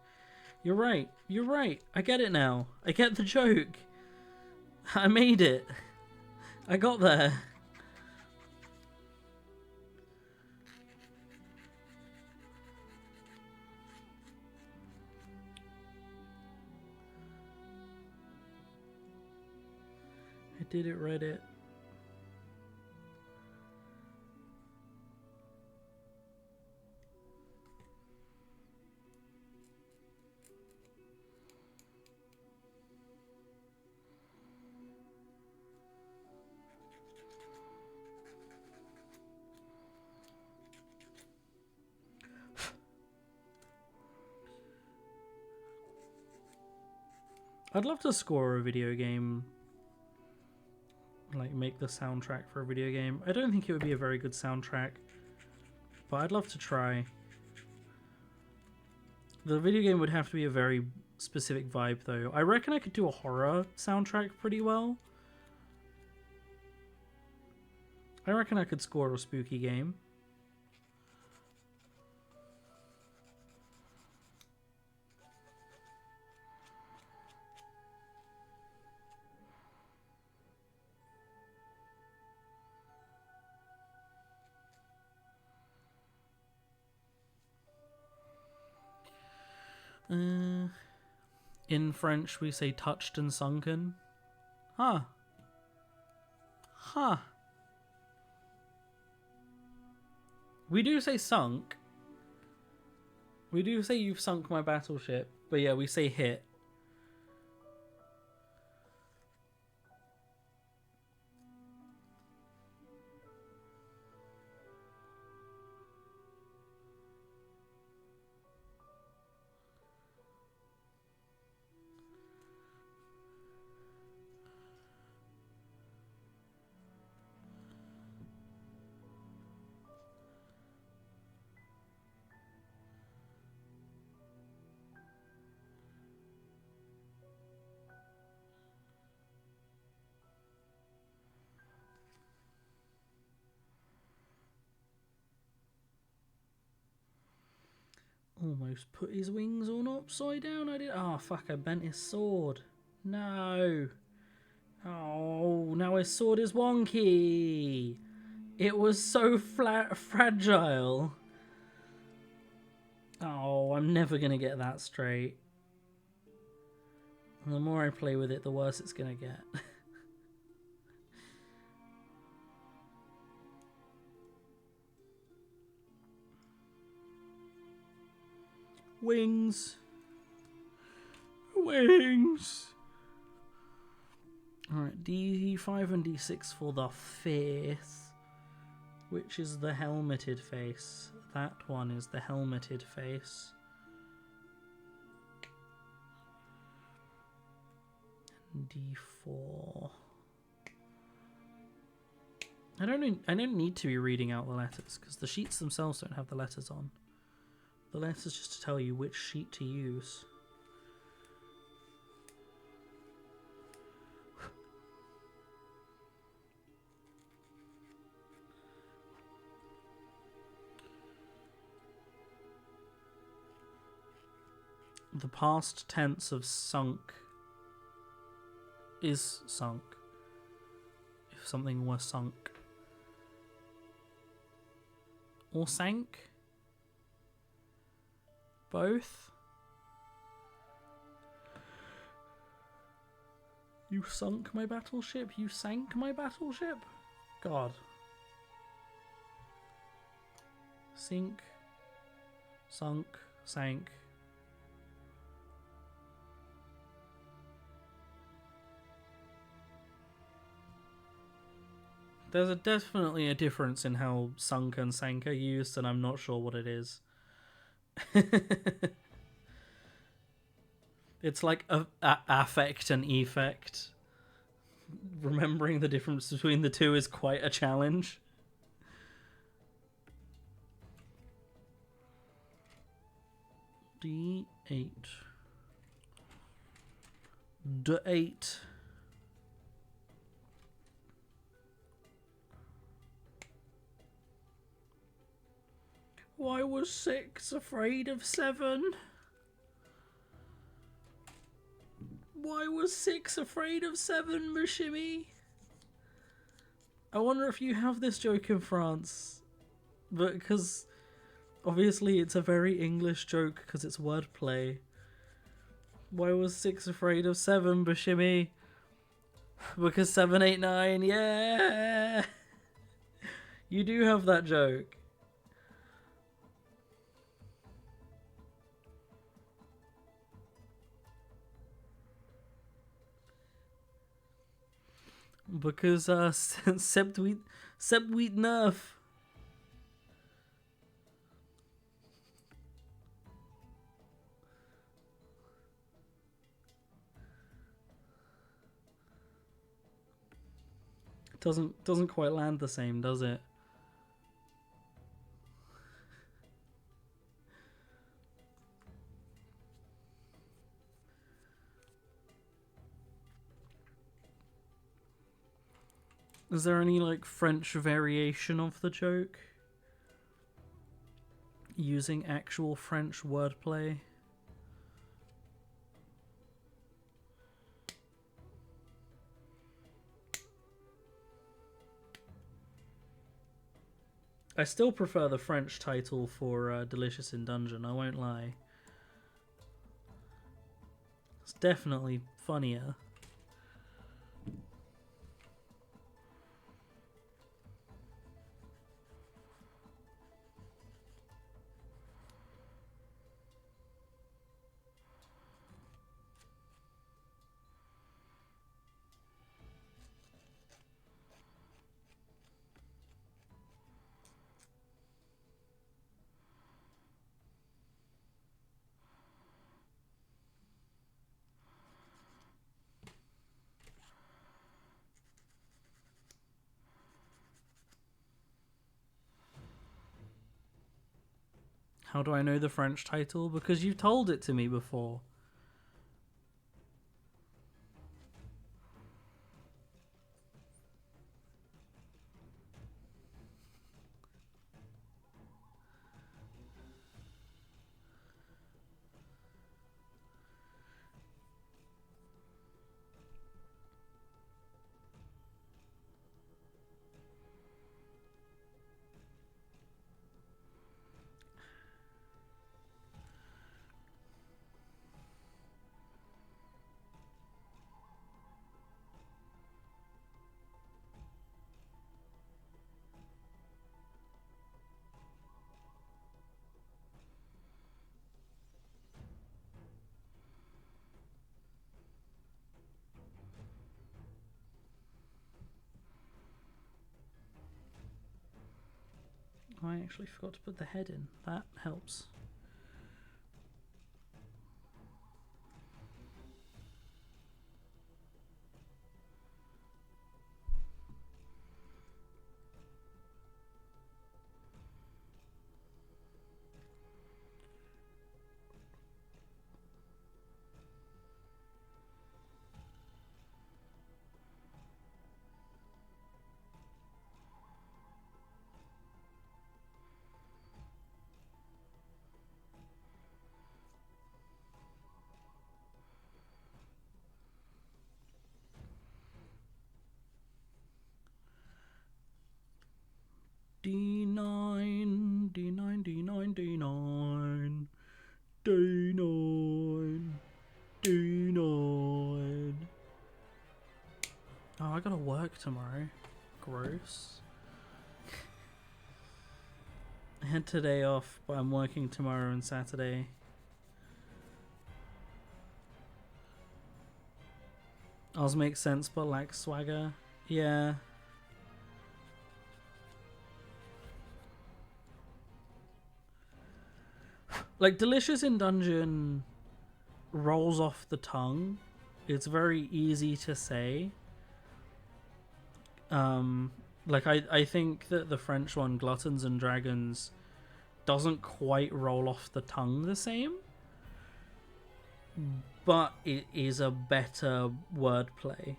You're right. You're right. I get it now. I get the joke. I made it. I got there. I did it, Reddit. I'd love to score a video game, like make the soundtrack for a video game. I don't think it would be a very good soundtrack, but I'd love to try. The video game would have to be a very specific vibe though. I reckon I could do a horror soundtrack pretty well. I reckon I could score a spooky game. In French, we say touched and sunken. Huh. Huh. We do say sunk. We do say you've sunk my battleship. But yeah, we say hit. Almost put his wings on upside down. I did. Oh, fuck, I bent his sword. No. Oh, now his sword is wonky. It was so fragile. Oh, I'm never going to get that straight. And the more I play with it, the worse it's going to get. Wings. Wings. Alright, D5 and D6 for the 5th. Which is the helmeted face. That one is the helmeted face. And D4. I don't need to be reading out the letters because the sheets themselves don't have the letters on. The letters just to tell you which sheet to use. The past tense of sunk is sunk. If something were sunk. Or sank? Both? You sunk my battleship? You sank my battleship? God. Sink. Sunk. Sank. There's definitely a difference in how sunk and sank are used, and I'm not sure what it is. It's like affect and effect. Remembering the difference between the two is quite a challenge. D8. D8. Why was 6 afraid of 7? Why was 6 afraid of 7, Mushimi? I wonder if you have this joke in France. But because obviously it's a very English joke because it's wordplay. Why was 6 afraid of 7, Mushimi? Because 7, 8, 9, yeah! You do have that joke. Because Septuit Nerf. Doesn't quite land the same, does it? Is there any, like, French variation of the joke? Using actual French wordplay? I still prefer the French title for Delicious in Dungeon, I won't lie. It's definitely funnier. How do I know the French title? Because you've told it to me before. Oh, I actually forgot to put the head in. That helps. D9, D9, D9, D9, D9, D9. Oh, I gotta work tomorrow. Gross. I had today off, but I'm working tomorrow and Saturday. Ours makes sense, but lacks swagger. Yeah. Like, delicious in dungeon rolls off the tongue. It's very easy to say. Like, I think that the French one, Gluttons and Dragons, doesn't quite roll off the tongue the same. But it is a better wordplay.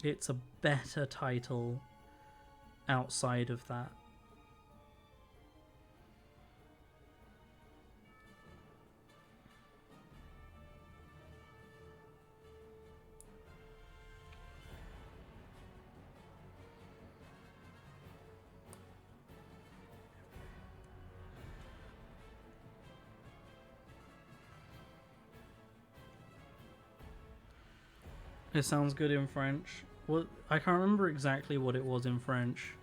It's a better title outside of that. It sounds good in French. Well, I can't remember exactly what it was in French.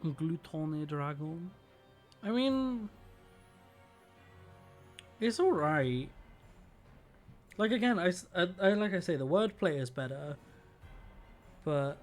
Gluton et Dragon. I mean, it's alright. Like, again, I like I say, the wordplay is better, but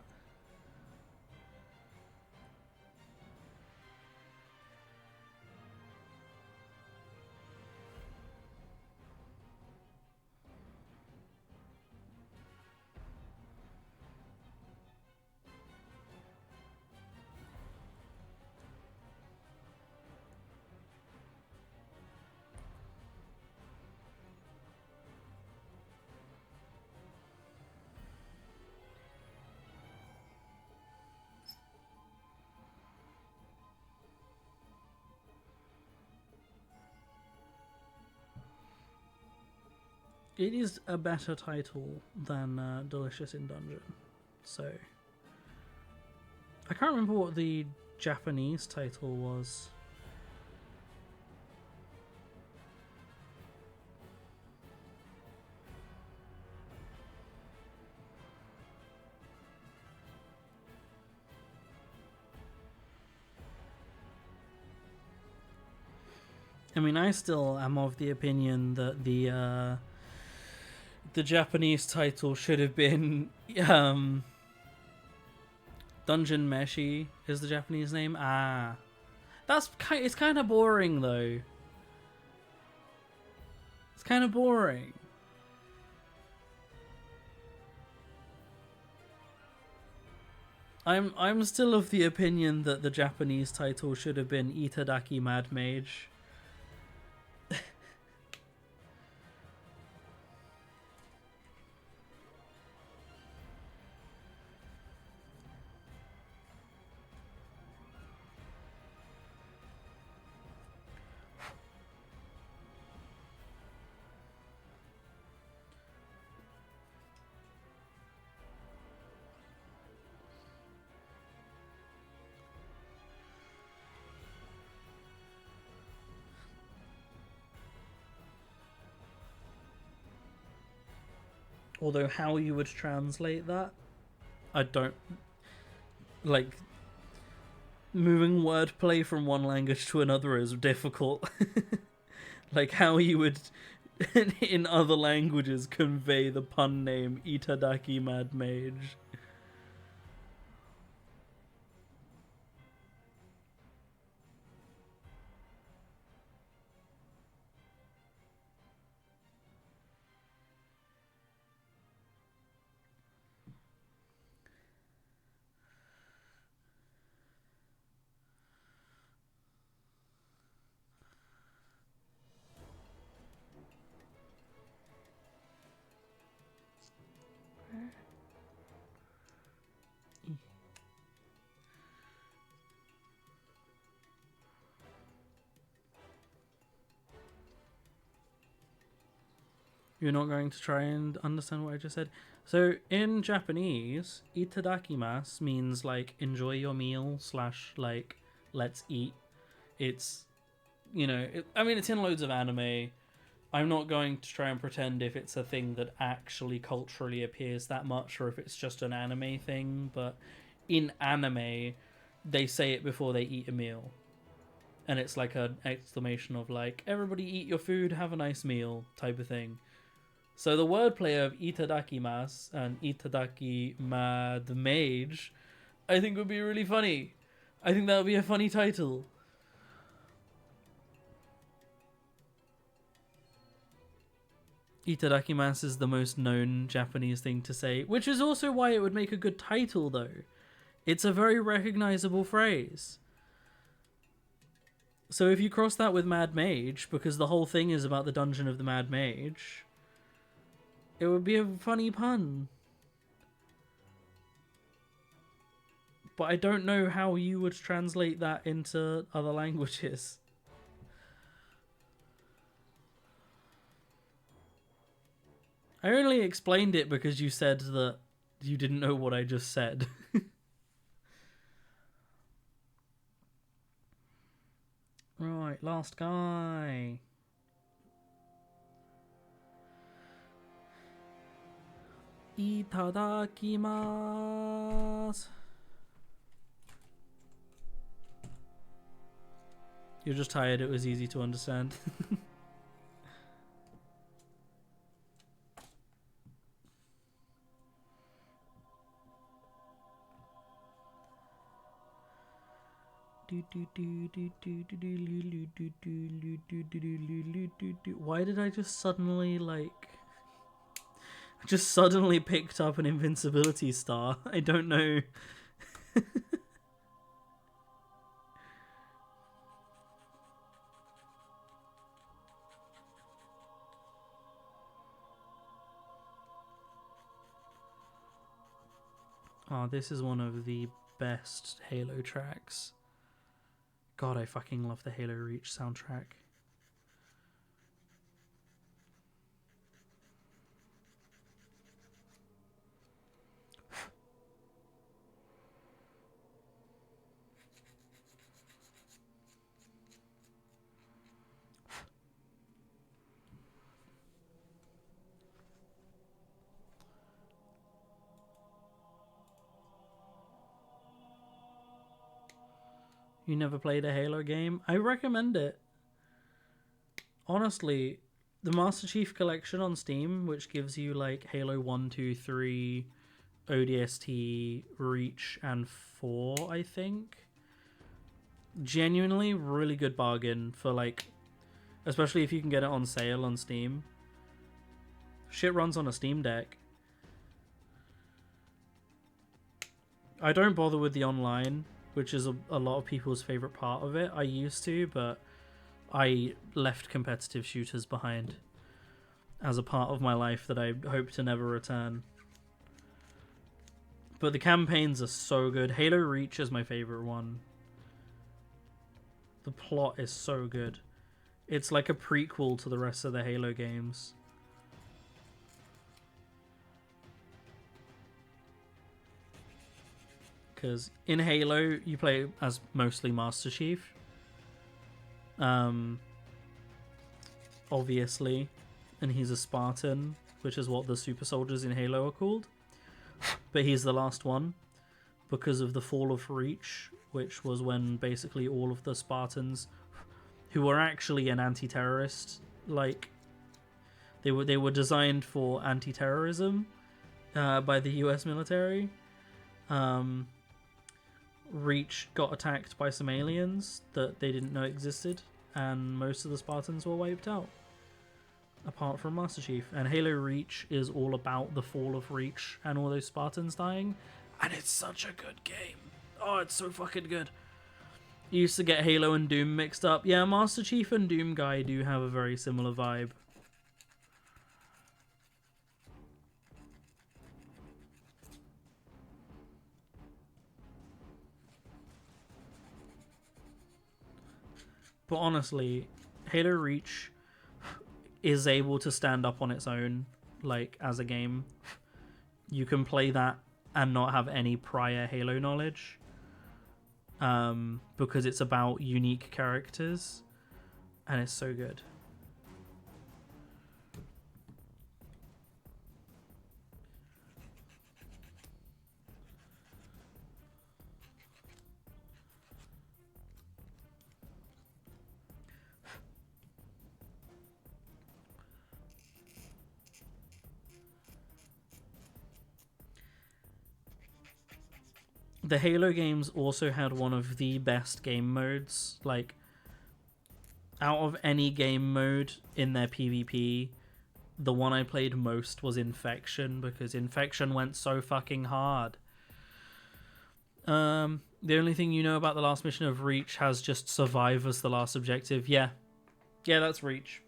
it is a better title than Delicious in Dungeon. So, I can't remember what the Japanese title was. I mean, I still am of the opinion that the Japanese title should have been Dungeon Meshi is the Japanese name. Ah, it's kind of boring though. It's kind of boring. I'm still of the opinion that the Japanese title should have been Itadaki Mad Mage. Although how you would translate that, I don't like. Moving wordplay from one language to another is difficult. Like how you would in other languages convey the pun name Itadaki Mad Mage. You're not going to try and understand what I just said? So, in Japanese, itadakimasu means, like, enjoy your meal / like, let's eat. It's, I mean, it's in loads of anime. I'm not going to try and pretend if it's a thing that actually culturally appears that much or if it's just an anime thing, but in anime, they say it before they eat a meal. And it's like an exclamation of, like, everybody eat your food, have a nice meal, type of thing. So the wordplay of Itadakimasu and Itadaki Mad Mage, I think would be really funny. I think that would be a funny title. Itadakimasu is the most known Japanese thing to say, which is also why it would make a good title, though. It's a very recognizable phrase. So if you cross that with Mad Mage, because the whole thing is about the Dungeon of the Mad Mage, it would be a funny pun. But I don't know how you would translate that into other languages. I only explained it because you said that you didn't know what I just said. Right, last guy. Itadakimasu. You're just tired, it was easy to understand. Why did I just suddenly, like... just suddenly picked up an invincibility star? I don't know. Oh, this is one of the best Halo tracks. God, I fucking love the Halo Reach soundtrack. You never played a Halo game? I recommend it. Honestly, the Master Chief Collection on Steam, which gives you like Halo 1, 2, 3, ODST, Reach, and 4, I think. Genuinely really good bargain for, like, especially if you can get it on sale on Steam. Shit runs on a Steam Deck. I don't bother with the online, which is a lot of people's favorite part of it. I used to, but I left competitive shooters behind as a part of my life that I hope to never return. But the campaigns are so good. Halo Reach is my favorite one. The plot is so good. It's like a prequel to the rest of the Halo games. Because in Halo, you play as mostly Master Chief. Obviously. And he's a Spartan, which is what the super soldiers in Halo are called. But he's the last one because of the fall of Reach, which was when basically all of the Spartans, who were actually an anti-terrorist, like they were designed for anti-terrorism by the US military. Reach got attacked by some aliens that they didn't know existed, and most of the Spartans were wiped out, apart from Master Chief. And Halo Reach is all about the fall of Reach and all those Spartans dying, and it's such a good game. Oh, it's so fucking good. You used to get Halo and Doom mixed up. Yeah, Master Chief and Doom Guy do have a very similar vibe. But honestly, Halo Reach is able to stand up on its own, like, as a game. You can play that and not have any prior Halo knowledge, because it's about unique characters, and it's so good. The Halo games also had one of the best game modes. Like, out of any game mode in their PvP, the one I played most was Infection, because Infection went so fucking hard. The only thing you know about the last mission of Reach has just survive as the last objective. Yeah, that's Reach.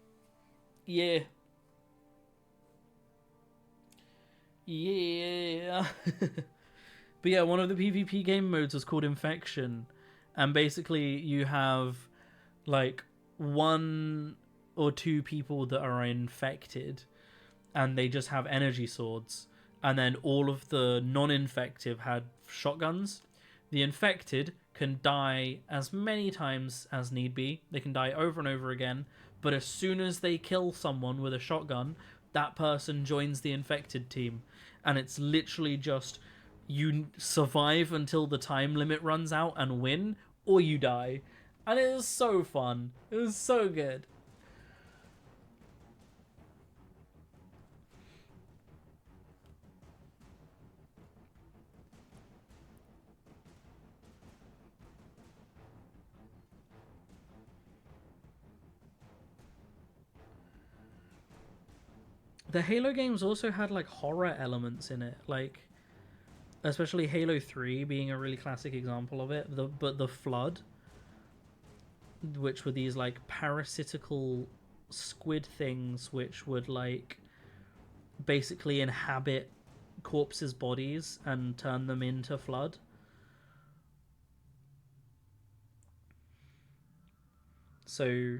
Yeah. But yeah, one of the PvP game modes was called Infection. And basically you have like 1 or 2 people that are infected, and they just have energy swords. And then all of the non-infective had shotguns. The infected can die as many times as need be. They can die over and over again. But as soon as they kill someone with a shotgun, that person joins the infected team. And it's literally just, you survive until the time limit runs out and win, or you die. And it was so fun. It was so good. The Halo games also had like horror elements in it, like especially Halo 3 being a really classic example of it. But the Flood, which were these like parasitical squid things which would like basically inhabit corpses' bodies and turn them into Flood. So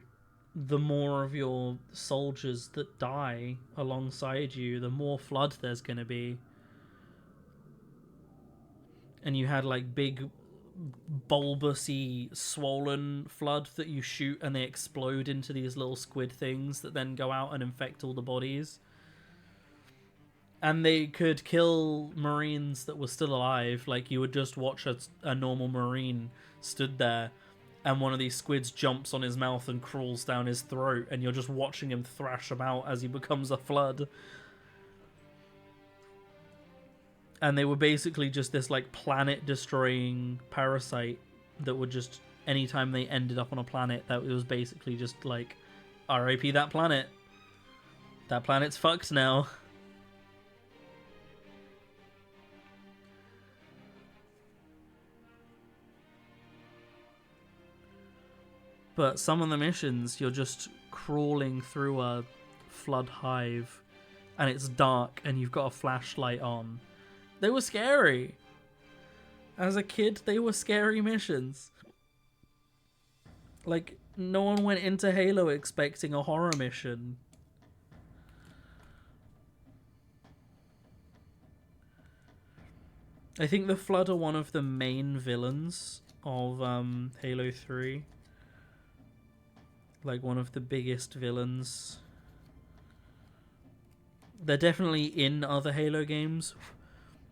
the more of your soldiers that die alongside you, the more Flood there's going to be. And you had like big bulbousy swollen Flood that you shoot and they explode into these little squid things that then go out and infect all the bodies. And they could kill Marines that were still alive. Like, you would just watch a normal Marine stood there, and one of these squids jumps on his mouth and crawls down his throat, and you're just watching him thrash about as he becomes a Flood. and they were basically just this like planet destroying parasite that would just, anytime they ended up on a planet, that it was basically just like, RIP that planet. That planet's fucked now. But some of the missions, you're just crawling through a flood hive, and it's dark, and you've got a flashlight on. They were scary. As a kid, they were scary missions. Like, no one went into Halo expecting a horror mission. I think the Flood are one of the main villains of Halo 3. Like, one of the biggest villains. They're definitely in other Halo games,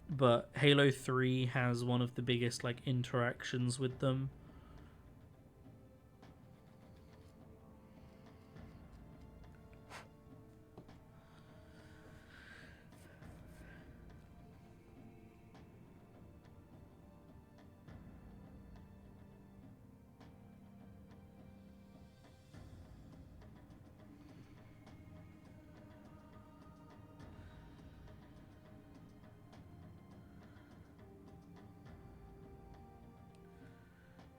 but Halo 3 has one of the biggest, like, interactions with them.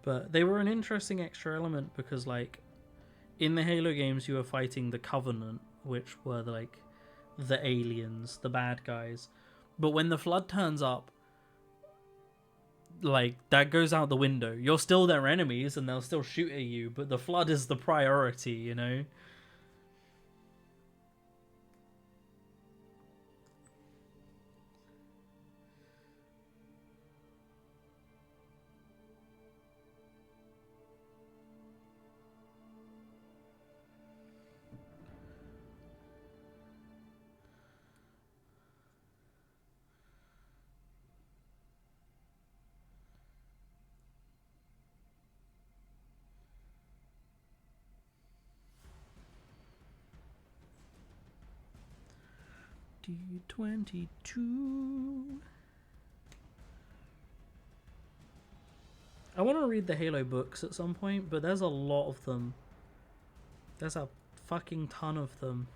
But they were an interesting extra element because, like, in the Halo games, you were fighting the Covenant, which were, like, the aliens, the bad guys. But when the Flood turns up, like, that goes out the window. You're still their enemies, and they'll still shoot at you, but the Flood is the priority, you know? D22. I want to read the Halo books at some point, but there's a lot of them. There's a fucking ton of them.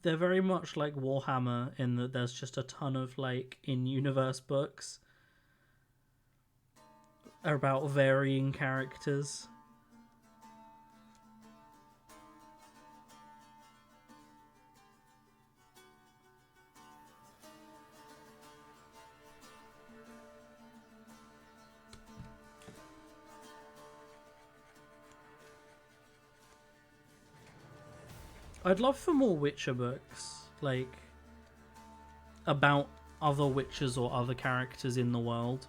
They're very much like Warhammer in that there's just a ton of like in-universe books about varying characters. I'd love for more Witcher books, like, about other Witchers or other characters in the world.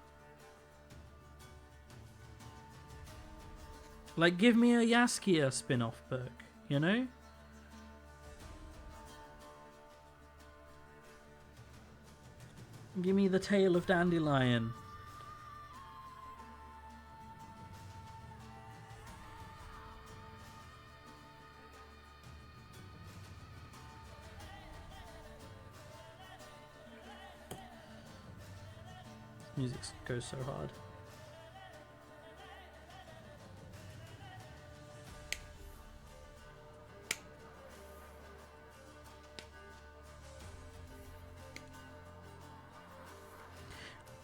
Like, give me a Yaskia spin-off book, you know? Give me the Tale of Dandelion. Music goes so hard.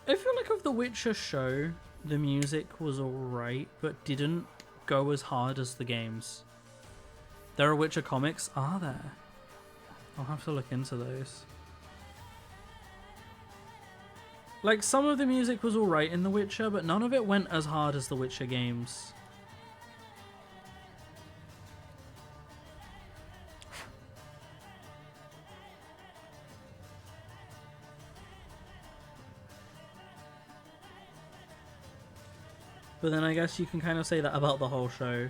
I feel like of the Witcher show, the music was alright, but didn't go as hard as the games. There are Witcher comics, are there? I'll have to look into those. Like, some of the music was alright in The Witcher, but none of it went as hard as The Witcher games. But then I guess you can kind of say that about the whole show.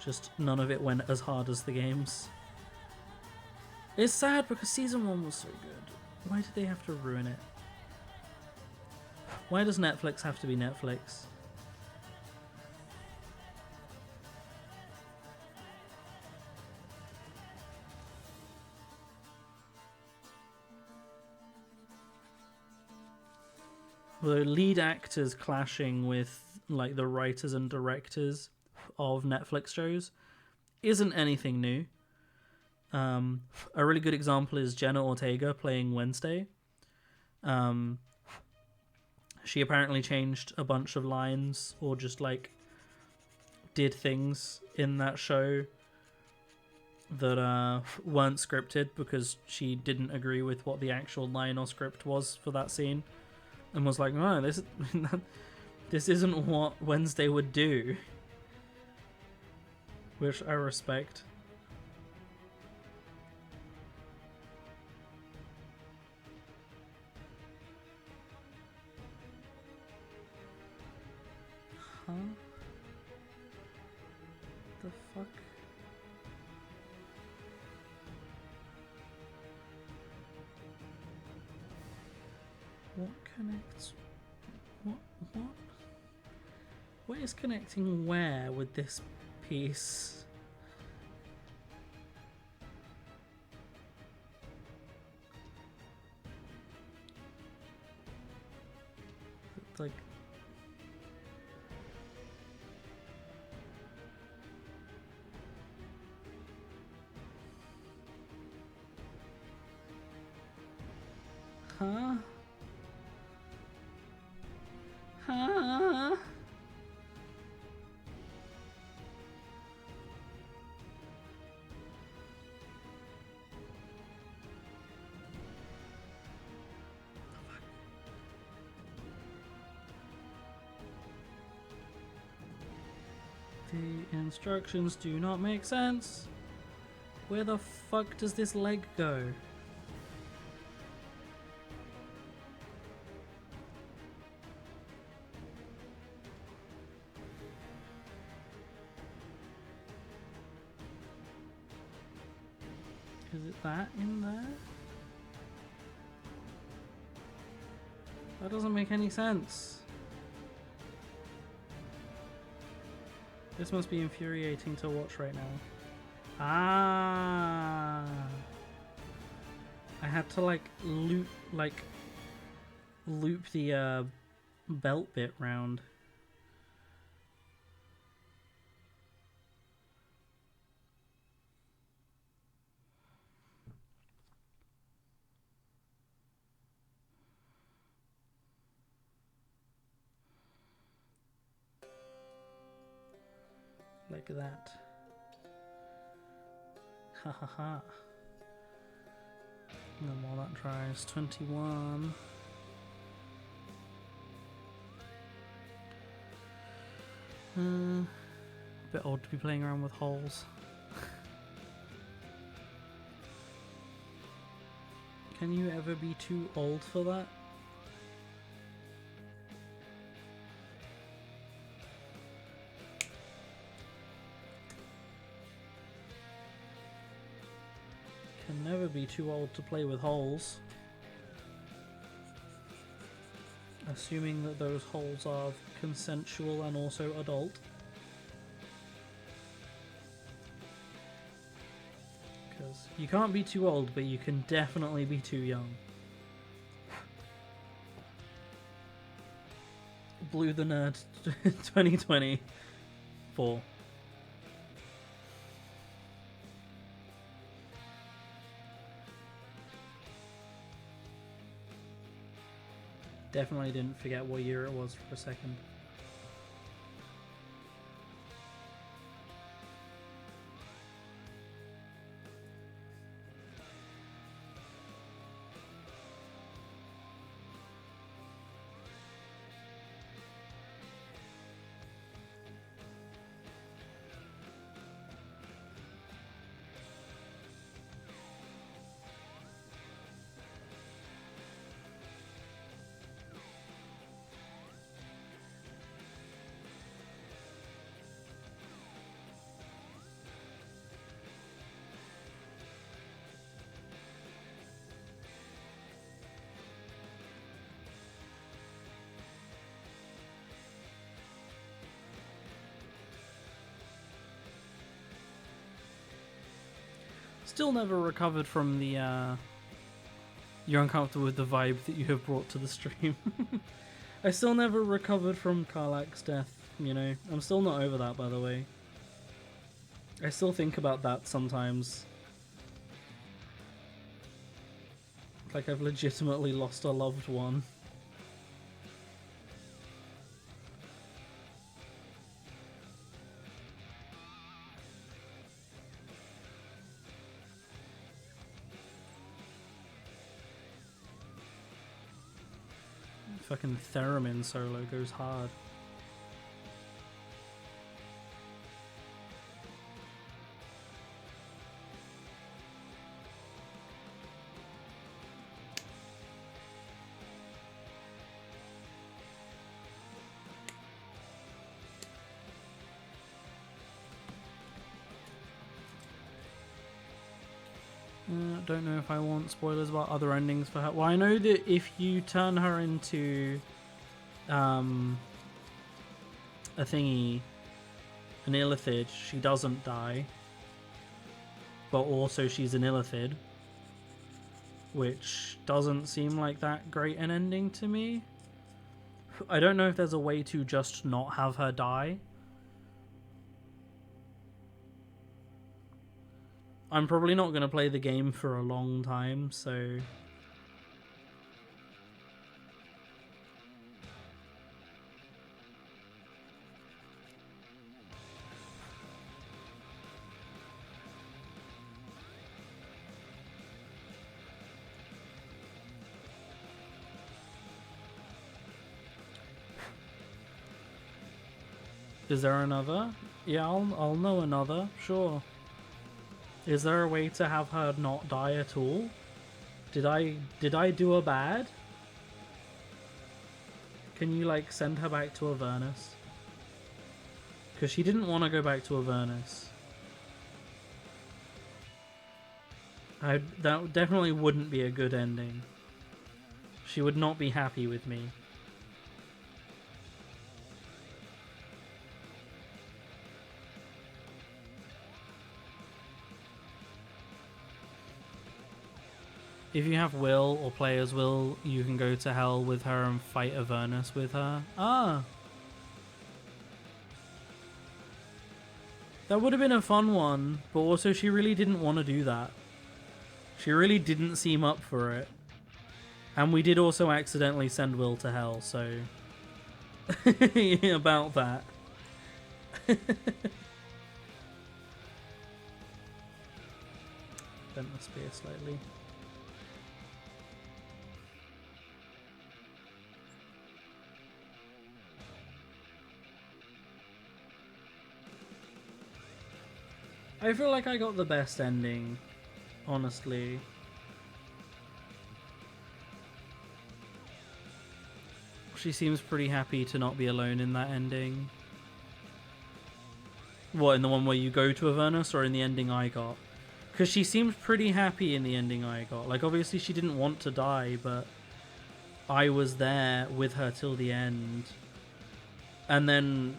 Just none of it went as hard as the games. It's sad because season 1 was so good. Why did they have to ruin it? Why does Netflix have to be Netflix? The lead actors clashing with like the writers and directors of Netflix shows isn't anything new. A really good example is Jenna Ortega playing Wednesday. She apparently changed a bunch of lines or just like did things in that show that weren't scripted because she didn't agree with what the actual line or script was for that scene, and was like, "No, this isn't what Wednesday would do," which I respect. Huh? The fuck? What connects? What? What is connecting where with this piece? It's like... Huh? Huh? The instructions do not make sense. Where the fuck does this leg go? Is it that in there? That doesn't make any sense. This must be infuriating to watch right now. Ah, I had to like loop the belt bit round. Like that. Ha ha ha. And then while that dries, 21. Bit odd to be playing around with holes. Can you ever be too old for that? Can never be too old to play with holes. Assuming that those holes are consensual and also adult. Because you can't be too old, but you can definitely be too young. Blue the Nerd 2024. Definitely didn't forget what year it was for a second. Still never recovered from the, you're uncomfortable with the vibe that you have brought to the stream. I still never recovered from Karlak's death, you know? I'm still not over that, by the way. I still think about that sometimes. Like I've legitimately lost a loved one. Fucking theremin solo goes hard. Don't know if I want spoilers about other endings for her. Well, I know that if you turn her into a thingy, an illithid, she doesn't die. But also she's an illithid, which doesn't seem like that great an ending to me. I don't know if there's a way to just not have her die. I'm probably not going to play the game for a long time, so... Is there another? Yeah, I'll know another, sure. Is there a way to have her not die at all? Did I do her bad? Can you, like, send her back to Avernus? Because she didn't want to go back to Avernus. That definitely wouldn't be a good ending. She would not be happy with me. If you have Will, or play as Will, you can go to hell with her and fight Avernus with her. Ah! That would have been a fun one, but also she really didn't want to do that. She really didn't seem up for it. And we did also accidentally send Will to hell, so... about that. Bent the spear slightly. I feel like I got the best ending, honestly. She seems pretty happy to not be alone in that ending. What, in the one where you go to Avernus, or in the ending I got? Because she seemed pretty happy in the ending I got. Like, obviously she didn't want to die, but I was there with her till the end. And then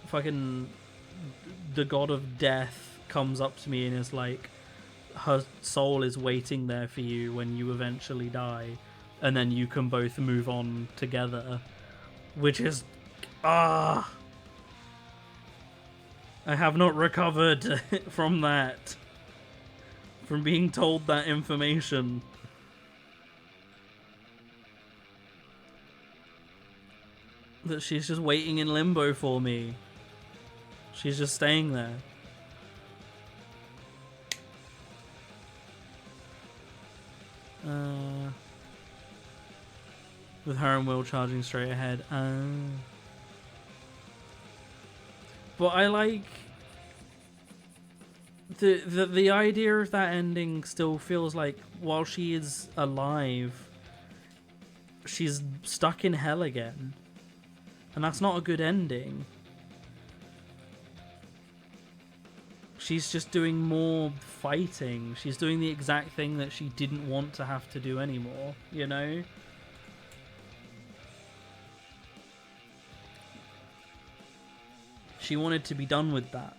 fucking the god of death comes up to me and is like, her soul is waiting there for you when you eventually die, and then you can both move on together, which is I have not recovered from that, from being told that information. That she's just waiting in limbo for me. She's just staying there. With her and Will charging straight ahead. But I like the idea of that ending. Still feels like while she is alive, she's stuck in hell again, and that's not a good ending. She's just doing more fighting. She's doing the exact thing that she didn't want to have to do anymore, you know? She wanted to be done with that.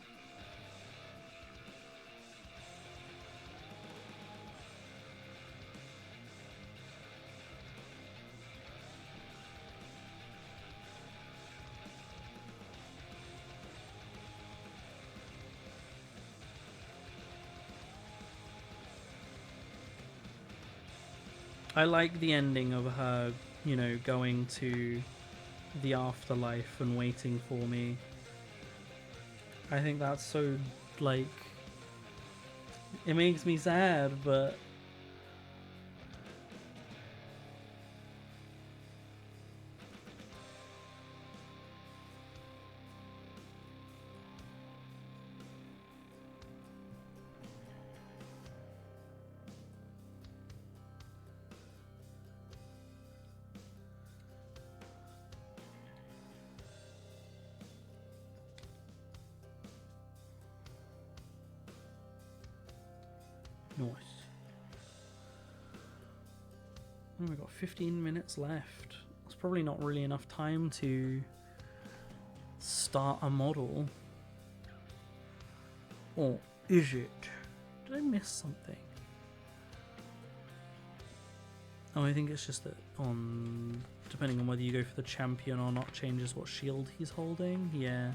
I like the ending of her, you know, going to the afterlife and waiting for me. I think that's so, like, it makes me sad, but nice. Oh, we've got 15 minutes left. It's probably not really enough time to start a model. Or is it? Did I miss something? Oh, I think it's just that depending on whether you go for the champion or not changes what shield he's holding. Yeah.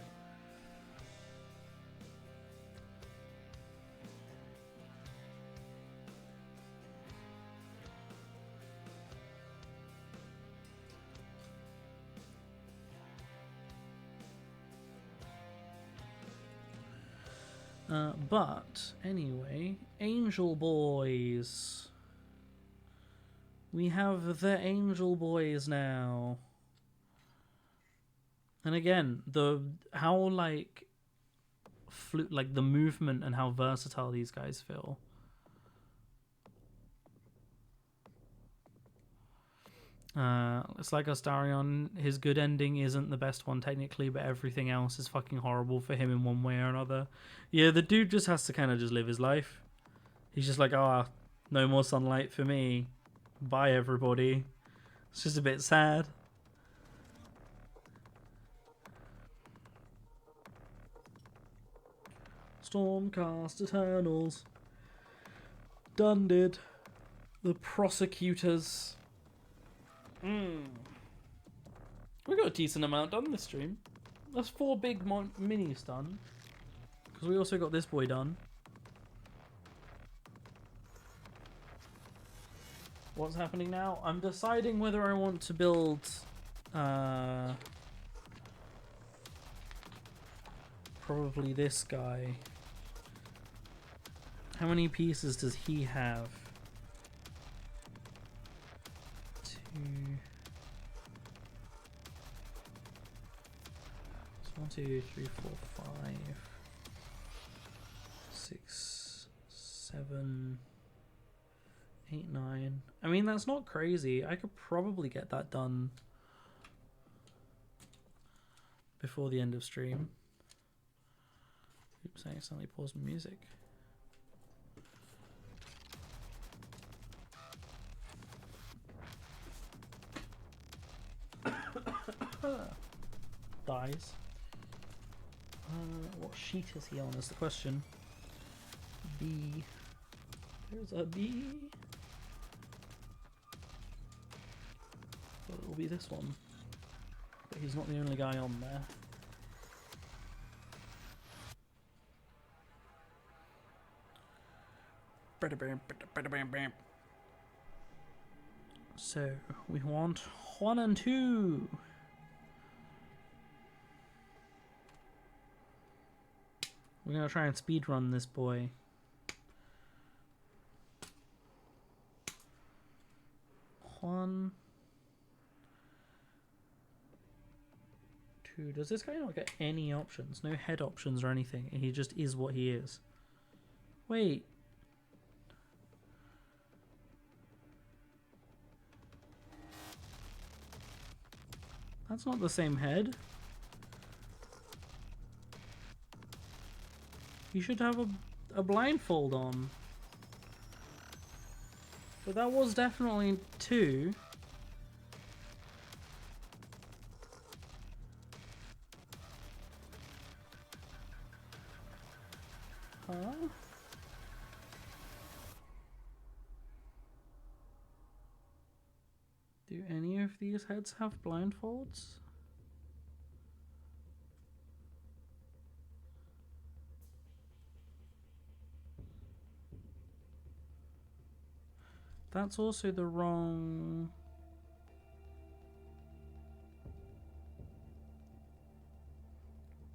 But anyway, Angel Boys. We have the Angel Boys now. And again, the movement and how versatile these guys feel. It's like Astarion, his good ending isn't the best one technically, but everything else is fucking horrible for him in one way or another. Yeah, the dude just has to kind of just live his life. He's just like, no more sunlight for me. Bye, everybody. It's just a bit sad. Stormcast Eternals. Done did. The prosecutors. We got a decent amount done this stream. That's 4 big minis done. Because we also got this boy done. What's happening now? I'm deciding whether I want to build probably this guy. How many pieces does he have? 2. So 1, 2, 3, 4, 5, 6, 7, 8, 9. I mean, that's not crazy. I could probably get that done before the end of stream. Oops, I accidentally paused my music. Dies. What sheet is he on is the question. B. There's a B. Well, it will be this one. But he's not the only guy on there. So, we want 1 and 2. We're going to try and speedrun this boy. One, 2. Does this guy not get any options? No head options or anything. He just is what he is. Wait. That's not the same head. You should have a blindfold on. But that was definitely 2. Huh? Do any of these heads have blindfolds? That's also the wrong...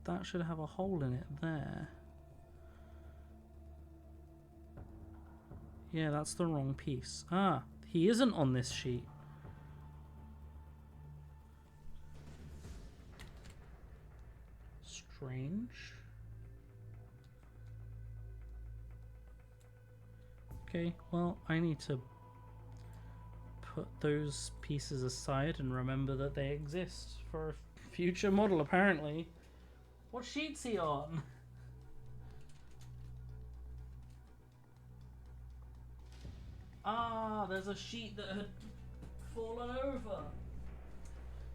That should have a hole in it there. Yeah, that's the wrong piece. Ah, he isn't on this sheet. Strange. Okay, well, I need to put those pieces aside and remember that they exist for a future model, apparently. What sheet's he on? Ah, there's a sheet that had fallen over.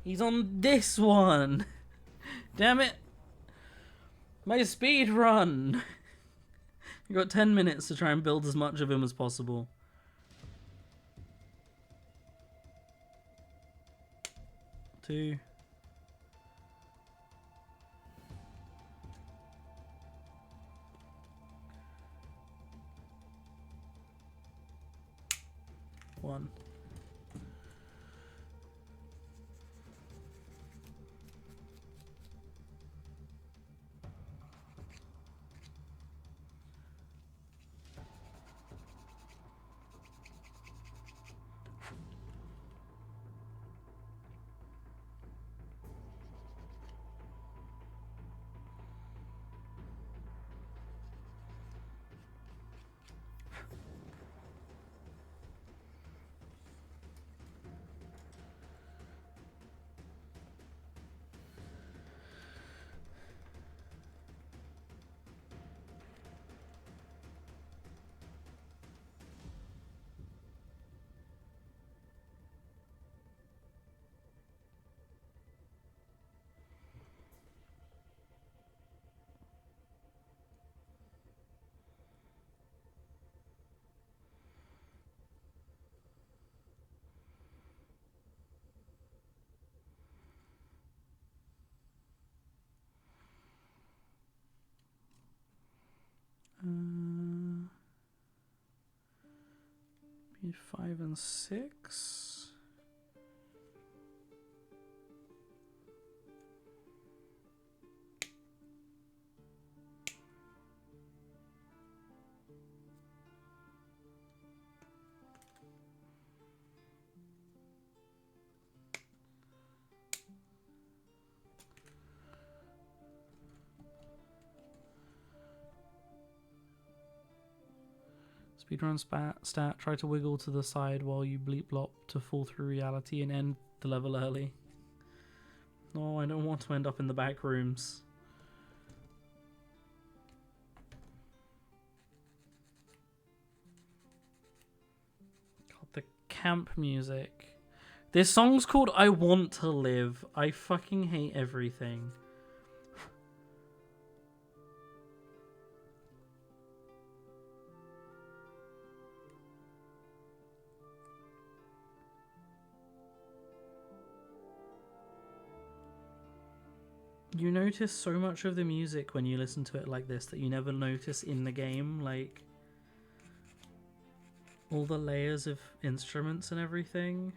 He's on this one. Damn it. My speed run. You got 10 minutes to try and build as much of him as possible. Two. One. Be 5 and 6. Speedrun stat, try to wiggle to the side while you bleep blop to fall through reality and end the level early. No, I don't want to end up in the back rooms. God, the camp music. This song's called I Want to Live. I fucking hate everything. You notice so much of the music when you listen to it like this that you never notice in the game, like all the layers of instruments and everything.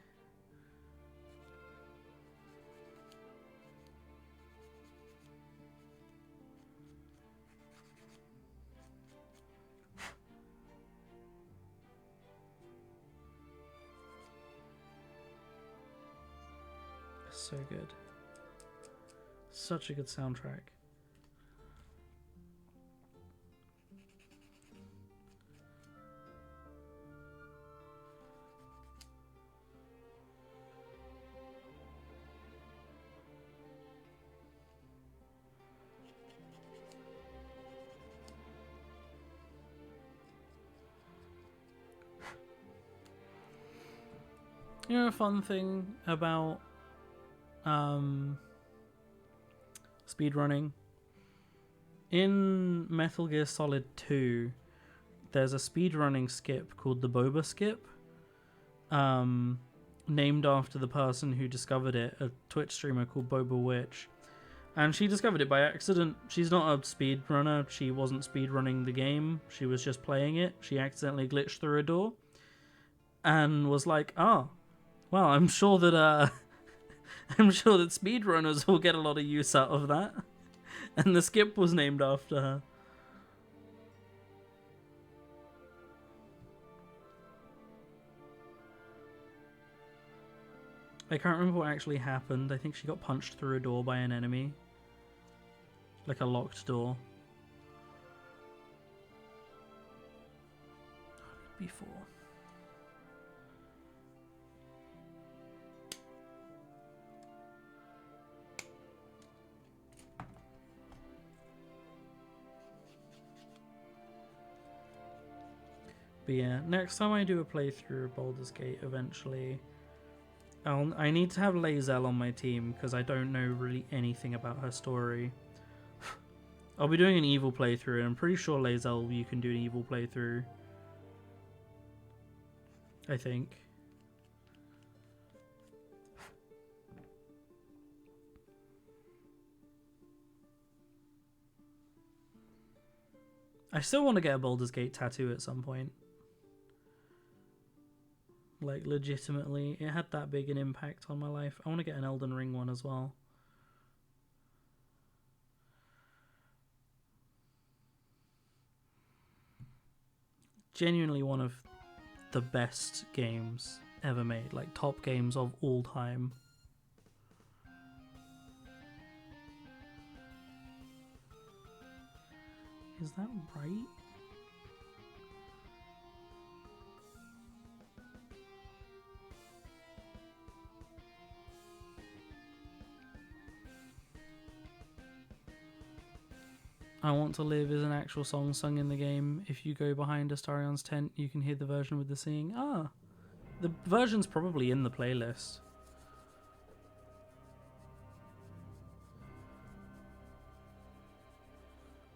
So good. Such a good soundtrack. You know, a fun thing about speedrunning? In Metal Gear Solid 2, there's a speedrunning skip called the Boba skip, named after the person who discovered it, a Twitch streamer called Boba Witch. And she discovered it by accident. She's not a speedrunner. She wasn't speedrunning the game. She was just playing it. She accidentally glitched through a door. and was like, "Oh, well, I'm sure that I'm sure that speedrunners will get a lot of use out of that." And the skip was named after her. I can't remember what actually happened. I think she got punched through a door by an enemy. Like a locked door. Before. But yeah, next time I do a playthrough of Baldur's Gate eventually, I need to have Lae'zel on my team because I don't know really anything about her story. I'll be doing an evil playthrough, and I'm pretty sure Lae'zel you can do an evil playthrough. I think. I still want to get a Baldur's Gate tattoo at some point. Like, legitimately, it had that big an impact on my life. I want to get an Elden Ring one as well. Genuinely one of the best games ever made. Like, top games of all time. Is that right? I Want to Live is an actual song sung in the game. If you go behind Astarion's tent, you can hear the version with the singing. Ah, the version's probably in the playlist.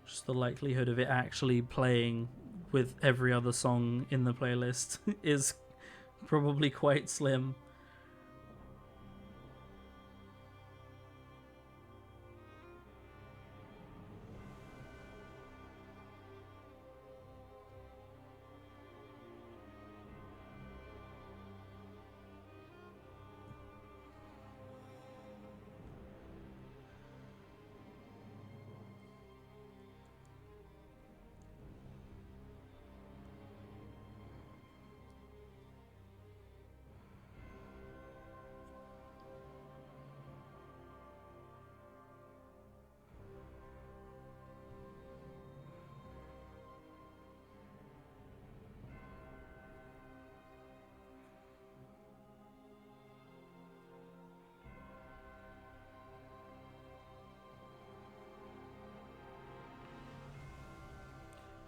Just the likelihood of it actually playing with every other song in the playlist is probably quite slim.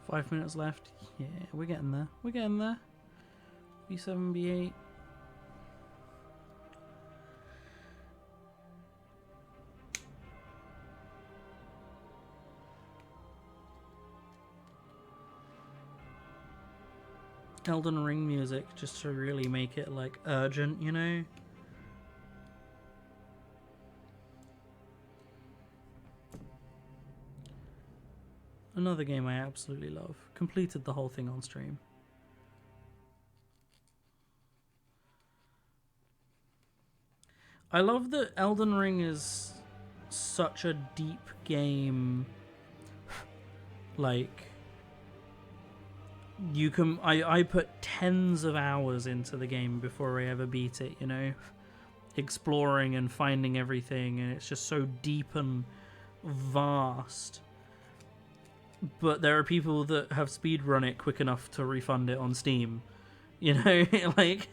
Five minutes left. Yeah, we're getting there. We're getting there. B7, B8. Elden Ring music just to really make it like urgent, you know? Another game I absolutely love. Completed the whole thing on stream. I love that Elden Ring is such a deep game. Like, you can... I put tens of hours into the game before I ever beat it, you know? Exploring and finding everything, and it's just so deep and vast. But there are people that have speedrun it quick enough to refund it on Steam. You know, like...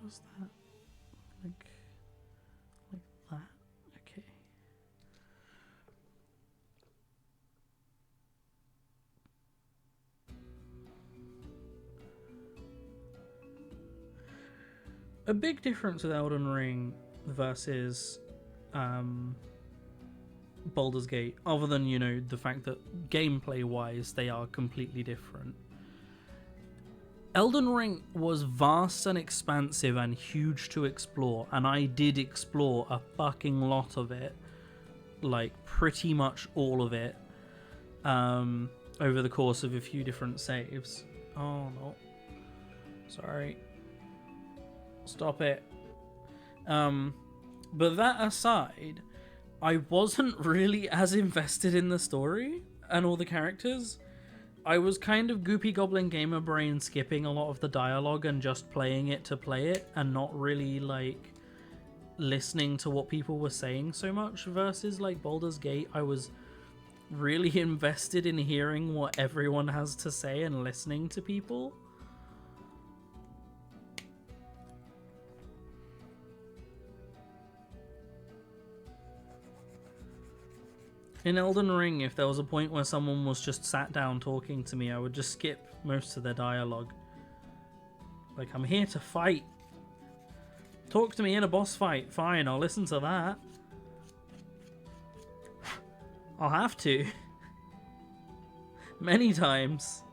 was that? Like that? Okay. A big difference with Elden Ring versus Baldur's Gate, other than, you know, the fact that gameplay-wise they are completely different. Elden Ring was vast and expansive and huge to explore, and I did explore a fucking lot of it. Like, pretty much all of it. Over the course of a few different saves. Oh, no. Sorry. Stop it. But that aside, I wasn't really as invested in the story and all the characters. I was kind of Goopy Goblin Gamer Brain skipping a lot of the dialogue and just playing it to play it and not really, like, listening to what people were saying so much, versus, like, Baldur's Gate. I was really invested in hearing what everyone has to say and listening to people. In Elden Ring, if there was a point where someone was just sat down talking to me, I would just skip most of their dialogue. Like, I'm here to fight. Talk to me in a boss fight. Fine, I'll listen to that. I'll have to. Many times.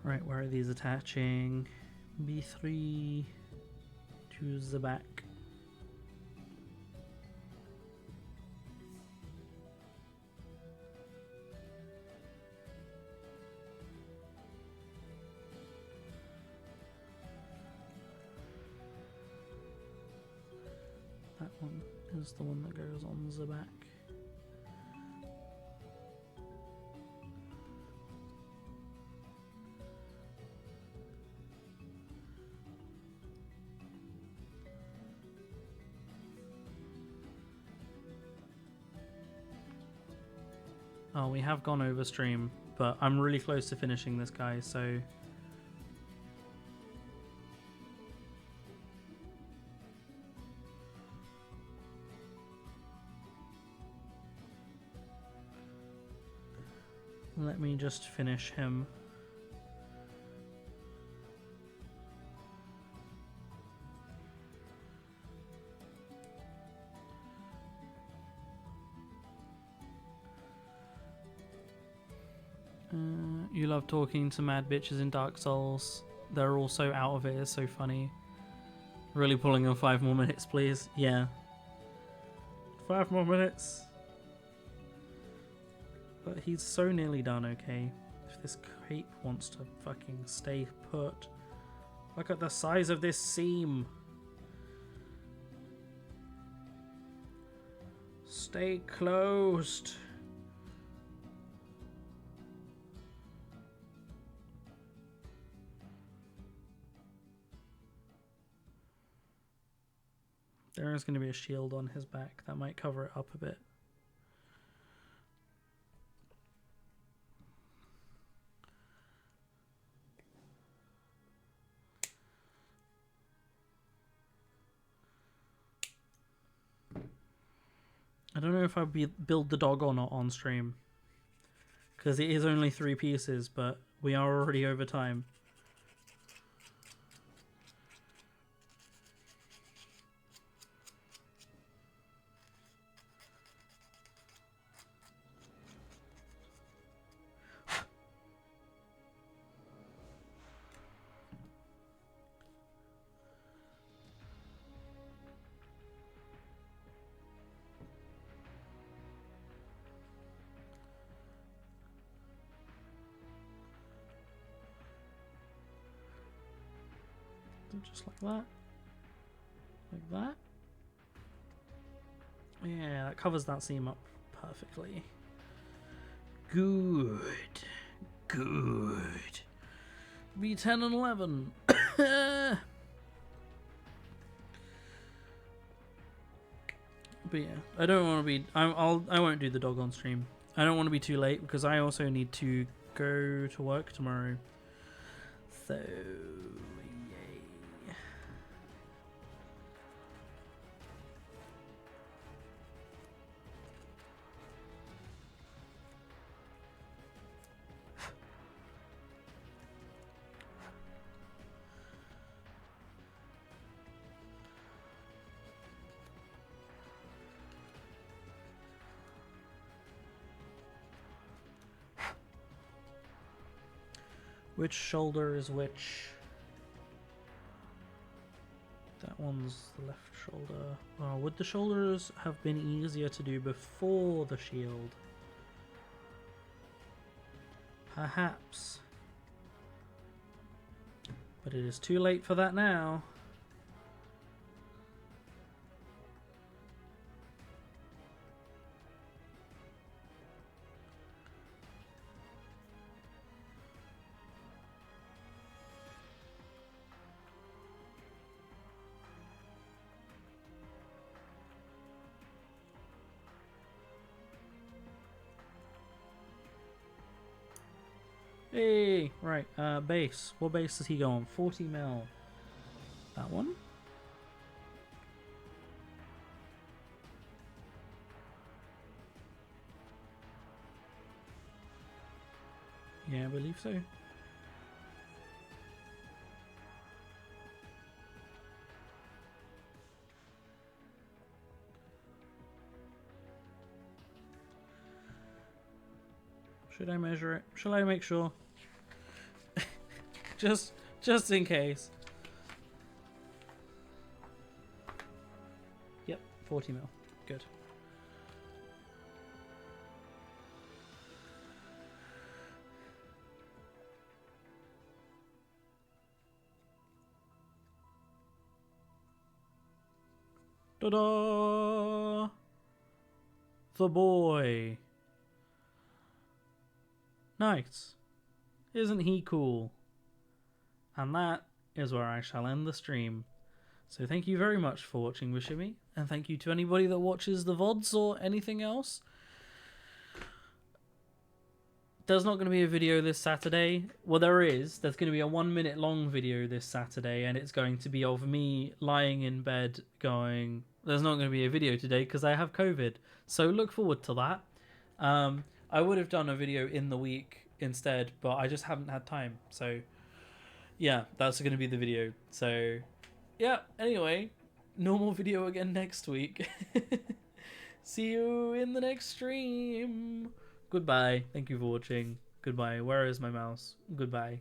Right, where are these attaching? B3 to the back. That one is the one that goes on the back. Oh, we have gone over stream, but I'm really close to finishing this guy, so... Let me just finish him. You love talking to mad bitches in Dark Souls. They're all so out of it, it's so funny. Really pulling on 5 more minutes, please. Yeah. 5 more minutes. But he's so nearly done, okay? If this cape wants to fucking stay put. Look at the size of this seam. Stay closed. There is going to be a shield on his back. That might cover it up a bit. I don't know if I'll build the dog or not on stream. Because it is only 3 pieces, but we are already over time. Just like that. that. Yeah, that covers that seam up perfectly. Good. Good. B10 and 11. But yeah, I don't want to be. I won't do the dog on stream. I don't want to be too late because I also need to go to work tomorrow. So yay. Which shoulder is which? That one's the left shoulder. Oh, would the shoulders have been easier to do before the shield? Perhaps. But it is too late for that now. Hey, right, base. What base does he go on? 40 mil. That one? Yeah, I believe so. Should I measure it? Shall I make sure? just in case. Yep, 40 mil. Good. Ta-da! The boy. Nice. Isn't he cool? And that is where I shall end the stream. So thank you very much for watching Wishimi, and thank you to anybody that watches the VODs or anything else. There's not going to be a video this Saturday. Well, there is. There's going to be a 1 minute long video this Saturday, and it's going to be of me lying in bed going, there's not going to be a video today because I have COVID. So look forward to that. I would have done a video in the week instead, but I just haven't had time. So yeah, that's going to be the video. So yeah, anyway, normal video again next week. See you in the next stream. Goodbye. Thank you for watching. Goodbye. Where is my mouse? Goodbye.